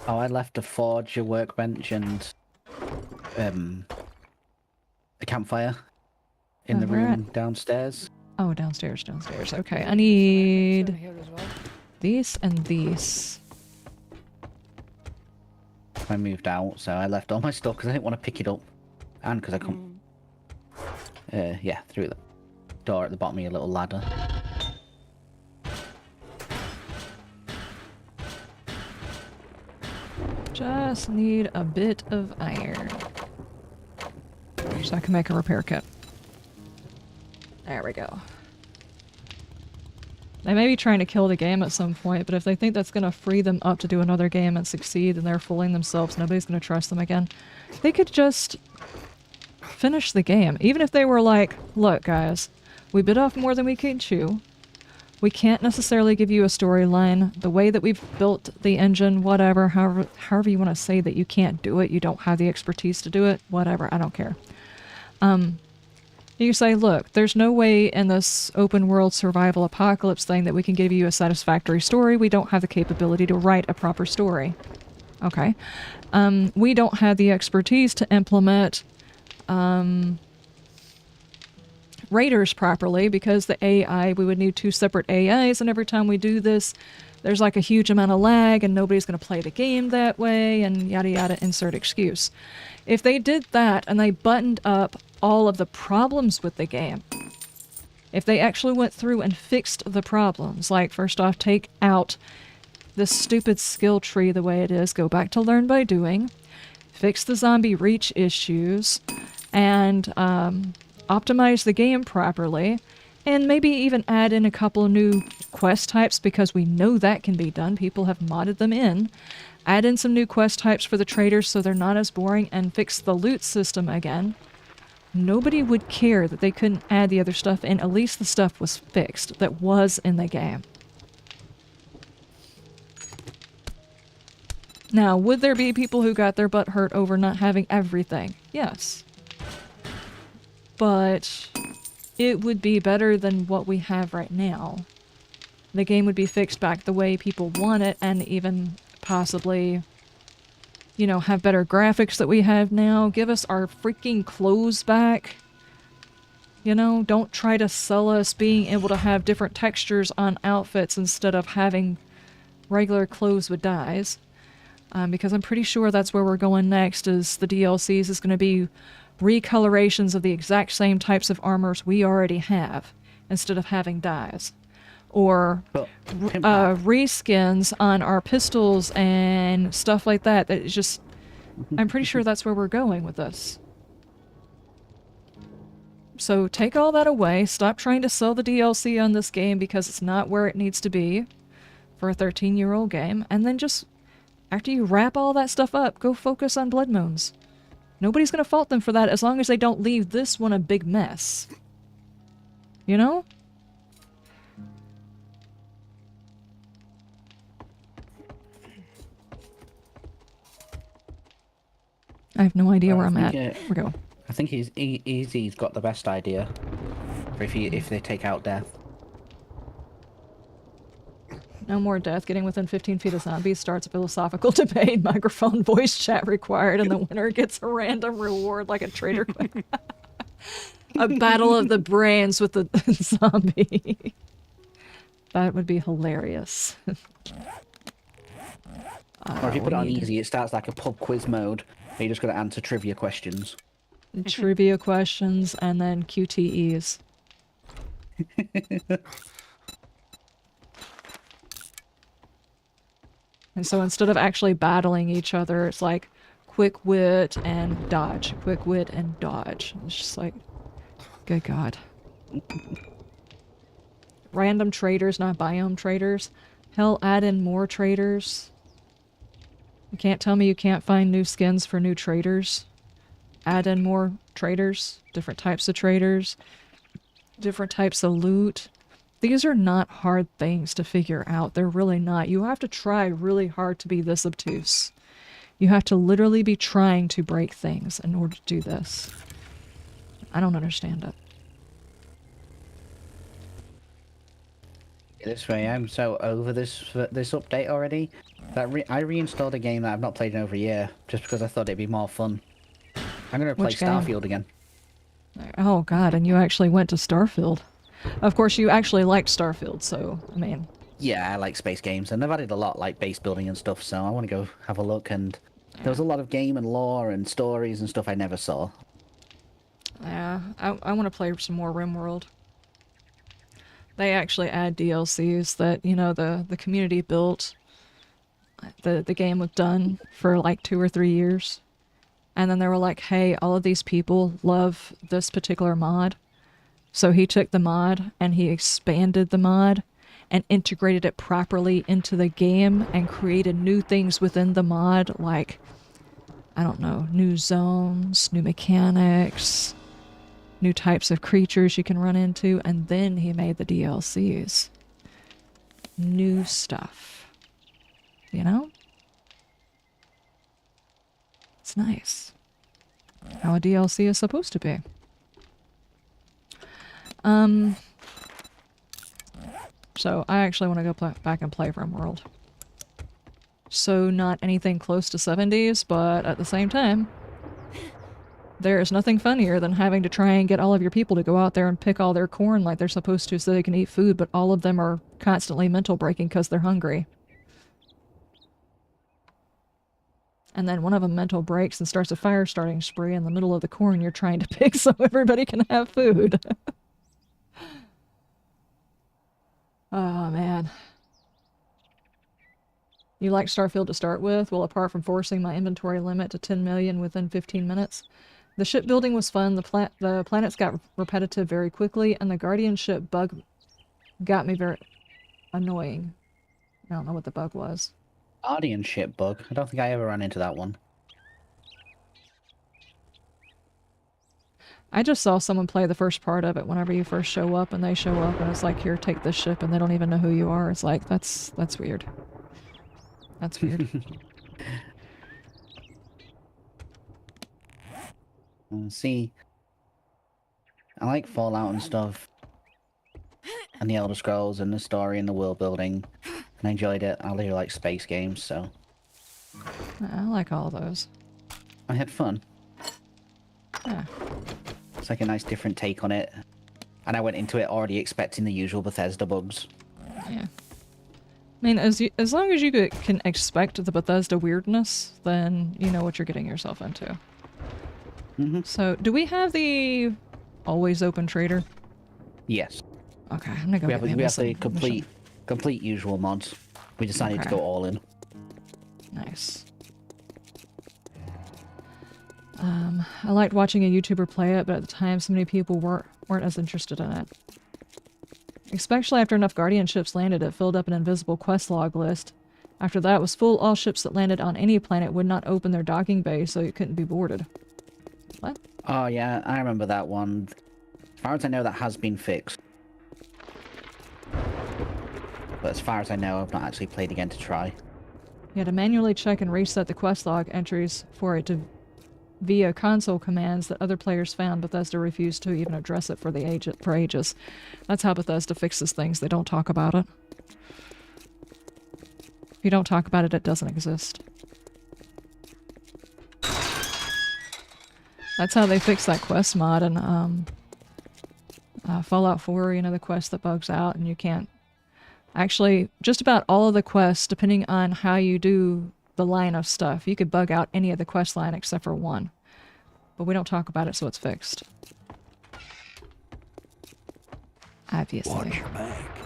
Oh, I left a forge, a workbench, and a campfire in the where room downstairs. Oh, downstairs. Okay, I Over need here as well. these and these. I moved out, so I left all my stuff because I didn't want to pick it up, and because I couldn't. Yeah, through the door at the bottom of your little ladder. Just need a bit of iron. So I can make a repair kit. There we go. They may be trying to kill the game at some point, but if they think that's going to free them up to do another game and succeed and they're fooling themselves, nobody's going to trust them again. They could just finish the game. Even if they were like, look guys, we bit off more than we can chew. We can't necessarily give you a storyline. The way that we've built the engine, whatever, however you want to say that you can't do it, you don't have the expertise to do it, whatever, I don't care. You say, look, there's no way in this open world survival apocalypse thing that we can give you a satisfactory story. We don't have the capability to write a proper story. Okay. We don't have the expertise to implement raiders properly because the AI, we would need 2 separate AIs, and every time we do this, there's like a huge amount of lag and nobody's going to play the game that way, and yada yada, insert excuse. If they did that and they buttoned up all of the problems with the game, if they actually went through and fixed the problems, like first off, take out this stupid skill tree the way it is, go back to learn by doing, fix the zombie reach issues, and optimize the game properly, and maybe even add in a couple of new quest types because we know that can be done. People have modded them in. Add in some new quest types for the traders so they're not as boring, and fix the loot system again. Nobody would care that they couldn't add the other stuff in. At least the stuff was fixed that was in the game. Now, would there be people who got their butt hurt over not having everything? Yes. But it would be better than what we have right now. The game would be fixed back the way people want it, and even possibly, you know, have better graphics that we have now. Give us our freaking clothes back. You know, don't try to sell us being able to have different textures on outfits instead of having regular clothes with dyes. Because I'm pretty sure that's where we're going next, is the DLCs is going to be recolorations of the exact same types of armors we already have, instead of having dyes. Or reskins on our pistols and stuff like that. That is just, I'm pretty sure that's where we're going with this. So take all that away, stop trying to sell the DLC on this game because it's not where it needs to be for a 13-year-old game, and then just, after you wrap all that stuff up, go focus on Blood Moons. Nobody's gonna fault them for that as long as they don't leave this one a big mess. You know? I have no idea where I'm I at. think, We go. I think Easy's got the best idea. For if they take out death. No more death. Getting within 15 feet of zombies starts a philosophical debate. Microphone voice chat required, and the winner gets a random reward like a traitor. A battle of the brains with the zombie. That would be hilarious. Or if you put it on we need easy, it starts like a pub quiz mode. Where you just got to answer trivia questions. trivia questions and then QTEs. And so instead of actually battling each other, it's like quick wit and dodge, quick wit and dodge. It's just like, good God. Random traders, not biome traders. Hell, add in more traders. You can't tell me you can't find new skins for new traders. Add in more traders, different types of traders, different types of loot. These are not hard things to figure out. They're really not. You have to try really hard to be this obtuse. You have to literally be trying to break things in order to do this. I don't understand it. This way, I'm so over this update already that I reinstalled a game that I've not played in over a year just because I thought it'd be more fun. I'm gonna play Which game? Starfield again. Oh God, and you actually went to Starfield. Of course, you actually liked Starfield, so, I mean... Yeah, I like space games, and they've added a lot like base building and stuff, so I want to go have a look, and there was a lot of game and lore and stories and stuff I never saw. Yeah, I want to play some more RimWorld. They actually add DLCs that, you know, the community built. The game was done for like 2 or 3 years. And then they were like, hey, all of these people love this particular mod. So he took the mod and he expanded the mod and integrated it properly into the game and created new things within the mod, like, I don't know, new zones, new mechanics, new types of creatures you can run into, and then he made the DLCs. New stuff. You know? It's nice. How a DLC is supposed to be. So I actually want to go back and play RimWorld. So not anything close to 70s, but at the same time, there is nothing funnier than having to try and get all of your people to go out there and pick all their corn like they're supposed to so they can eat food, but all of them are constantly mental breaking because they're hungry. And then one of them mental breaks and starts a fire starting spree in the middle of the corn you're trying to pick so everybody can have food. Oh, man. You like Starfield to start with? Well, apart from forcing my inventory limit to 10 million within 15 minutes. The shipbuilding was fun, the planets got repetitive very quickly, and the guardianship bug got me very annoying. I don't know what the bug was. Guardianship bug? I don't think I ever ran into that one. I just saw someone play the first part of it whenever you first show up, and they show up, and it's like, here, take this ship, and they don't even know who you are. It's like, that's weird. That's weird. See, I like Fallout and stuff, and the Elder Scrolls, and the story, and the world building, and I enjoyed it. I really like space games, so... I like all of those. I had fun. Yeah. It's like a nice different take on it. And I went into it already expecting the usual Bethesda bugs. Yeah. I mean, as long as you can expect the Bethesda weirdness, then you know what you're getting yourself into. Mm-hmm. So, do we have the always open trader? Yes. Okay, I'm gonna go get me a we have the mission. complete usual mods. We decided to Okay. go all in. Nice. I liked watching a YouTuber play it, but at the time so many people weren't as interested in it. Especially after enough guardianships landed, it filled up an invisible quest log list. After that was full, all ships that landed on any planet would not open their docking bay, so it couldn't be boarded. What? Oh yeah, I remember that one. As far as I know, that has been fixed. But as far as I know, I've not actually played again to try. You had to manually check and reset the quest log entries for it to via console commands that other players found. Bethesda refused to even address it for ages. That's how Bethesda fixes things. They don't talk about it. If you don't talk about it, it doesn't exist. That's how they fix that quest mod in Fallout 4, you know, the quest that bugs out and you can't... Actually, just about all of the quests, depending on how you do the line of stuff, you could bug out any of the quest line except for one. But we don't talk about it, so it's fixed. Obviously. Watch your back.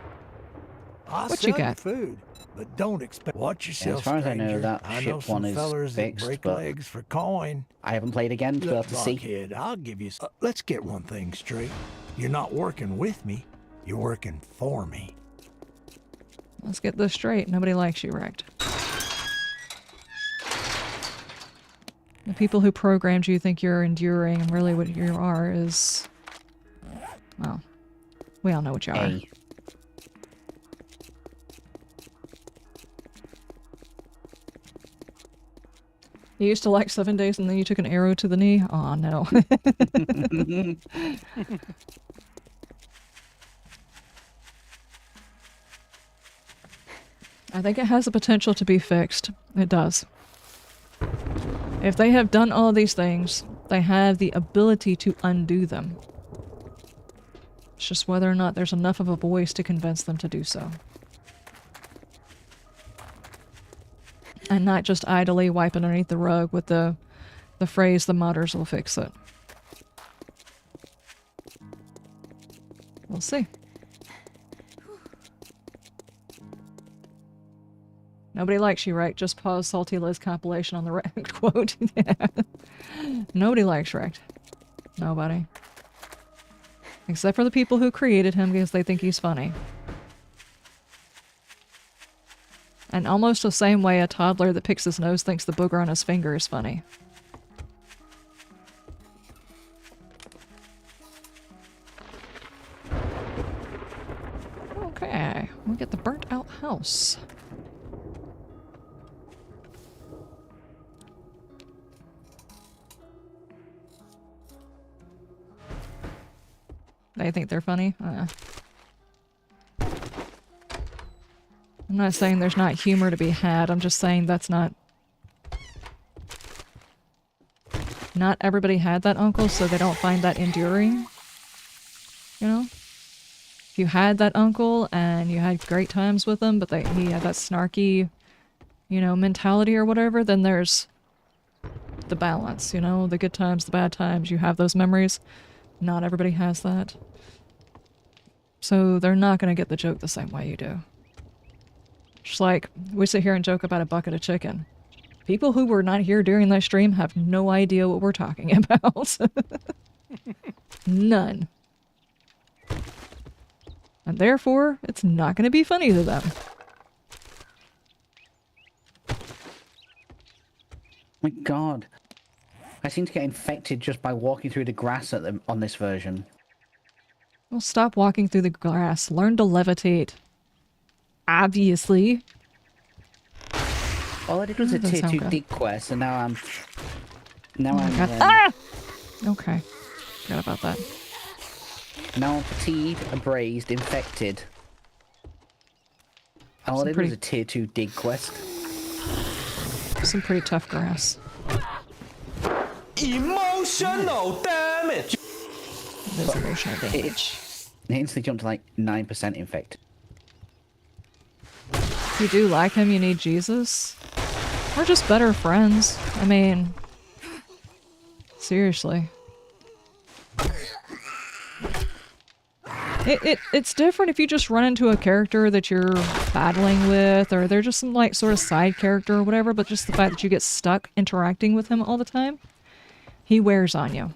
I'll What sell you got? food, but don't expect. Watch yourself, as far as I know, stranger. that I know ship some one is fellers that fixed, break but legs for coin. I haven't played again to be able Look, to see. blockhead, I'll give you. Let's get one thing straight. You're not working with me. You're working for me. Let's get this straight. Nobody likes you, Wrecked. The people who programmed you think you're enduring, and really what you are is... Well, we all know what you are. Hey. You used to like 7 days and then you took an arrow to the knee? Aw, no. I think it has the potential to be fixed. It does. If they have done all these things, they have the ability to undo them. It's just whether or not there's enough of a voice to convince them to do so. And not just idly wipe underneath the rug with the phrase, the modders will fix it. We'll see. Nobody likes you, right? Just pause Salty Liz compilation on the Wrecked quote. Yeah. Nobody likes Wrecked. Nobody. Except for the people who created him because they think he's funny. And almost the same way a toddler that picks his nose thinks the booger on his finger is funny. Okay, we get the burnt out house. They think they're funny? I'm not saying there's not humor to be had, I'm just saying that's not... Not everybody had that uncle, so they don't find that enduring. You know? If you had that uncle and you had great times with him, but he had that snarky, you know, mentality or whatever, then there's the balance, you know? The good times, the bad times, you have those memories. Not everybody has that. So they're not going to get the joke the same way you do. Just like, we sit here and joke about a bucket of chicken. People who were not here during that stream have no idea what we're talking about. None. And therefore, it's not going to be funny to them. My god. I seem to get infected just by walking through the grass on this version. Well, stop walking through the grass. Learn to levitate. Obviously. All I did was a That doesn't tier sound 2 good. dig quest, and now I'm... Ah! Okay. Forgot about that. Now I'm fatigued, abrased, infected. All I did was a tier 2 dig quest. Some pretty tough grass. Emotional damage. There's emotional damage. It instantly jumped to like 9% infect. If you do like him, you need Jesus. We're just better friends. I mean... Seriously. It's different if you just run into a character that you're battling with, or they're just some like sort of side character or whatever, but just the fact that you get stuck interacting with him all the time, he wears on you.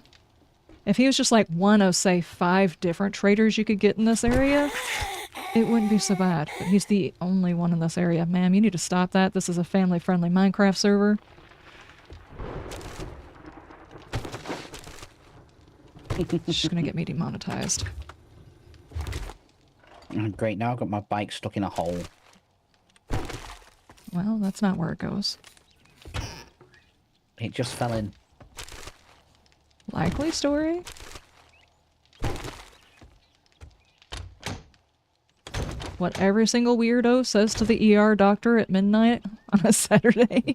If he was just like one of, say, 5 different traders you could get in this area, it wouldn't be so bad. But he's the only one in this area. Ma'am, you need to stop that. This is a family-friendly Minecraft server. She's gonna get me demonetized. Oh, great, now I've got my bike stuck in a hole. Well, that's not where it goes. It just fell in. Likely story? What every single weirdo says to the ER doctor at midnight on a Saturday?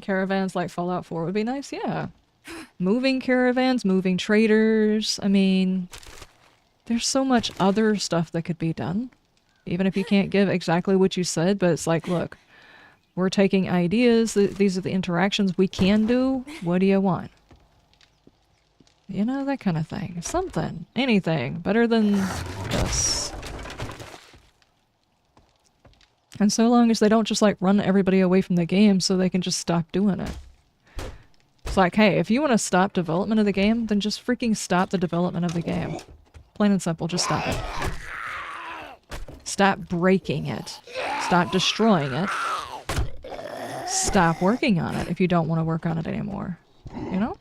Caravans like Fallout 4 would be nice, yeah. Moving caravans, moving traders. I mean, there's so much other stuff that could be done. Even if you can't give exactly what you said, but it's like, look, we're taking ideas. These are the interactions we can do. What do you want? You know, that kind of thing. Something. Anything. Better than this. And so long as they don't just like run everybody away from the game so they can just stop doing it. It's like, hey, if you want to stop development of the game, then just freaking stop the development of the game. Plain and simple, just stop it. Stop breaking it. Stop destroying it. Stop working on it if you don't want to work on it anymore. You know?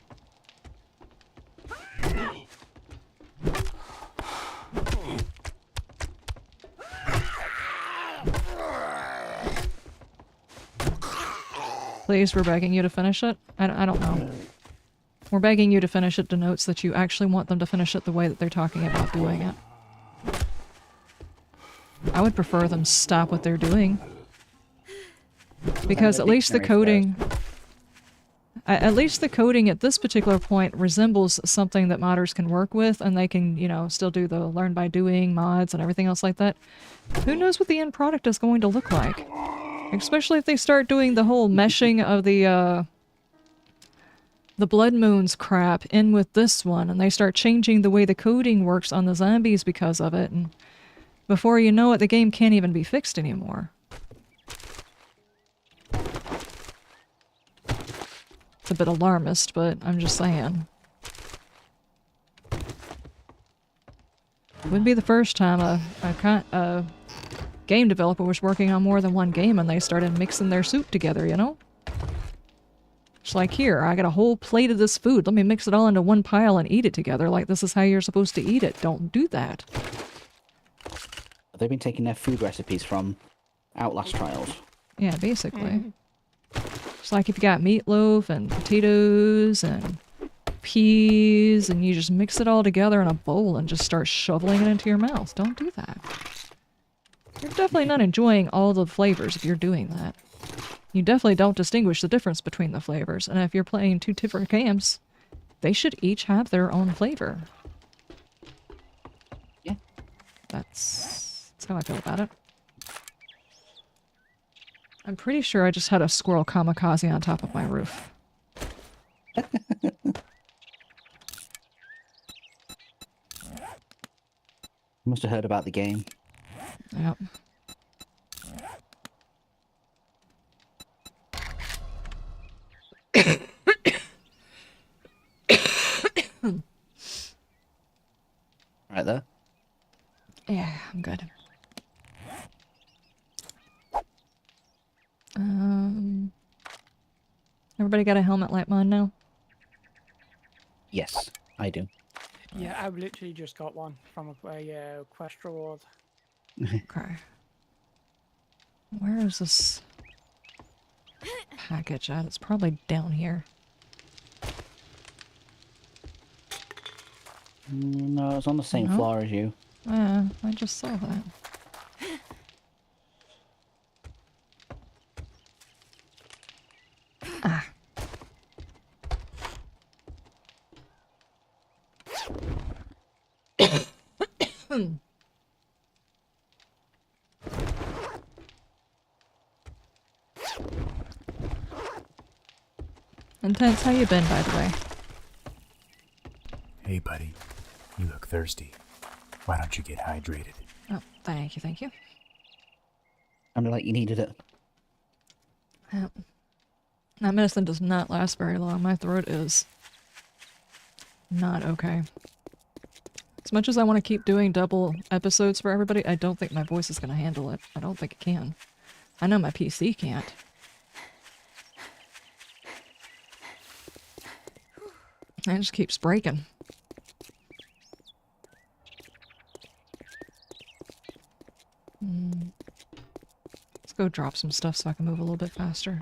Please, we're begging you to finish it. I don't know. We're begging you to finish it denotes that you actually want them to finish it the way that they're talking about doing it. I would prefer them stop what they're doing. Because at least the coding... At least the coding at this particular point resembles something that modders can work with, and they can, you know, still do the learn by doing mods and everything else like that. Who knows what the end product is going to look like? Especially if they start doing the whole meshing of the Blood Moons crap in with this one, and they start changing the way the coding works on the zombies because of it, and before you know it, the game can't even be fixed anymore. It's a bit alarmist, but I'm just saying. It wouldn't be the first time a game developer was working on more than one game and they started mixing their soup together, you know? It's like, here, I got a whole plate of this food. Let me mix it all into one pile and eat it together like this is how you're supposed to eat it. Don't do that. They've been taking their food recipes from Outlast Trials. Yeah, basically. It's like if you got meatloaf and potatoes and peas and you just mix it all together in a bowl and just start shoveling it into your mouth. Don't do that. You're definitely not enjoying all the flavors if you're doing that. You definitely don't distinguish the difference between the flavors. And if you're playing two different games, they should each have their own flavor. Yeah. That's how I feel about it. I'm pretty sure I just had a squirrel kamikaze on top of my roof. Must have heard about the game. Yep. Right there. Yeah, I'm good. Everybody got a helmet like mine now? Yes, I do. Yeah, I've literally just got one from a quest reward. Okay. Where is this package at? It's probably down here. No, it's on the same floor as you. Yeah, I just saw that. Ah. Intense, how you been, by the way? Hey, buddy. You look thirsty. Why don't you get hydrated? Oh, thank you, thank you. Sounded like you needed it. Yep. That medicine does not last very long. My throat is not okay. As much as I want to keep doing double episodes for everybody, I don't think my voice is going to handle it. I don't think it can. I know my PC can't. It just keeps breaking. go drop some stuff so I can move a little bit faster.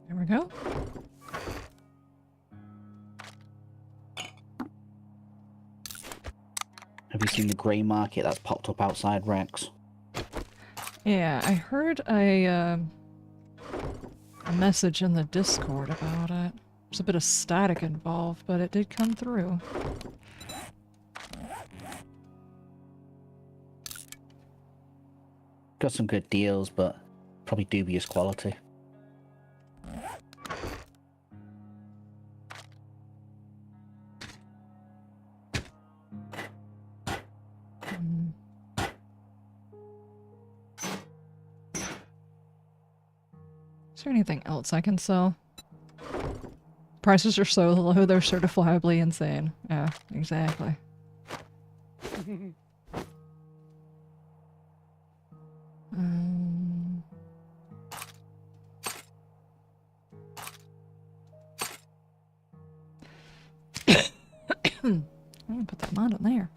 There we go. Have you seen the grey market that's popped up outside Rex? Yeah, I heard a message in the Discord about it. There's a bit of static involved, but it did come through. Got some good deals, but probably dubious quality. Mm. Is there anything else I can sell? Prices are so low, they're certifiably insane. Yeah, exactly. Um, I'm gonna put that mod in there.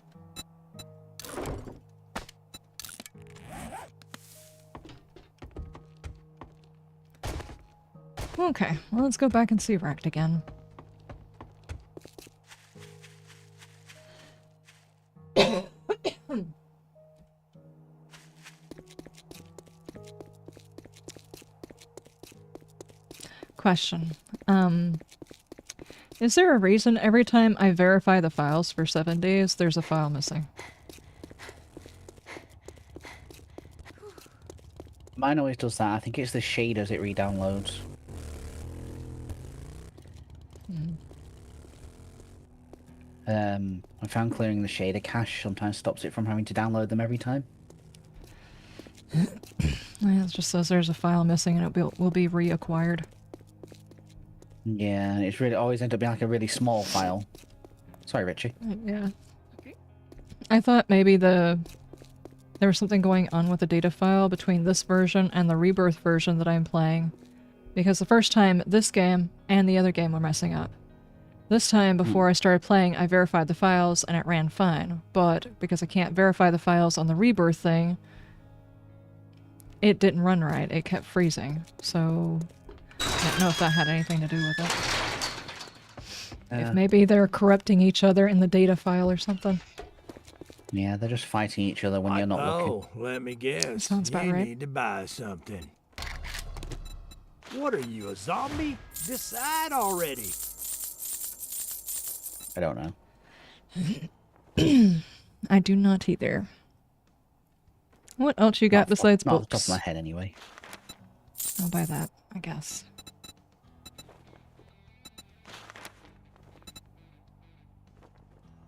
Okay, well, let's go back and see Wrecked again. Question. Is there a reason every time I verify the files for 7 days, there's a file missing? Mine always does that. I think it's the shaders it re-downloads. I found clearing the shader cache sometimes stops it from having to download them every time. Yeah, it just says there's a file missing and it will be reacquired. Yeah, it's really always ends up being like a really small file. Sorry, Richie. Yeah. I thought maybe there was something going on with the data file between this version and the Rebirth version that I'm playing. Because the first time, this game and the other game were messing up. This time, before I started playing, I verified the files and it ran fine. But because I can't verify the files on the Rebirth thing, it didn't run right. It kept freezing. So I don't know if that had anything to do with it. If maybe they're corrupting each other in the data file or something. Yeah, they're just fighting each other when you're not looking. Oh, let me guess. Sounds about you right. need to buy something. What are you, a zombie? Decide already. I don't know. I do not either. What else you got besides Not off the top books? of my head, anyway. I'll buy that, I guess.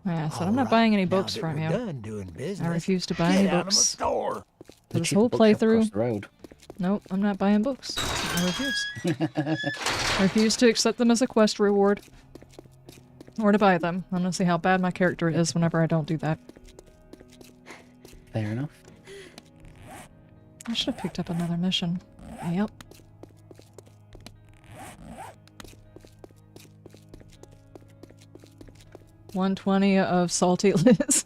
Yeah, so I'm not All buying any right, books now from that you. we're done doing business, I refuse to buy get any out of my books. store. For this cheap whole bookshop across playthrough, the road. nope, I'm not buying books. I refuse. I refuse to accept them as a quest reward. Or to buy them. I'm gonna see how bad my character is whenever I don't do that. Fair enough. I should have picked up another mission. Yep. $120 of salty Liz.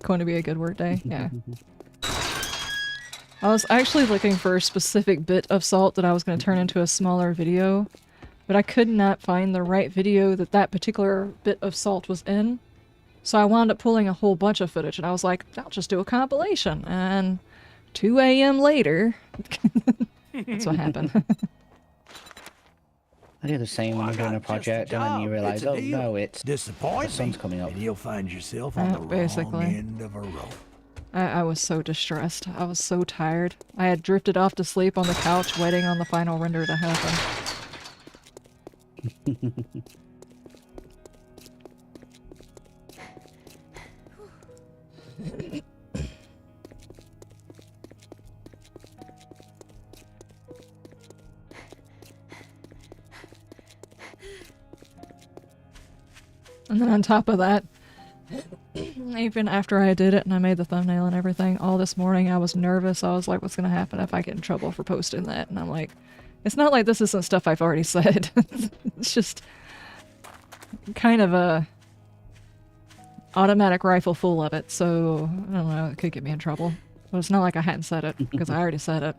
Going to be a good work day. Yeah. I was actually looking for a specific bit of salt that I was going to turn into a smaller video, but I could not find the right video that that particular bit of salt was in. So I wound up pulling a whole bunch of footage, and I was like, I'll just do a compilation. And 2 a.m. later, that's what happened. I do the same when Well, I'm doing I a got just project the and then you job. realise, It's a oh deal. no, it's Disappoint the sun's me, coming up. and you'll find yourself on the Basically. wrong end of a rope. I was so distressed. I was so tired. I had drifted off to sleep on the couch waiting on the final render to happen. And then on top of that, even after I did it and I made the thumbnail and everything, all this morning I was nervous. I was like, what's going to happen if I get in trouble for posting that? And I'm like, it's not like this isn't stuff I've already said. It's just kind of a automatic rifle full of it. So, I don't know, it could get me in trouble. But it's not like I hadn't said it, because I already said it.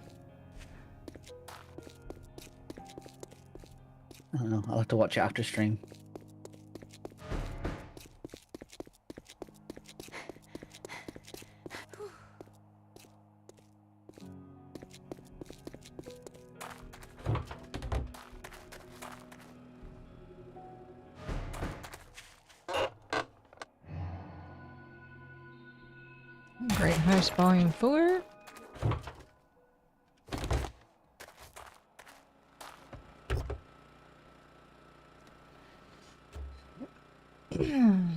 I don't know. I'll have to watch it after stream. Great House Volume 4.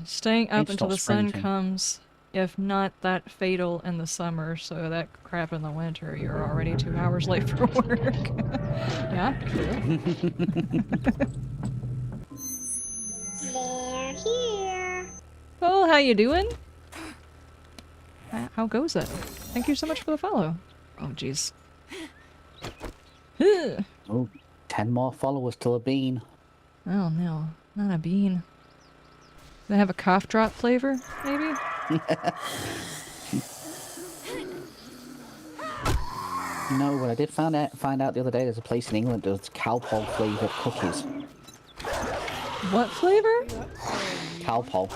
Staying up It's until not the sun springtime. comes, if not that fatal in the summer, so that crap in the winter, you're already 2 hours late for work. Yeah, true. They're here. Well, how you doing? How goes it? Thank you so much for the follow. Oh, jeez. Ugh. Oh, 10 more followers till a bean. Oh no, not a bean. They have a cough drop flavor, maybe? No, but I did find out the other day there's a place in England that does Calpol flavoured cookies. What flavor? Calpol.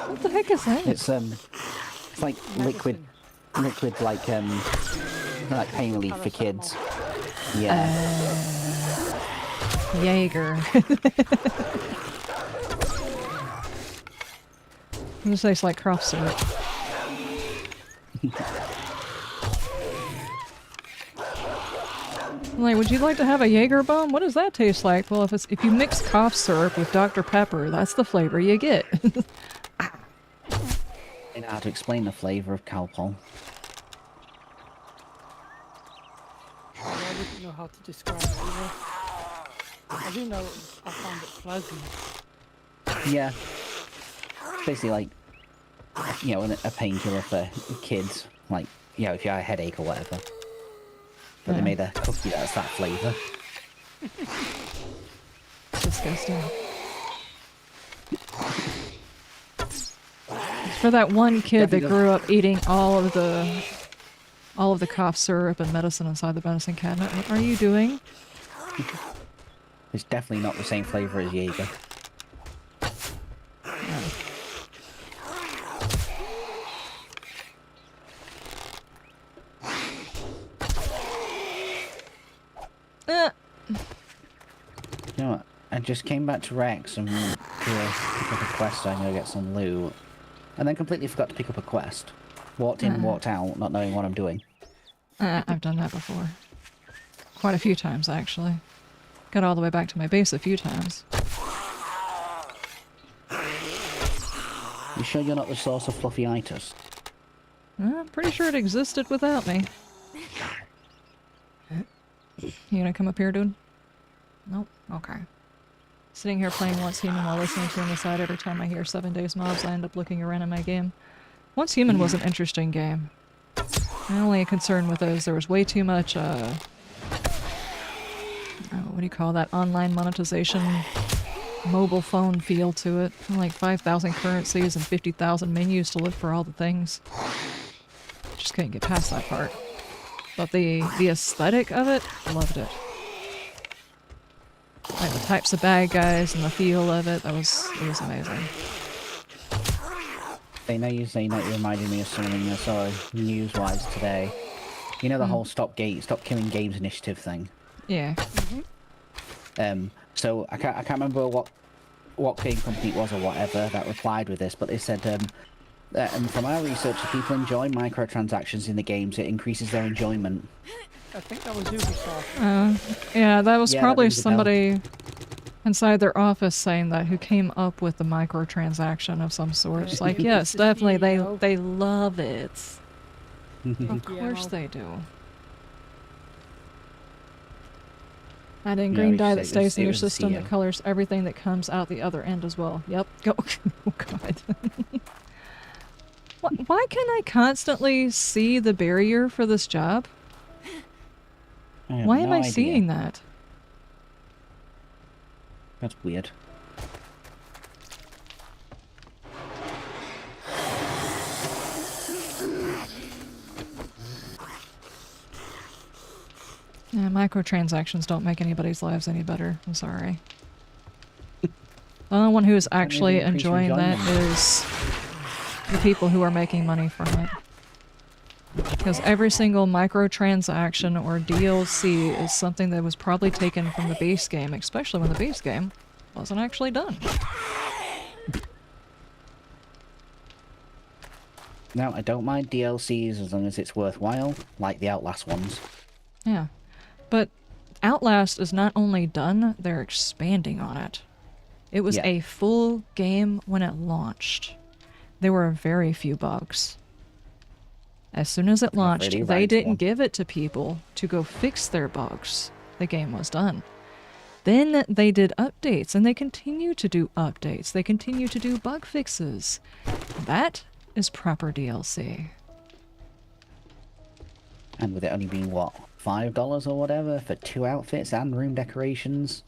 What the heck is that? It's like liquid like pain relief for kids. Yeah. Jaeger. It tastes like cough syrup. I'm like, would you like to have a Jaeger bomb? What does that taste like? Well, if you mix cough syrup with Dr. Pepper, that's the flavor you get. I don't know how to explain the flavour of Calpol. I wouldn't know how to describe it either. I do know I found it pleasant. Yeah. Basically like, you know, a painkiller for kids. Like, you know, if you have a headache or whatever. But they made a cookie that's that flavour. It's disgusting. It's for that one kid that grew up eating all of the cough syrup and medicine inside the medicine cabinet. What are you doing? It's definitely not the same flavour as Jaeger. You know what? I just came back to Rex and pick up a quest so I can go get some loot. And then completely forgot to pick up a quest. Walked in, walked out, not knowing what I'm doing. I've done that before. Quite a few times, actually. Got all the way back to my base a few times. You sure you're not the source of fluffyitis? I'm pretty sure it existed without me. You gonna come up here, dude? Nope. Okay. Sitting here playing Once Human while listening to him aside every time I hear 7 Days Mobs, I end up looking around in my game. Once Human was an interesting game. My only concern with it is there was way too much, what do you call that? Online monetization, mobile phone feel to it. Like 5,000 currencies and 50,000 menus to look for all the things. Just couldn't get past that part. But the aesthetic of it, loved it. Like the types of bad guys and the feel of it, it was amazing. They know you say that you reminded me of something I saw news-wise today. You know the whole Stop Killing Games initiative thing? Yeah. So I can't remember what game company it was or whatever that replied with this, but they said, and from our research, if people enjoy microtransactions in the games, it increases their enjoyment. I think that was Ubisoft. Yeah, that was Yeah, that probably rings a bell. somebody inside their office saying that who came up with the microtransaction of some sort. It's like, yes, The definitely, CEO. they love it. Of Yeah, course well, they do. Add in Yeah, green we dye said that it was- stays in it your was a system that CO. colors everything that comes out the other end as well. Yep. Go. Oh god. Why can I constantly see the barrier for this job? I have Why no am I idea. seeing that? That's weird. Yeah, microtransactions don't make anybody's lives any better. I'm sorry. The only one who is actually increase enjoying that enjoyment. is the people who are making money from it. Because every single microtransaction or DLC is something that was probably taken from the base game, especially when the base game wasn't actually done. Now, I don't mind DLCs as long as it's worthwhile, like the Outlast ones. Yeah. But Outlast is not only done, they're expanding on it. It was Yeah. a full game when it launched. There were very few bugs. As soon as it launched, Freddy they Rides didn't one. give it to people to go fix their bugs. The game was done. Then they did updates, and they continue to do updates. They continue to do bug fixes. That is proper DLC. And with it only being, what, $5 or whatever for 2 outfits and room decorations?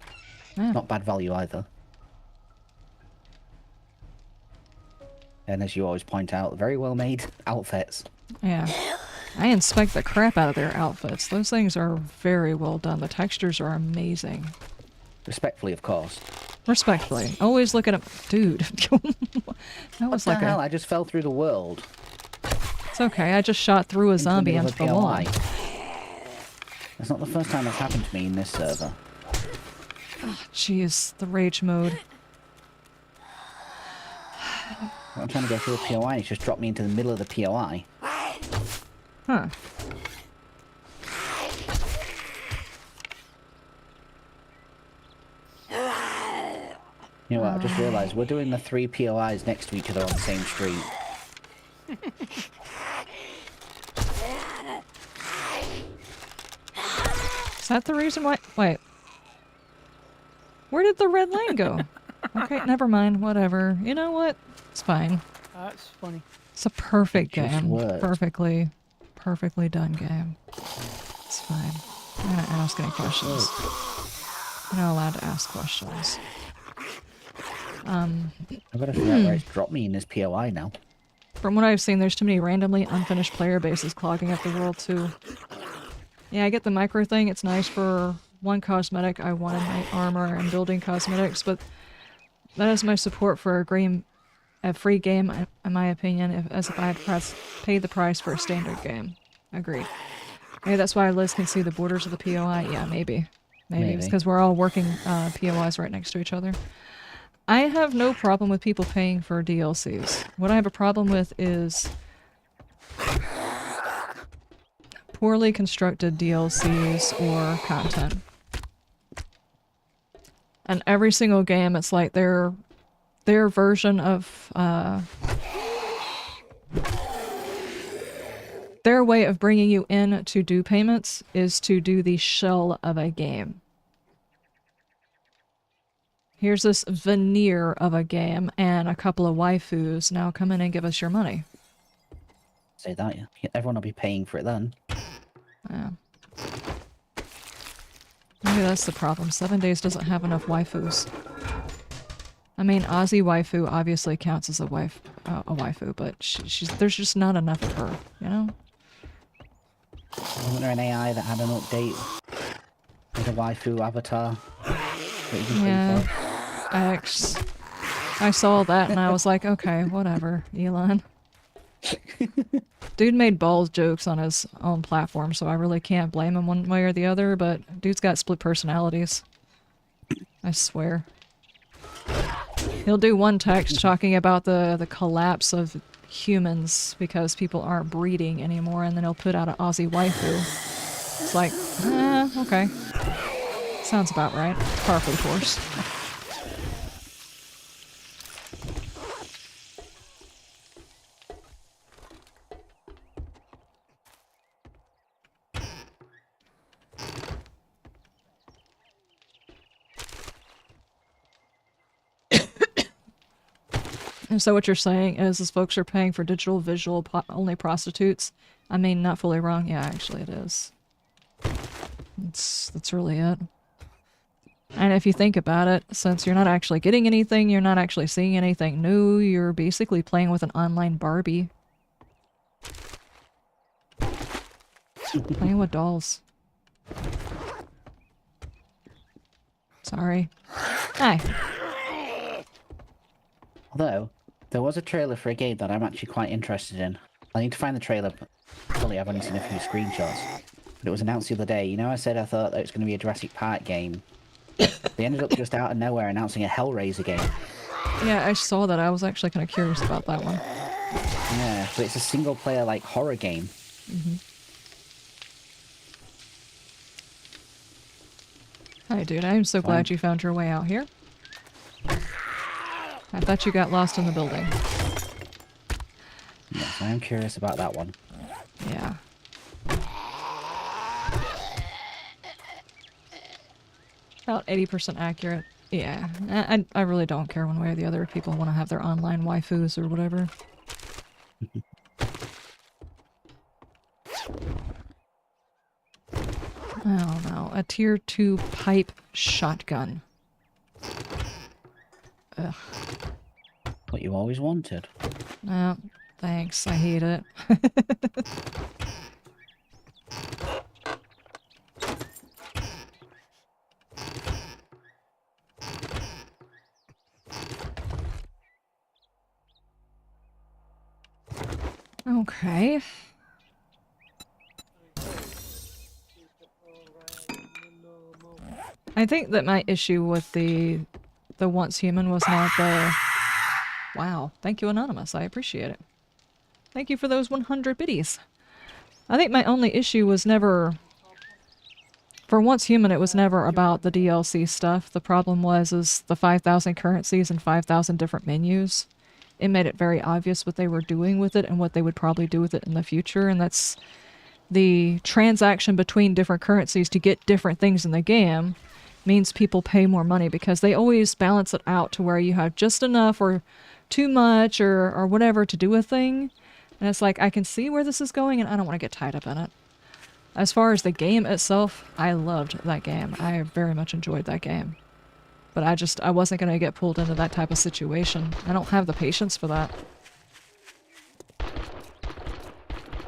Yeah. Not bad value either. And as you always point out, very well made outfits. Yeah. I inspect the crap out of their outfits. Those things are very well done. The textures are amazing. Respectfully, of course. Respectfully. Always look at them. Dude. That was What like the hell? a... I just fell through the world. It's okay. I just shot through a Into the zombie middle into of the a wall. POI. That's not the first time that's happened to me in this server. Jeez. The rage mode. I'm trying to go through a POI, it's just dropped me into the middle of the POI. Huh. You know what, I just realised we're doing the 3 POIs next to each other on the same street. Is that the reason why... Wait. Where did the red lane go? Okay, never mind. Whatever. You know what? It's fine. That's funny. It's a perfect It just game. worked. Perfectly done game. It's fine. I'm not gonna ask any questions. You're not allowed to ask questions. I've got to figure out where it's dropped me in this POI now. From what I've seen, there's too many randomly unfinished player bases clogging up the world, too. Yeah, I get the micro thing. It's nice for one cosmetic I want in my armor and building cosmetics, but that is my support for a free game, in my opinion, as if I had paid the price for a standard game. Agreed. Maybe that's why Liz can see the borders of the POI. Yeah, maybe. Maybe. It's because we're all working POIs right next to each other. I have no problem with people paying for DLCs. What I have a problem with is poorly constructed DLCs or content. And every single game, it's like their version of their way of bringing you in to do payments is to do the shell of a game. Here's this veneer of a game and a couple of waifus. Now come in and give us your money. Say that, yeah. Everyone will be paying for it then. Yeah. Maybe that's the problem. 7 Days doesn't have enough waifus. I mean, Aussie waifu obviously counts as a waifu, but there's just not enough of her, you know? Wasn't there an AI that had an update with a waifu avatar that you can pay for? I saw that and I was like, okay, whatever, Elon. Dude made balls jokes on his own platform, so I really can't blame him one way or the other, but dude's got split personalities. I swear. He'll do one text talking about the collapse of humans because people aren't breeding anymore, and then he'll put out an Aussie waifu. It's like, okay. Sounds about right. Par for the course. And so what you're saying is folks are paying for digital visual only prostitutes. I mean, not fully wrong. Yeah, actually it is. That's really it. And if you think about it, since you're not actually getting anything, you're not actually seeing anything new, you're basically playing with an online Barbie. Playing with dolls. Sorry. Hi. Although, there was a trailer for a game that I'm actually quite interested in. I need to find the trailer, but fully I've only seen a few screenshots. But it was announced the other day. You know, I said I thought that it was going to be a Jurassic Park game. They ended up just out of nowhere announcing a Hellraiser game. Yeah, I saw that. I was actually kind of curious about that one. Yeah, but it's a single-player, like, horror game. Mm-hmm. Hi, dude. I'm so glad you found your way out here. I thought you got lost in the building. Yes, I am curious about that one. Yeah. About 80% accurate. Yeah. I really don't care one way or the other if people want to have their online waifus or whatever. Oh no. A tier 2 pipe shotgun. Ugh. What you always wanted. No, thanks. I hate it. Okay. I think that my issue with the once human was not the... Wow. Thank you, Anonymous. I appreciate it. Thank you for those 100 biddies. I think my only issue was never... For once human, it was never about the DLC stuff. The problem is the 5,000 currencies and 5,000 different menus. It made it very obvious what they were doing with it and what they would probably do with it in the future, and that's the transaction between different currencies to get different things in the game means people pay more money because they always balance it out to where you have just enough or too much or whatever to do a thing. And it's like, I can see where this is going and I don't want to get tied up in it. As far as the game itself, I loved that game. I very much enjoyed that game. But I wasn't going to get pulled into that type of situation. I don't have the patience for that.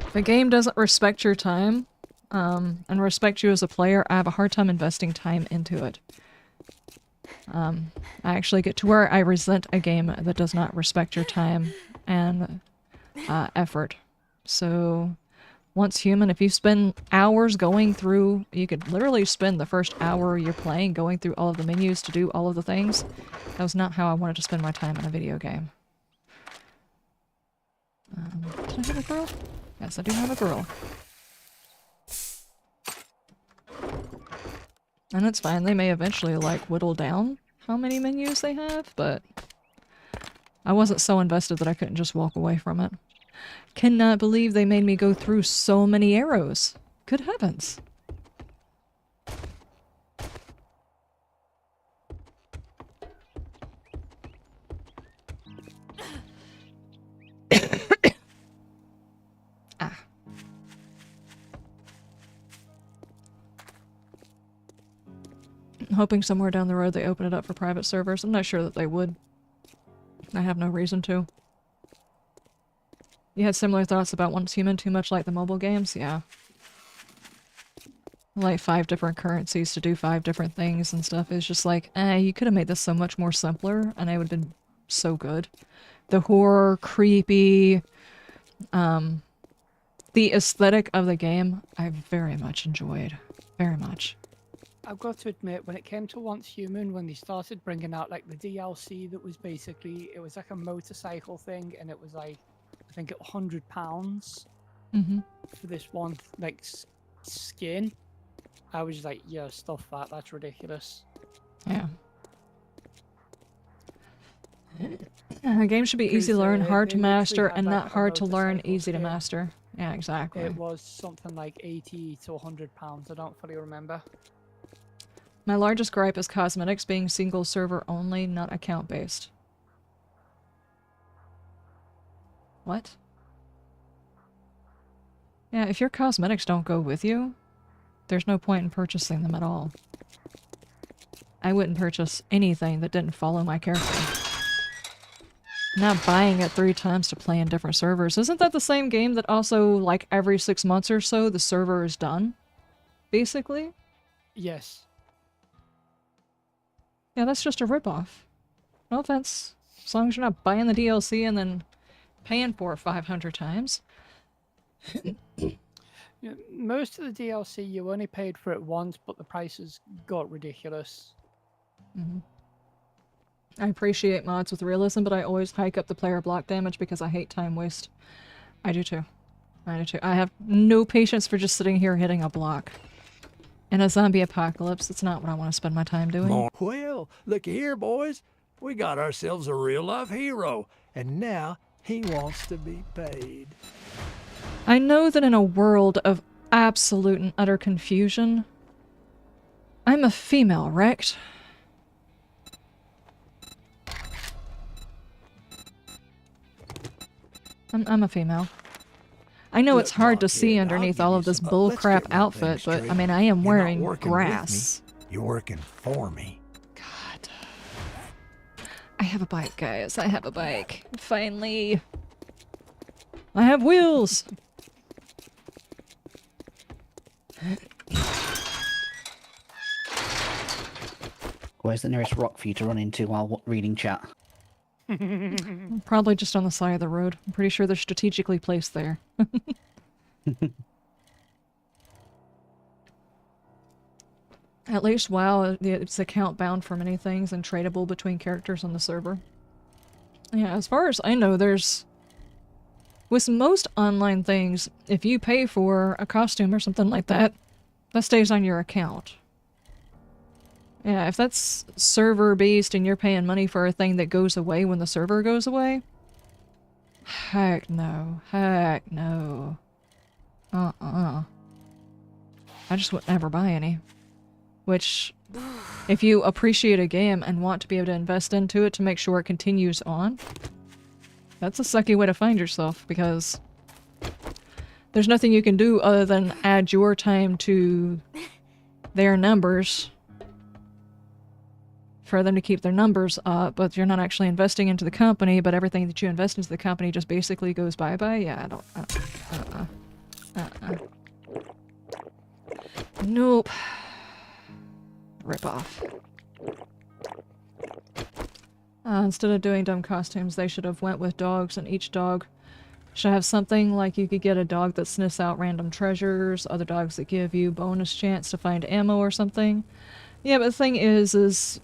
If a game doesn't respect your time, and respect you as a player, I have a hard time investing time into it. I actually get to where I resent a game that does not respect your time and effort. So, once human, if you spend hours going through, you could literally spend the first hour you're playing going through all of the menus to do all of the things. That was not how I wanted to spend my time in a video game. Did I have a girl? Yes, I do have a girl. And it's fine, they may eventually, like, whittle down how many menus they have, but I wasn't so invested that I couldn't just walk away from it. Cannot believe they made me go through so many arrows. Good heavens. Ah. I'm hoping somewhere down the road they open it up for private servers. I'm not sure that they would. I have no reason to. You had similar thoughts about Once Human, too much like the mobile games? Yeah. Like 5 different currencies to do 5 different things and stuff. It's just like, you could have made this so much more simpler and it would have been so good. The horror, creepy, the aesthetic of the game, I very much enjoyed. Very much. I've got to admit, when it came to Once Human, when they started bringing out like the DLC that was basically, it was like a motorcycle thing and it was like, I think £100 for this one like skin. I was like, yeah, stuff that. That's ridiculous. Yeah. A game should be easy to learn, hard to master, and not hard to learn, easy to master. Yeah, exactly. It was something like £80 to £100. I don't fully remember. My largest gripe is cosmetics being single server only, not account based. What? Yeah, if your cosmetics don't go with you, there's no point in purchasing them at all. I wouldn't purchase anything that didn't follow my character. Not buying it 3 times to play in different servers. Isn't that the same game that also, like, every 6 months or so, the server is done? Basically? Yes. Yeah, that's just a ripoff. No offense. As long as you're not buying the DLC and then paying for it 500 times. Yeah, most of the DLC, you only paid for it once, but the prices got ridiculous. Mm-hmm. I appreciate mods with realism, but I always hike up the player block damage because I hate time waste. I do too. I do too. I have no patience for just sitting here hitting a block. In a zombie apocalypse, it's not what I want to spend my time doing. Well, look here, boys. We got ourselves a real-life hero, and now he wants to be paid. I know that in a world of absolute and utter confusion, I'm a female, wrecked. I'm a female. I know it's hard to see underneath all of this bullcrap outfit, but I mean, I am wearing grass. You're working for me. God. I have a bike, guys. I have a bike. Finally. I have wheels! Where's the nearest rock for you to run into while reading chat? Probably just on the side of the road. I'm pretty sure they're strategically placed there. At least WoW, it's account bound for many things and tradable between characters on the server. Yeah, as far as I know, there's... With most online things, if you pay for a costume or something like that, that stays on your account. Yeah, if that's server-based and you're paying money for a thing that goes away when the server goes away, heck no. Heck no. I just would never buy any. Which, if you appreciate a game and want to be able to invest into it to make sure it continues on, that's a sucky way to find yourself, because there's nothing you can do other than add your time to their numbers for them to keep their numbers up, but you're not actually investing into the company, but everything that you invest into the company just basically goes bye-bye? Yeah, Nope. Rip off. Instead of doing dumb costumes, they should have went with dogs, and each dog should have something like you could get a dog that sniffs out random treasures, other dogs that give you bonus chance to find ammo or something. Yeah, but the thing is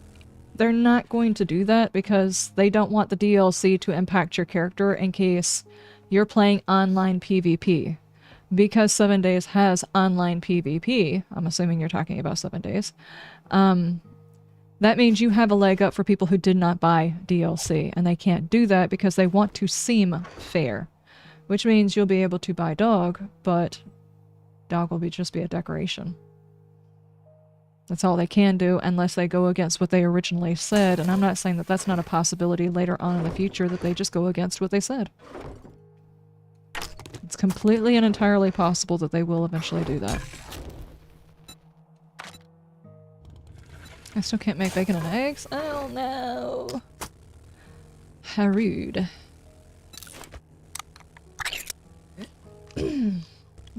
they're not going to do that because they don't want the DLC to impact your character in case you're playing online PvP. Because 7 Days has online PvP, I'm assuming you're talking about 7 Days, that means you have a leg up for people who did not buy DLC, and they can't do that because they want to seem fair. Which means you'll be able to buy dog, but dog will just be a decoration. That's all they can do unless they go against what they originally said, and I'm not saying that that's not a possibility later on in the future that they just go against what they said. It's completely and entirely possible that they will eventually do that. I still can't make bacon and eggs? Oh no! How rude.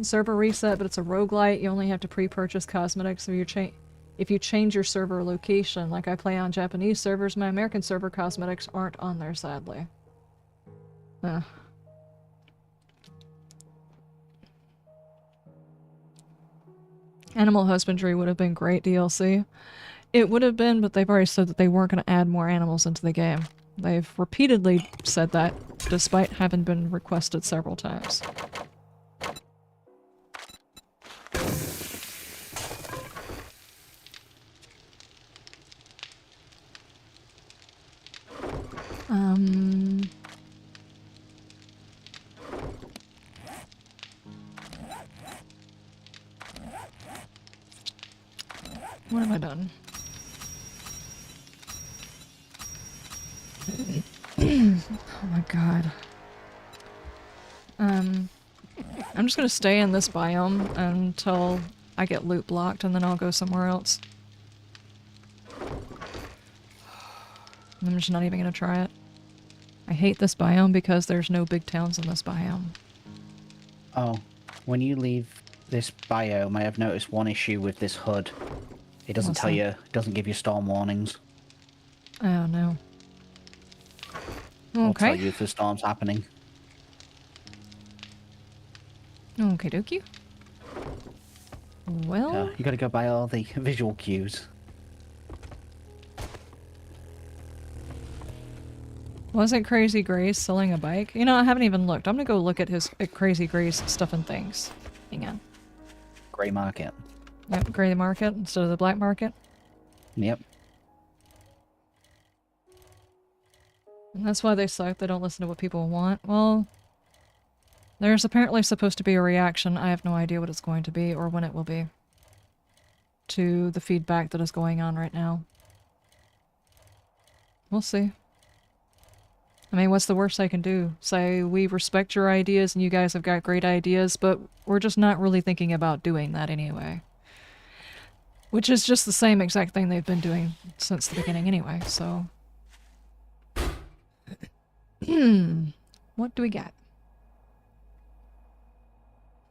Server reset, but it's a roguelite. You only have to pre-purchase cosmetics if you change your server location. Like I play on Japanese servers, my American server cosmetics aren't on there, sadly. Animal husbandry would have been great DLC. It would have been, but they've already said that they weren't going to add more animals into the game. They've repeatedly said that, despite having been requested several times. What have I done? Oh my god. I'm just gonna stay in this biome until I get loot blocked, and then I'll go somewhere else. I'm just not even gonna try it. I hate this biome because there's no big towns in this biome. Oh, when you leave this biome, I have noticed one issue with this HUD. It doesn't What's tell that? you, it doesn't give you storm warnings. Oh no. Or tell Okay. you if the storm's happening. Okie dokie. Well, You gotta go by all the visual cues. wasn't Crazy Grace selling a bike? You know, I haven't even looked. I'm gonna go look at at Crazy Grace stuff and things. Hang on. Grey market. Yep, gray market instead of the black market. Yep. And that's why they suck. They don't listen to what people want. Well, there's apparently supposed to be a reaction. I have no idea what it's going to be or when it will be to the feedback that is going on right now. We'll see. I mean, what's the worst I can do? Say, we respect your ideas and you guys have got great ideas, but we're just not really thinking about doing that anyway. Which is just the same exact thing they've been doing since the beginning anyway, so... What do we got?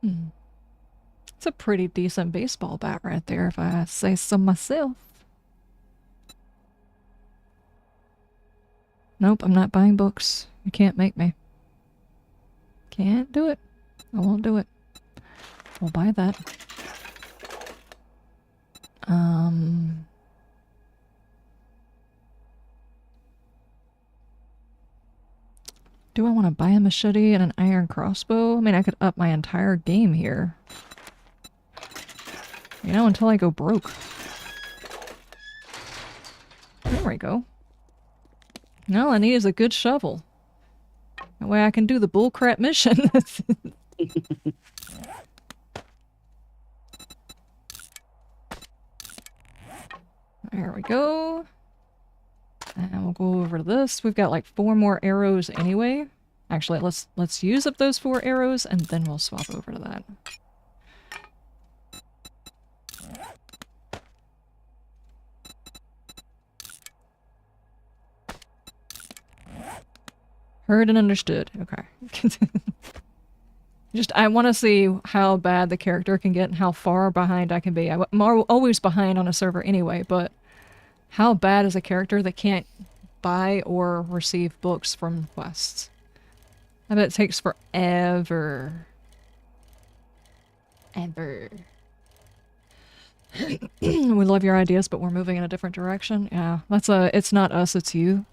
It's a pretty decent baseball bat right there, if I say so myself. Nope, I'm not buying books. You can't make me. Can't do it. I won't do it. We'll buy that. Do I want to buy a machete and an iron crossbow? I mean, I could up my entire game here. You know, until I go broke. There we go. All I need is a good shovel. That way I can do the bullcrap mission. There we go. And we'll go over to this. We've got like 4 more arrows anyway. Actually, let's use up those 4 arrows and then we'll swap over to that. Heard and understood. Okay. I want to see how bad the character can get and how far behind I can be. I'm always behind on a server anyway, but how bad is a character that can't buy or receive books from quests? I bet it takes forever. Ever. We love your ideas, but we're moving in a different direction. Yeah, it's not us, it's you.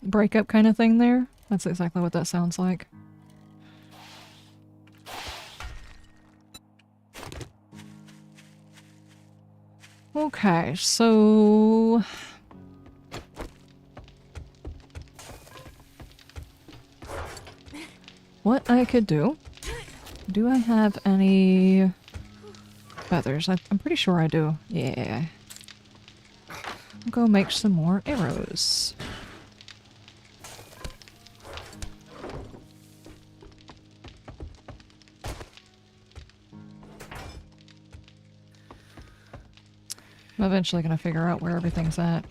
Breakup kind of thing there. That's exactly what that sounds like. Okay, so... what I could do... Do I have any... feathers? I'm pretty sure I do. Yeah. I'll go make some more arrows. I'm eventually gonna figure out where everything's at.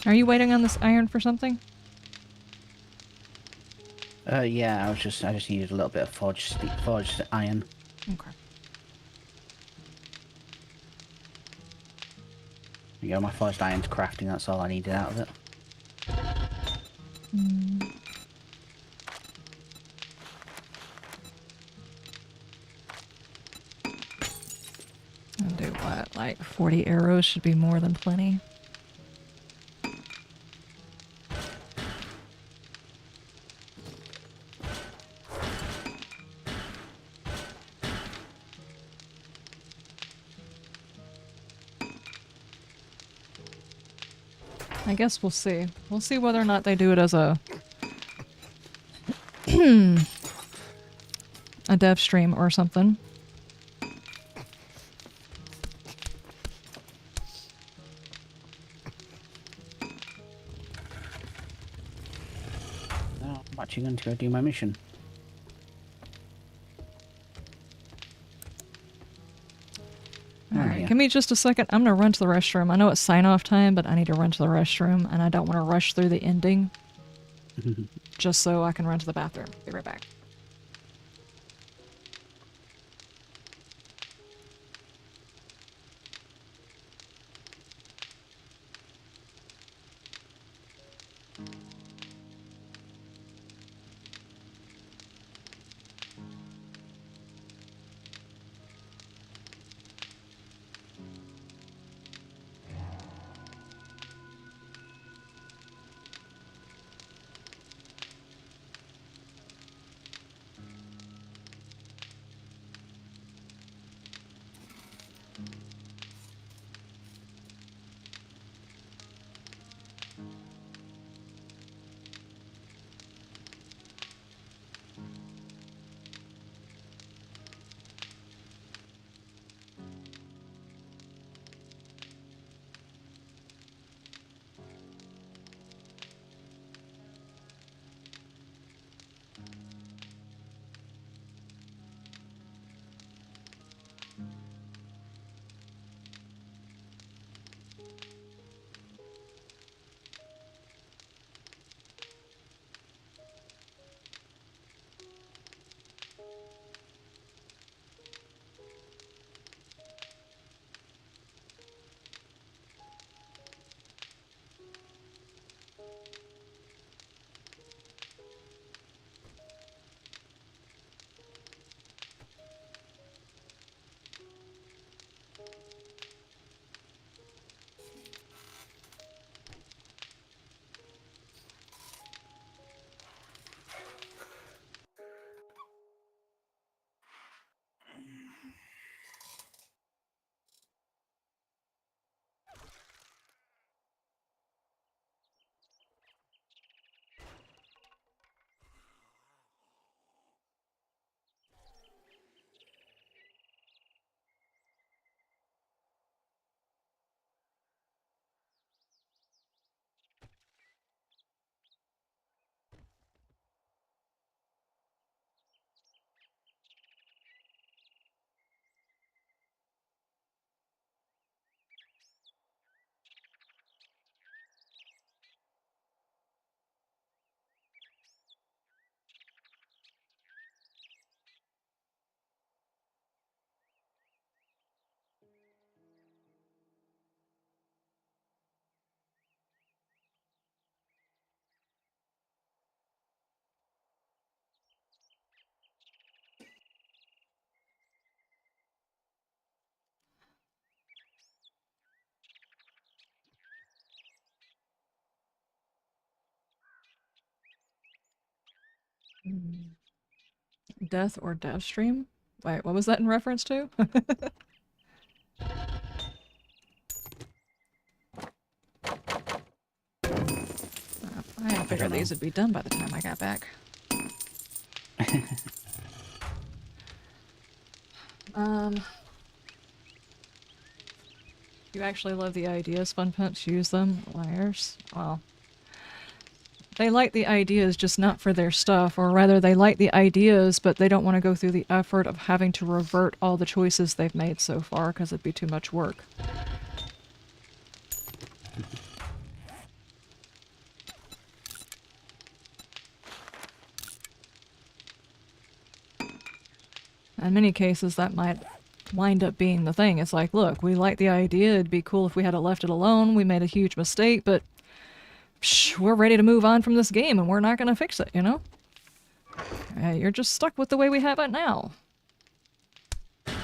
Are you waiting on this iron for something? Yeah, I just needed a little bit of forged iron. Okay. There you go, my forged iron's crafting, that's all I needed out of it. I'll do what? Like 40 arrows should be more than plenty. I guess we'll see. We'll see whether or not they do it as a a dev stream or something. No, I'm actually going to go do my mission. Alright, yeah. give me just a second. I'm gonna run to the restroom. I know it's sign-off time, but I need to run to the restroom, and I don't want to rush through the ending. Just so I can run to the bathroom. Be right back. Death or dev stream? Wait, what was that in reference to? I figured these would be done by the time I got back. You actually love the ideas Fun Pimps use them? Liars. Well, they like the ideas, just not for their stuff, or rather they like the ideas, but they don't want to go through the effort of having to revert all the choices they've made so far, because it'd be too much work. In many cases, that might wind up being the thing. It's like, look, we like the idea, it'd be cool if we had left it alone, we made a huge mistake, but we're ready to move on from this game and we're not going to fix it, you know? You're just stuck with the way we have it now.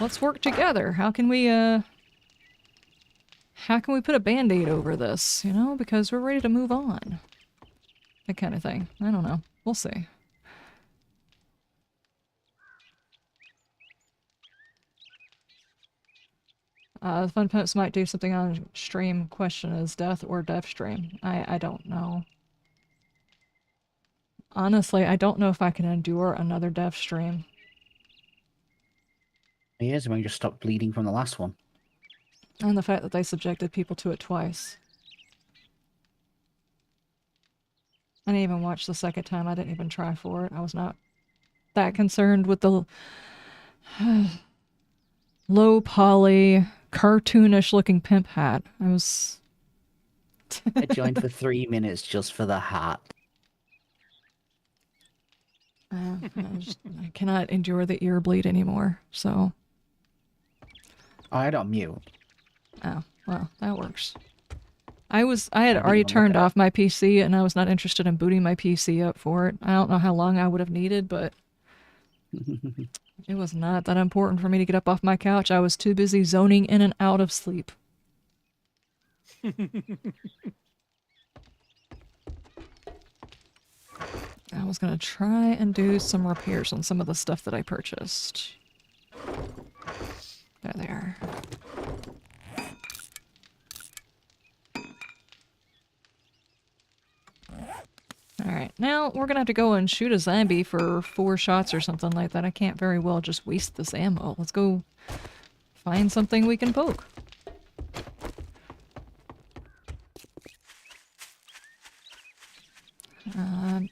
Let's work together. How can we put a band-aid over this, you know? Because we're ready to move on. That kind of thing. I don't know. We'll see. Fun Pimps might do something on stream. Question is death or dev stream. I don't know. Honestly, I don't know if I can endure another dev stream. He is, when you just stopped bleeding from the last one. And the fact that they subjected people to it twice. I didn't even watch the second time. I didn't even try for it. I was not that concerned with the low poly, cartoonish looking pimp hat. I was... I joined for 3 minutes just for the hat. I cannot endure the ear bleed anymore, so... I had it on mute. Oh, well, that works. I had didn't already even look turned at it. off my PC, and I was not interested in booting my PC up for it. I don't know how long I would have needed, but it was not that important for me to get up off my couch. I was too busy zoning in and out of sleep. I was going to try and do some repairs on some of the stuff that I purchased. There they are. Alright, now we're gonna have to go and shoot a zombie for 4 shots or something like that. I can't very well just waste this ammo. Let's go find something we can poke.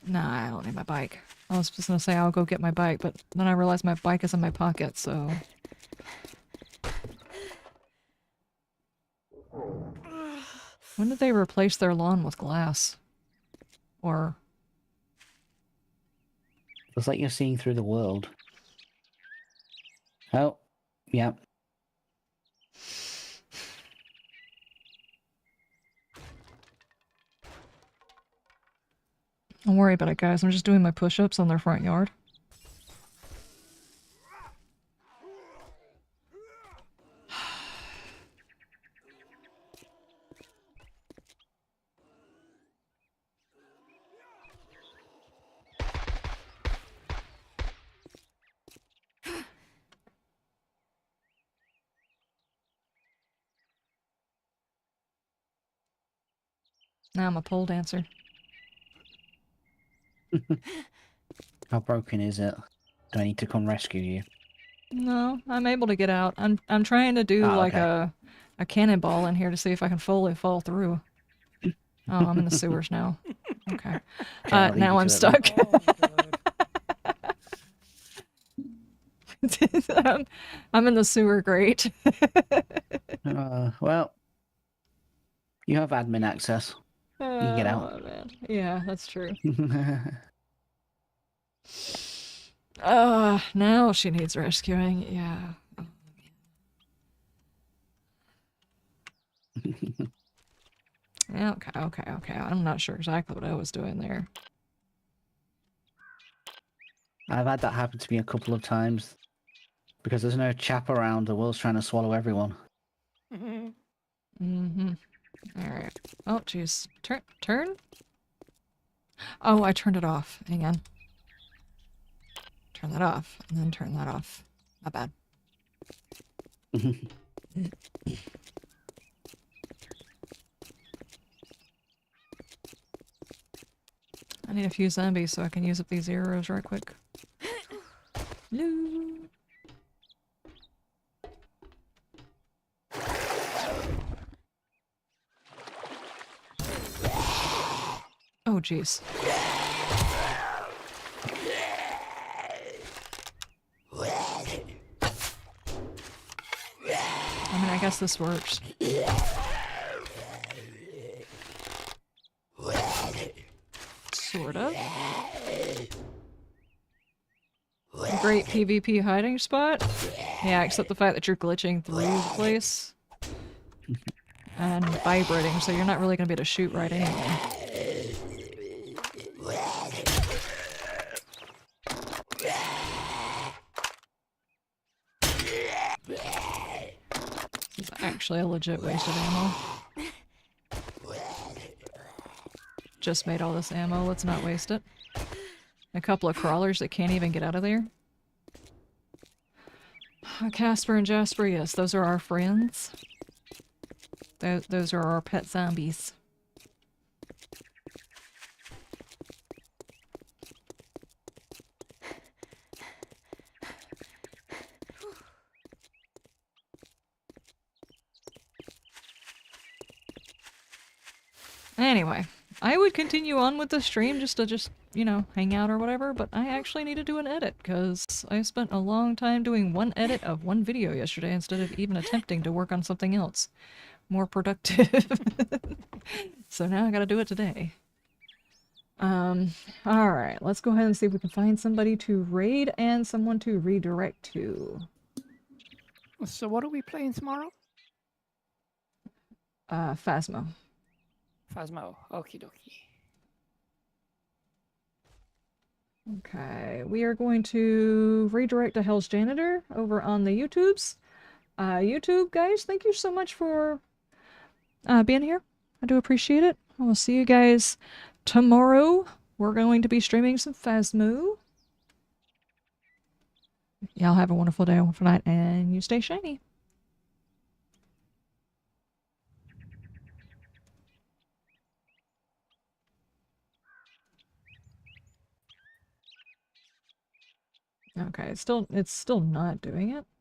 Nah, I don't need my bike. I was just gonna say I'll go get my bike, but then I realized my bike is in my pocket, so... When did they replace their lawn with glass? Or... Looks like you're seeing through the world. Oh, yeah. Don't worry about it, guys. I'm just doing my push-ups on their front yard. Now I'm a pole dancer. How broken is it? Do I need to come rescue you? No, I'm able to get out. I'm trying to do Oh, like okay. a cannonball in here to see if I can fully fall through. Oh, I'm in the sewers now. Okay. Okay, I'll leave Now you I'm to it then. stuck. I'm in the sewer grate. Well, you have admin access. You can get out. Oh, man. Yeah, that's true. Now she needs rescuing. Yeah. Yeah, okay. I'm not sure exactly what I was doing there. I've had that happen to me a couple of times. Because there's no chap around, the world's trying to swallow everyone. Mm-hmm. Alright. Oh, jeez. Turn? Oh, I turned it off. Hang on. Turn that off, and then turn that off. Not bad. I need a few zombies so I can use up these arrows right quick. Hello. Oh, jeez. I mean, I guess this works. Sort of. A great PvP hiding spot? Yeah, except the fact that you're glitching through the place. And vibrating, so you're not really gonna be able to shoot right anyway. It's actually a legit waste of ammo. Just made all this ammo, let's not waste it. A couple of crawlers that can't even get out of there. Casper and Jasper, yes, those are our friends. Those are our pet zombies. Anyway, I would continue on with the stream just to you know, hang out or whatever, but I actually need to do an edit because I spent a long time doing one edit of one video yesterday instead of even attempting to work on something else more productive. So now I gotta do it today. Alright, let's go ahead and see if we can find somebody to raid and someone to redirect to. So what are we playing tomorrow? Phasmo. Phasmo. Okie dokie. Okay, we are going to redirect to Hell's Janitor over on the YouTubes. YouTube guys, thank you so much for being here. I do appreciate it. I will see you guys tomorrow. We're going to be streaming some Phasmo. Y'all have a wonderful day, wonderful night, and you stay shiny. Okay, it's still not doing it.